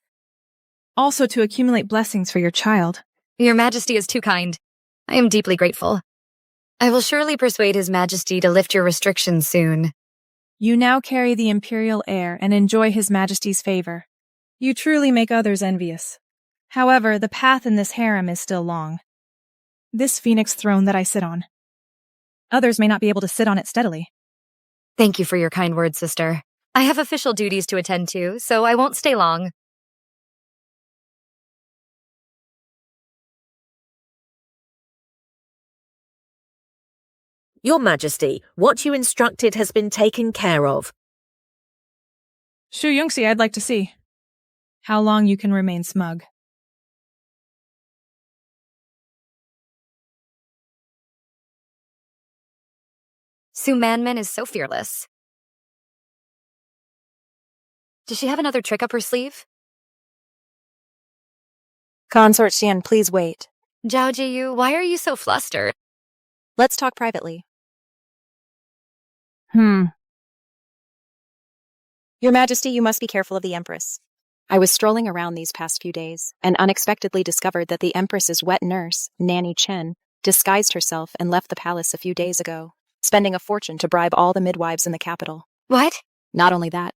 Also to accumulate blessings for your child. Your Majesty is too kind. I am deeply grateful. I will surely persuade His Majesty to lift your restrictions soon. You now carry the imperial heir and enjoy His Majesty's favor. You truly make others envious. However, the path in this harem is still long. This phoenix throne that I sit on. Others may not be able to sit on it steadily. Thank you for your kind words, sister. I have official duties to attend to, so I won't stay long. Your Majesty, what you instructed has been taken care of. Shu Yunxi, I'd like to see how long you can remain smug. Su Manman is so fearless. Does she have another trick up her sleeve? Consort Xian, please wait. Zhao Jiyu, why are you so flustered? Let's talk privately. Your Majesty, you must be careful of the Empress. I was strolling around these past few days and unexpectedly discovered that the Empress's wet nurse, Nanny Chen, disguised herself and left the palace a few days ago, spending a fortune to bribe all the midwives in the capital. What? Not only that,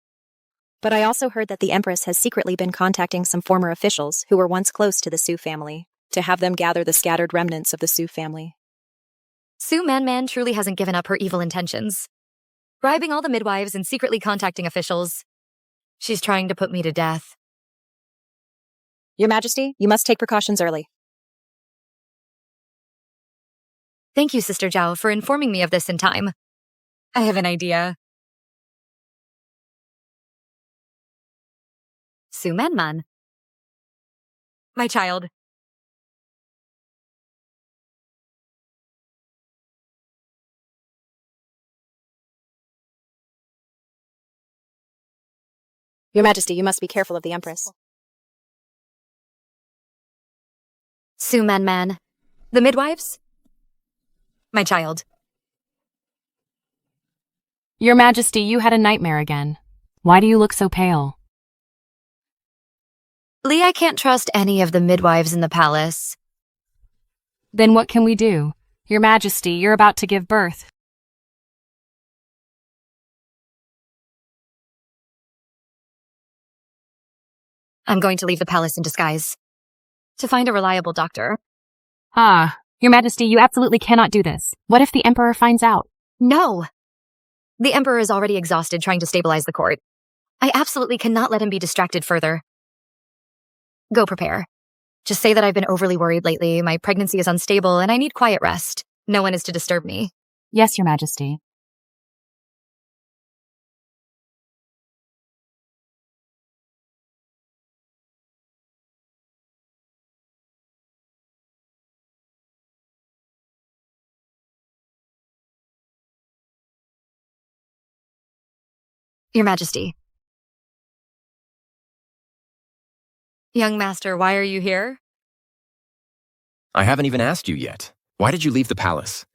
but I also heard that the Empress has secretly been contacting some former officials who were once close to the Su family to have them gather the scattered remnants of the Su family. Su Manman truly hasn't given up her evil intentions. Bribing all the midwives and secretly contacting officials. She's trying to put me to death. Your Majesty, you must take precautions early. Thank you, Sister Zhao, for informing me of this in time. I have an idea. Su Manman. My child. Your Majesty, you must be careful of the Empress. Su Manman. The midwives? My child. Your Majesty, you had a nightmare again. Why do you look so pale? Li, I can't trust any of the midwives in the palace. Then what can we do? Your Majesty, you're about to give birth. I'm going to leave the palace in disguise. To find a reliable doctor. Your Majesty, you absolutely cannot do this. What if the Emperor finds out? No! The Emperor is already exhausted trying to stabilize the court. I absolutely cannot let him be distracted further. Go prepare. Just say that I've been overly worried lately, my pregnancy is unstable, and I need quiet rest. No one is to disturb me. Yes, Your Majesty. Your Majesty. Young Master, why are you here? I haven't even asked you yet. Why did you leave the palace?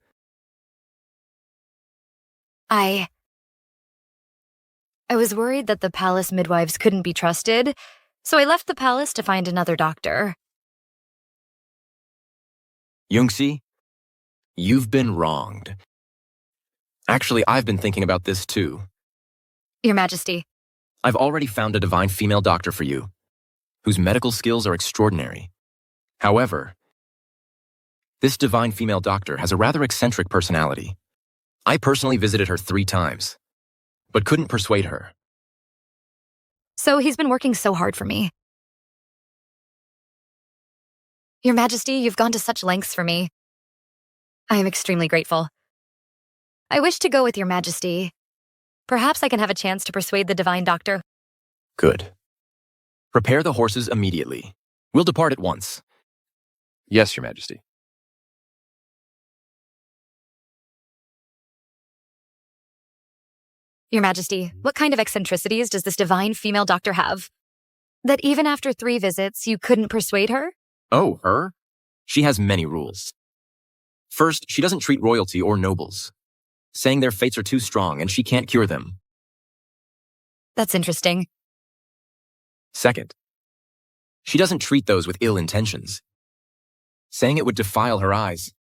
I was worried that the palace midwives couldn't be trusted, so I left the palace to find another doctor. Youngsi, you've been wronged. Actually, I've been thinking about this too. Your Majesty. I've already found a divine female doctor for you, whose medical skills are extraordinary. However, this divine female doctor has a rather eccentric personality. I personally visited her 3 times, but couldn't persuade her. So he's been working so hard for me. Your Majesty, you've gone to such lengths for me. I am extremely grateful. I wish to go with Your Majesty. Perhaps I can have a chance to persuade the divine doctor. Good. Prepare the horses immediately. We'll depart at once. Yes, Your Majesty. Your Majesty, what kind of eccentricities does this divine female doctor have? That even after 3 visits, you couldn't persuade her? Oh, her? She has many rules. First, she doesn't treat royalty or nobles, saying their fates are too strong and she can't cure them. That's interesting. Second, she doesn't treat those with ill intentions, saying it would defile her eyes.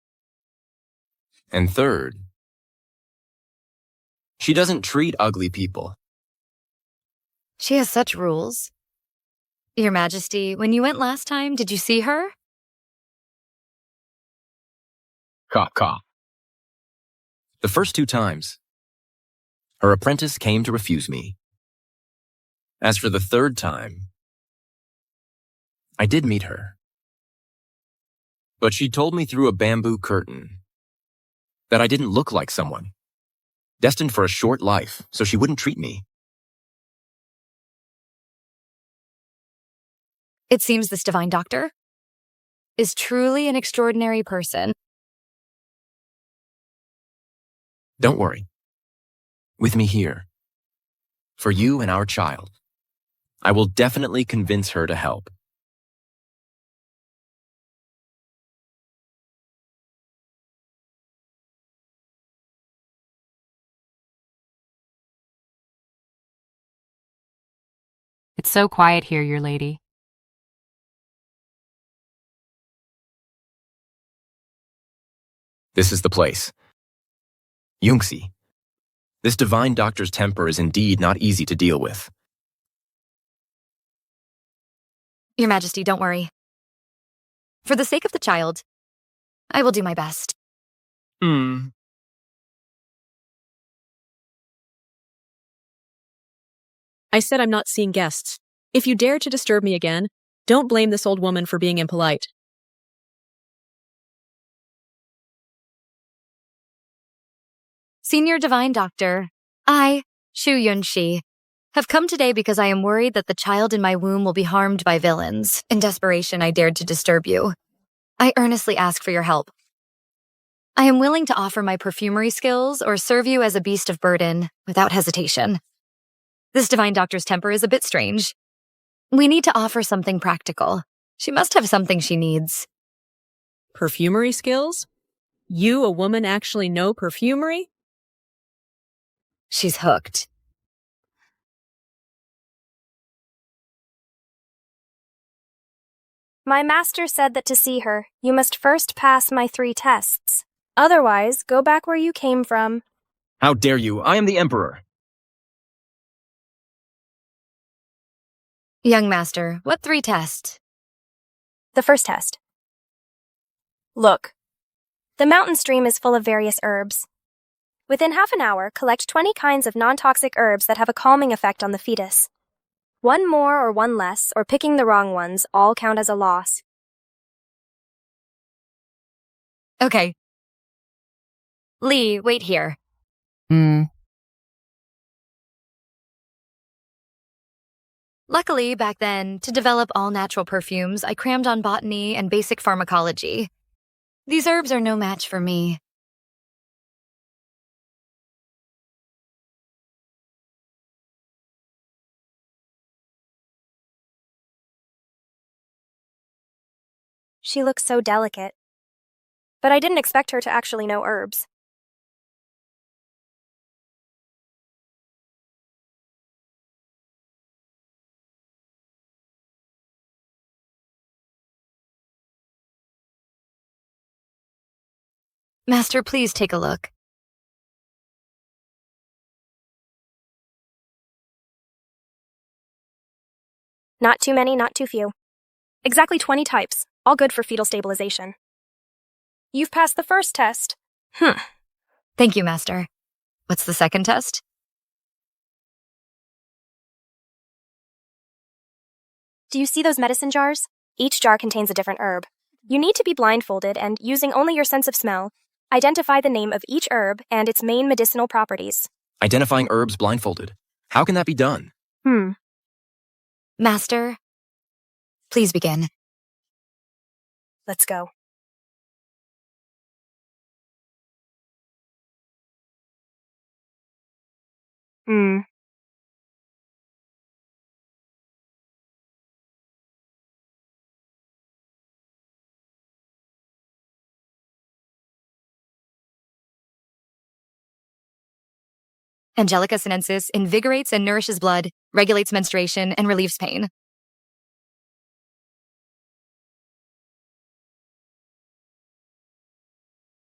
And third, she doesn't treat ugly people. She has such rules. Your Majesty, when you went last time, did you see her? Ka. The first 2 times, her apprentice came to refuse me. As for the 3rd time, I did meet her. But she told me through a bamboo curtain that I didn't look like someone, destined for a short life, so she wouldn't treat me. It seems this divine doctor is truly an extraordinary person. Don't worry, With me here. For you and our child. I will definitely convince her to help. It's so quiet here, your lady. This is the place. Yungsi. This divine doctor's temper is indeed not easy to deal with. Your Majesty, don't worry. For the sake of the child, I will do my best. I said I'm not seeing guests. If you dare to disturb me again, don't blame this old woman for being impolite. Senior Divine Doctor, I, Shu Yunshi, have come today because I am worried that the child in my womb will be harmed by villains. In desperation, I dared to disturb you. I earnestly ask for your help. I am willing to offer my perfumery skills or serve you as a beast of burden without hesitation. This Divine Doctor's temper is a bit strange. We need to offer something practical. She must have something she needs. Perfumery skills? You, a woman, actually know perfumery? She's hooked. My master said that to see her, you must first pass my 3 tests. Otherwise, go back where you came from. How dare you? I am the Emperor. Young Master, what 3 tests? The first test. Look. The mountain stream is full of various herbs. Within half an hour, collect 20 kinds of non-toxic herbs that have a calming effect on the fetus. 1 more or 1 less, or picking the wrong ones, all count as a loss. Okay. Lee, wait here. Luckily, back then, to develop all-natural perfumes, I crammed on botany and basic pharmacology. These herbs are no match for me. She looks so delicate. But I didn't expect her to actually know herbs. Master, please take a look. Not too many, not too few. Exactly 20 types, all good for fetal stabilization. You've passed the first test. Thank you, Master. What's the second test? Do you see those medicine jars? Each jar contains a different herb. You need to be blindfolded and, using only your sense of smell, identify the name of each herb and its main medicinal properties. Identifying herbs blindfolded. How can that be done? Master, please begin. Let's go. Angelica sinensis invigorates and nourishes blood, regulates menstruation, and relieves pain.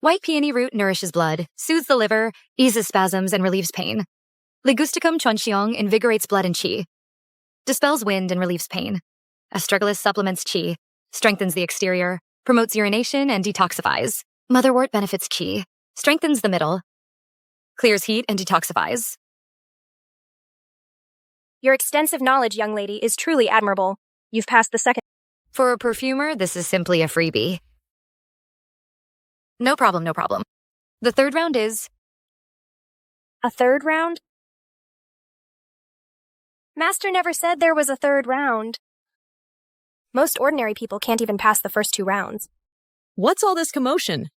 White peony root nourishes blood, soothes the liver, eases spasms, and relieves pain. Ligusticum chuanxiong invigorates blood and qi. Dispels wind and relieves pain. Astragalus supplements qi, strengthens the exterior, promotes urination, and detoxifies. Motherwort benefits qi, strengthens the middle, clears heat, and detoxifies. Your extensive knowledge, young lady, is truly admirable. You've passed the second. For a perfumer, this is simply a freebie. No problem, no problem. The third round is... A third round? Master never said there was a third round. Most ordinary people can't even pass the first 2 rounds. What's all this commotion?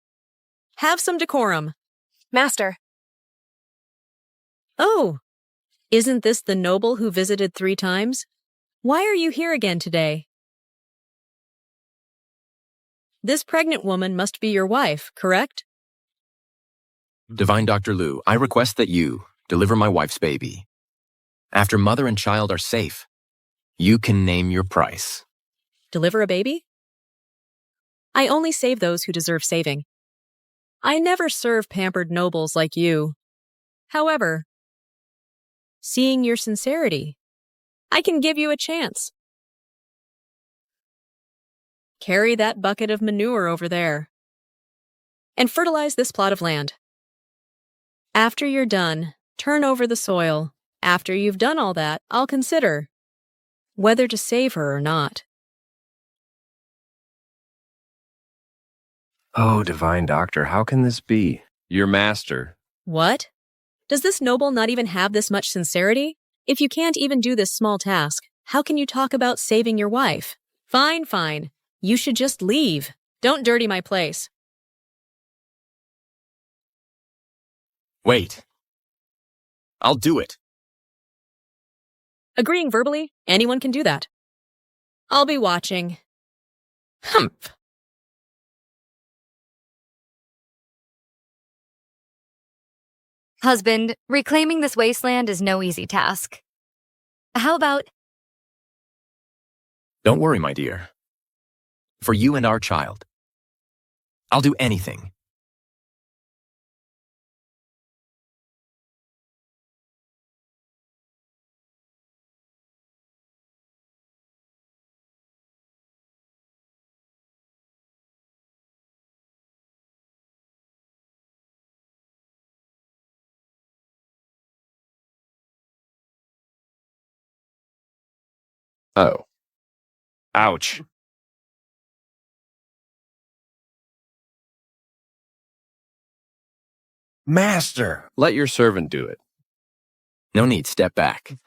Have some decorum. Master. Oh, isn't this the noble who visited 3 times? Why are you here again today? This pregnant woman must be your wife, correct? Divine Dr. Liu, I request that you deliver my wife's baby. After mother and child are safe, you can name your price. Deliver a baby? I only save those who deserve saving. I never serve pampered nobles like you. However, seeing your sincerity, I can give you a chance. Carry that bucket of manure over there and fertilize this plot of land. After you're done, turn over the soil. After you've done all that, I'll consider whether to save her or not. Oh, Divine Doctor, how can this be? Your master. What? Does this noble not even have this much sincerity? If you can't even do this small task, how can you talk about saving your wife? Fine, fine. You should just leave. Don't dirty my place. Wait. I'll do it. Agreeing verbally, anyone can do that. I'll be watching. Humph. Husband, reclaiming this wasteland is no easy task. How about... Don't worry, my dear. For you and our child, I'll do anything. Oh. Ouch. Master, let your servant do it. No need, step back.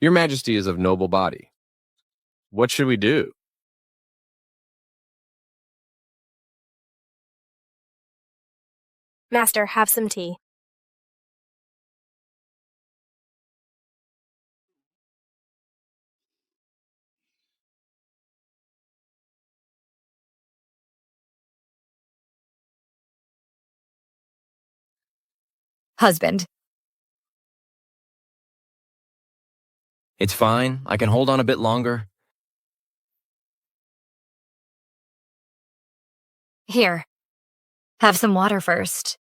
Your Majesty is of noble body. What should we do? Master, have some tea. Husband. It's fine. I can hold on a bit longer. Here. Have some water first.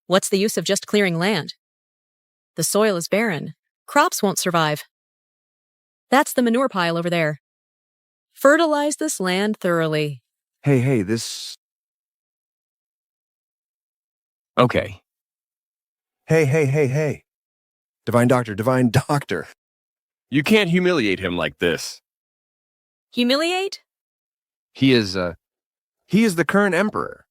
What's the use of just clearing land? The soil is barren. Crops won't survive. That's the manure pile over there. Fertilize this land thoroughly. Hey, this... Okay. Hey. Divine Doctor. You can't humiliate him like this. Humiliate? He is the current emperor.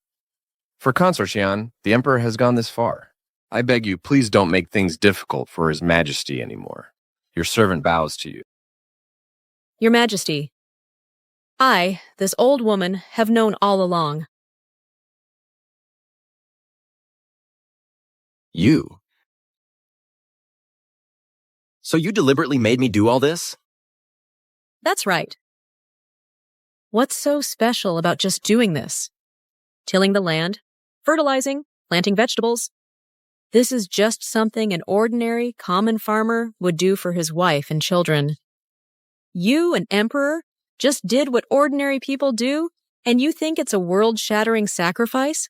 For Consort, the emperor has gone this far. I beg you, please don't make things difficult for His Majesty anymore. Your servant bows to you. Your Majesty, I, this old woman, have known all along. You? So you deliberately made me do all this? That's right. What's so special about just doing this? Tilling the land, fertilizing, planting vegetables. This is just something an ordinary, common farmer would do for his wife and children. You, an emperor, just did what ordinary people do, and you think it's a world-shattering sacrifice?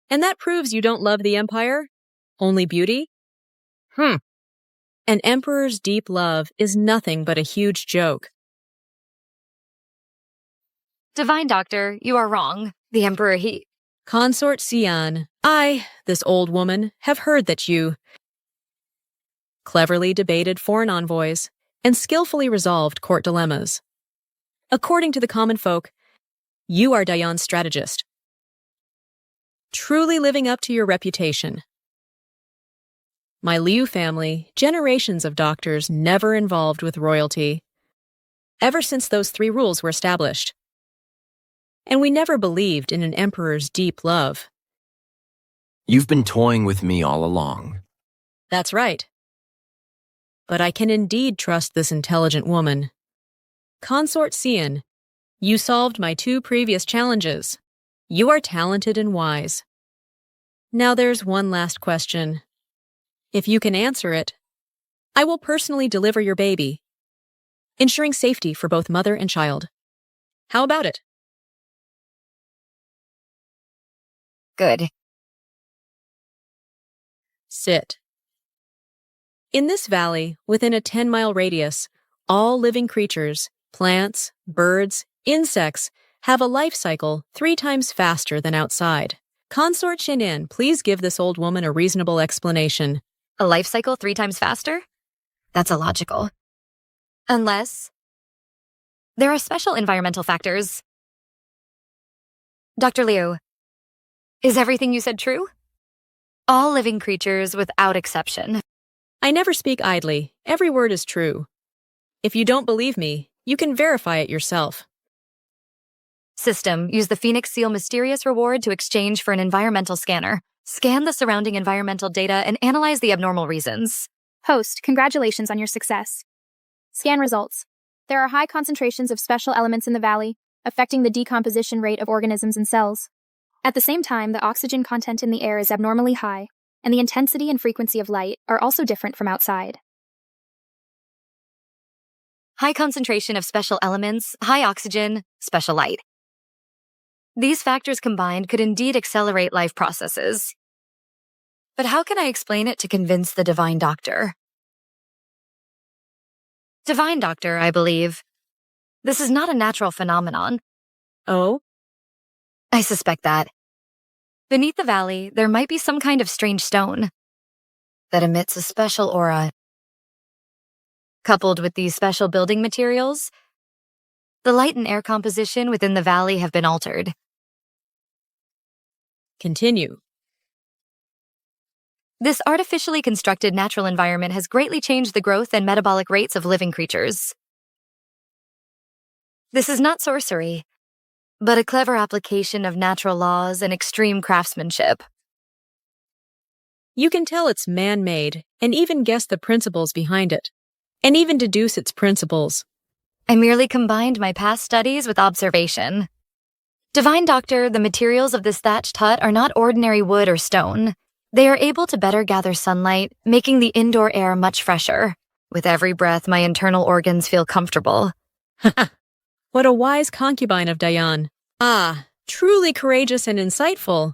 And that proves you don't love the empire? Only beauty? An emperor's deep love is nothing but a huge joke. Divine Doctor, you are wrong. The Emperor, Consort Xian, I, this old woman, have heard that you cleverly debated foreign envoys and skillfully resolved court dilemmas. According to the common folk, you are Dayan's strategist. Truly living up to your reputation. My Liu family, generations of doctors never involved with royalty. Ever since those 3 rules were established. and we never believed in an emperor's deep love. You've been toying with me all along. That's right. But I can indeed trust this intelligent woman. Consort Cian, you solved my 2 previous challenges. You are talented and wise. Now there's one last question. If you can answer it, I will personally deliver your baby, ensuring safety for both mother and child. How about it? Good. Sit. In this valley, within a 10-mile radius, all living creatures, plants, birds, insects, have a life cycle 3 times faster than outside. Consort Shinin, please give this old woman a reasonable explanation. A life cycle 3 times faster? That's illogical. Unless there are special environmental factors. Dr. Liu, is everything you said true? All living creatures without exception. I never speak idly. Every word is true. If you don't believe me, you can verify it yourself. System, use the Phoenix Seal Mysterious Reward to exchange for an environmental scanner. Scan the surrounding environmental data and analyze the abnormal reasons. Host, congratulations on your success. Scan results. There are high concentrations of special elements in the valley, affecting the decomposition rate of organisms and cells. At the same time, the oxygen content in the air is abnormally high, and the intensity and frequency of light are also different from outside. High concentration of special elements, high oxygen, special light. These factors combined could indeed accelerate life processes. But how can I explain it to convince the Divine Doctor? Divine Doctor, I believe. This is not a natural phenomenon. Oh? I suspect that. Beneath the valley, there might be some kind of strange stone that emits a special aura. Coupled with these special building materials, the light and air composition within the valley have been altered. Continue. This artificially constructed natural environment has greatly changed the growth and metabolic rates of living creatures. This is not sorcery, but a clever application of natural laws and extreme craftsmanship. You can tell it's man-made and even guess the principles behind it, and even deduce its principles. I merely combined my past studies with observation. Divine Doctor, the materials of this thatched hut are not ordinary wood or stone. They are able to better gather sunlight, making the indoor air much fresher. With every breath, my internal organs feel comfortable. What a wise concubine of Diane. Ah, truly courageous and insightful.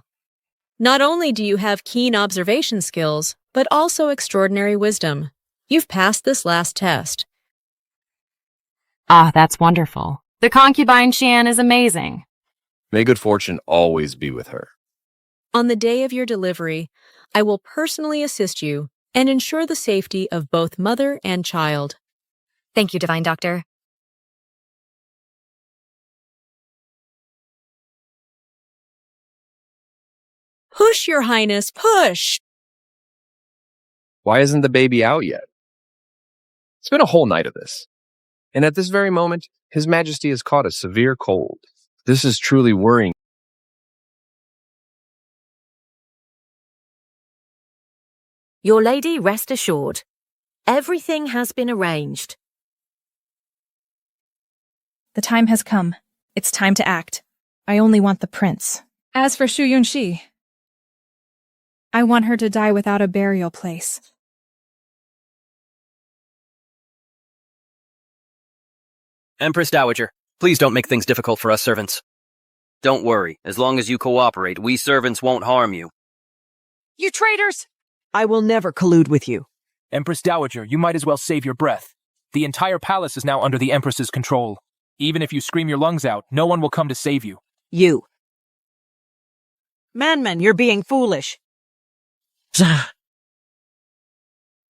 Not only do you have keen observation skills, but also extraordinary wisdom. You've passed this last test. Ah, that's wonderful. The concubine Xian is amazing. May good fortune always be with her. On the day of your delivery, I will personally assist you and ensure the safety of both mother and child. Thank you, Divine Doctor. Push, Your Highness, push! Why isn't the baby out yet? It's been a whole night of this. And at this very moment, His Majesty has caught a severe cold. This is truly worrying. Your lady, rest assured. Everything has been arranged. The time has come. It's time to act. I only want the prince. As for Shu Yunxi, I want her to die without a burial place. Empress Dowager, please don't make things difficult for us servants. Don't worry, as long as you cooperate, we servants won't harm you. You traitors! I will never collude with you. Empress Dowager, you might as well save your breath. The entire palace is now under the Empress's control. Even if you scream your lungs out, no one will come to save you. You. Man, you're being foolish.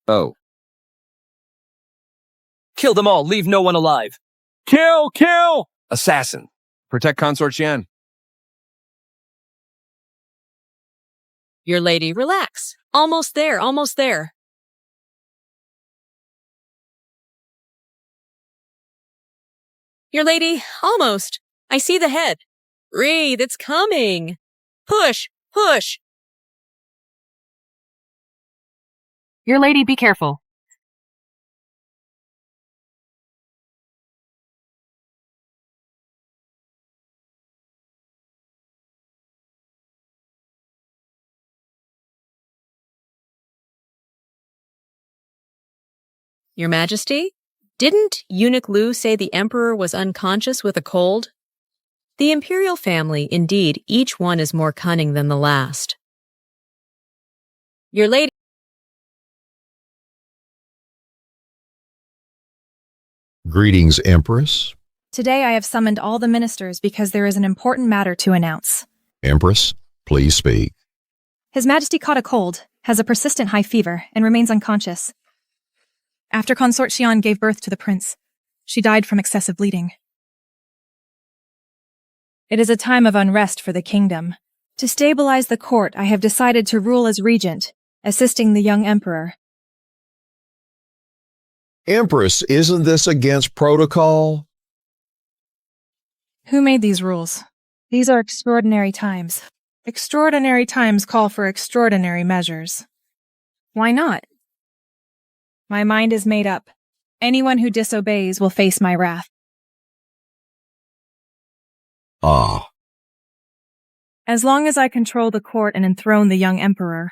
Oh. Kill them all, leave no one alive. Kill! Kill! Assassin. Protect Consort Xian. Your lady, relax. Almost there, almost there. Your lady, almost. I see the head. Breathe, it's coming. Push, push. Your lady, be careful. Your Majesty, didn't Eunuch Lu say the Emperor was unconscious with a cold? The imperial family, indeed, each one is more cunning than the last. Your lady... Greetings, Empress. Today I have summoned all the ministers because there is an important matter to announce. Empress, please speak. His Majesty caught a cold, has a persistent high fever, and remains unconscious. After Consort Xian gave birth to the prince, she died from excessive bleeding. It is a time of unrest for the kingdom. To stabilize the court, I have decided to rule as regent, assisting the young emperor. Empress, isn't this against protocol? Who made these rules? These are extraordinary times. Extraordinary times call for extraordinary measures. Why not? My mind is made up. Anyone who disobeys will face my wrath. Ah. As long as I control the court and enthrone the young emperor,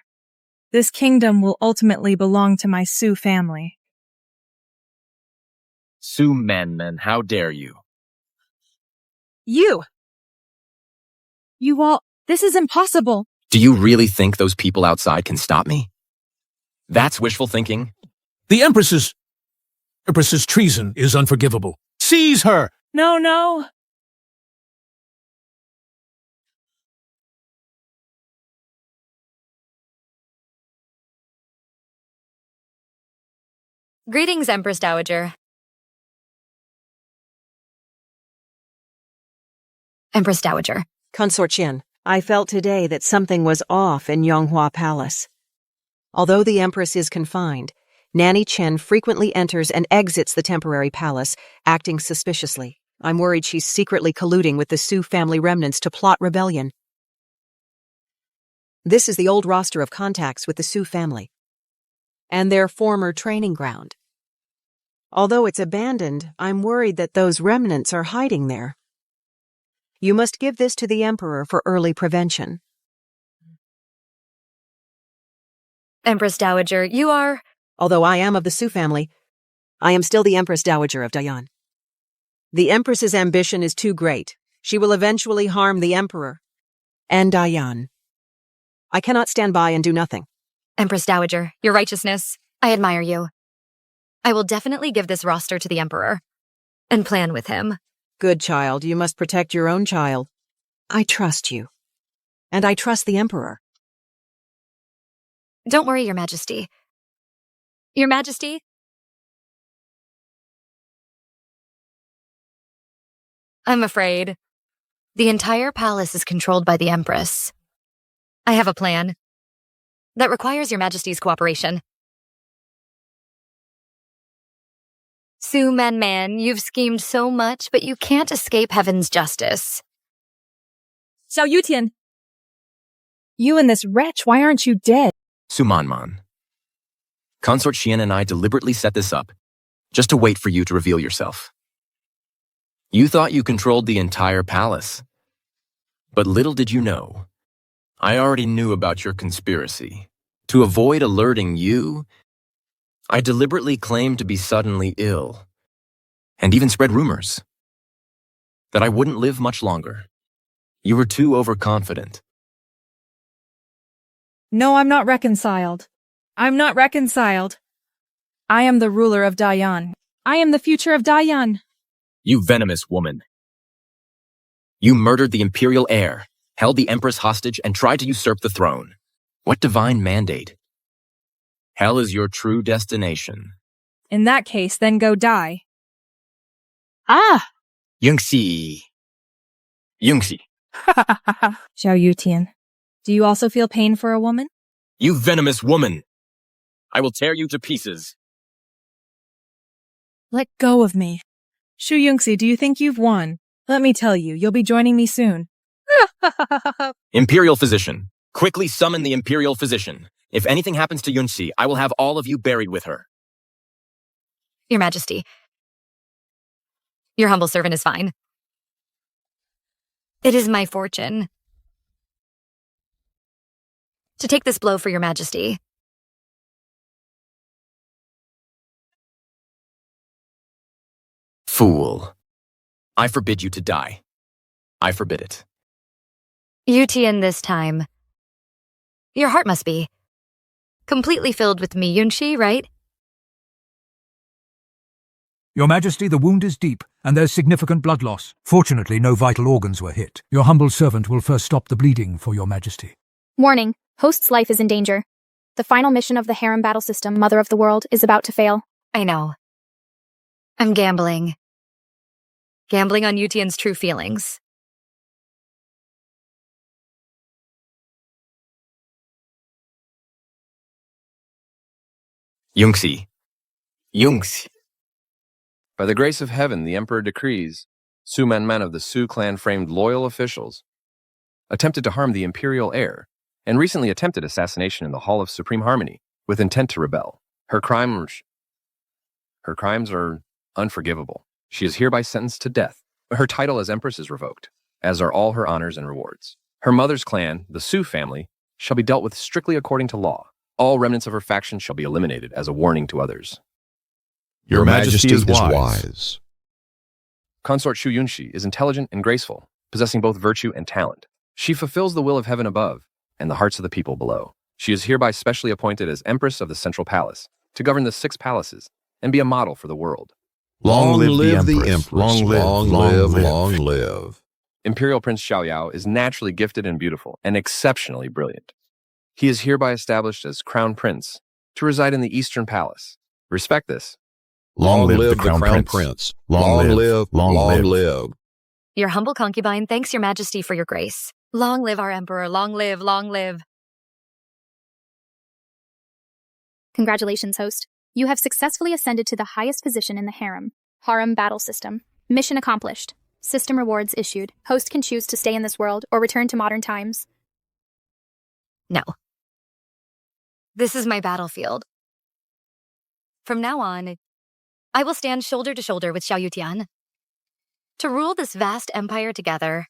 this kingdom will ultimately belong to my Su family. Su Manman, how dare you? You all, this is impossible. Do you really think those people outside can stop me? That's wishful thinking. The Empress's treason is unforgivable. Seize her! No. Greetings, Empress Dowager. Empress Dowager. Consort Qian, I felt today that something was off in Yonghua Palace. Although the Empress is confined, Nanny Chen frequently enters and exits the temporary palace, acting suspiciously. I'm worried she's secretly colluding with the Su family remnants to plot rebellion. This is the old roster of contacts with the Su family and their former training ground. Although it's abandoned, I'm worried that those remnants are hiding there. You must give this to the Emperor for early prevention. Empress Dowager, you are... Although I am of the Su family, I am still the Empress Dowager of Dayan. The Empress's ambition is too great. She will eventually harm the Emperor and Dayan. I cannot stand by and do nothing. Empress Dowager, your righteousness, I admire you. I will definitely give this roster to the Emperor and plan with him. Good child, you must protect your own child. I trust you. And I trust the Emperor. Don't worry, Your Majesty. Your Majesty? I'm afraid. The entire palace is controlled by the Empress. I have a plan that requires Your Majesty's cooperation. Su Man, you've schemed so much, but you can't escape heaven's justice. Xiao Yutian! You and this wretch, why aren't you dead? Su Manman. Consort Xian and I deliberately set this up, just to wait for you to reveal yourself. You thought you controlled the entire palace. But little did you know, I already knew about your conspiracy. To avoid alerting you, I deliberately claimed to be suddenly ill, and even spread rumors that I wouldn't live much longer. You were too overconfident. No, I'm not reconciled. I'm not reconciled. I am the ruler of Dayan. I am the future of Dayan. You venomous woman. You murdered the imperial heir, held the Empress hostage, and tried to usurp the throne. What divine mandate? Hell is your true destination. In that case, then go die. Ah! Yungxi. Xiao Yutian, do you also feel pain for a woman? You venomous woman! I will tear you to pieces. Let go of me. Shu Yungxi, do you think you've won? Let me tell you, you'll be joining me soon. Imperial Physician. Quickly summon the Imperial Physician. If anything happens to Yunxi, I will have all of you buried with her. Your Majesty. Your humble servant is fine. It is my fortune to take this blow for your Majesty. Fool. I forbid you to die. I forbid it. Yutian this time. Your heart must be completely filled with me, Yunxi, right? Your Majesty, the wound is deep, and there's significant blood loss. Fortunately, no vital organs were hit. Your humble servant will first stop the bleeding for your Majesty. Warning, host's life is in danger. The final mission of the Harem battle system, Mother of the World, is about to fail. I know. I'm gambling. Gambling on Yutian's true feelings. Yunxi. Yunxi. By the grace of heaven, the Emperor decrees, Su Manman of the Su clan framed loyal officials, attempted to harm the imperial heir, and recently attempted assassination in the Hall of Supreme Harmony with intent to rebel. Her crimes are unforgivable. She is hereby sentenced to death. Her title as Empress is revoked, as are all her honors and rewards. Her mother's clan, the Su family, shall be dealt with strictly according to law. All remnants of her faction shall be eliminated as a warning to others. Your Majesty is wise. Consort Shu Yunxi is intelligent and graceful, possessing both virtue and talent. She fulfills the will of heaven above and the hearts of the people below. She is hereby specially appointed as Empress of the Central Palace to govern the 6 palaces and be a model for the world. Long live the Empress. Long live, long live. Imperial Prince Xiaoyao is naturally gifted and beautiful and exceptionally brilliant. He is hereby established as Crown Prince to reside in the Eastern Palace. Respect this. Long live the Crown Prince. Long live, long live. Your humble concubine thanks your Majesty for your grace. Long live our Emperor. Long live, long live. Congratulations, host. You have successfully ascended to the highest position in the Harem battle system. Mission accomplished. System rewards issued. Host can choose to stay in this world or return to modern times. No. This is my battlefield. From now on, I will stand shoulder to shoulder with Xiao Yutian to rule this vast empire together.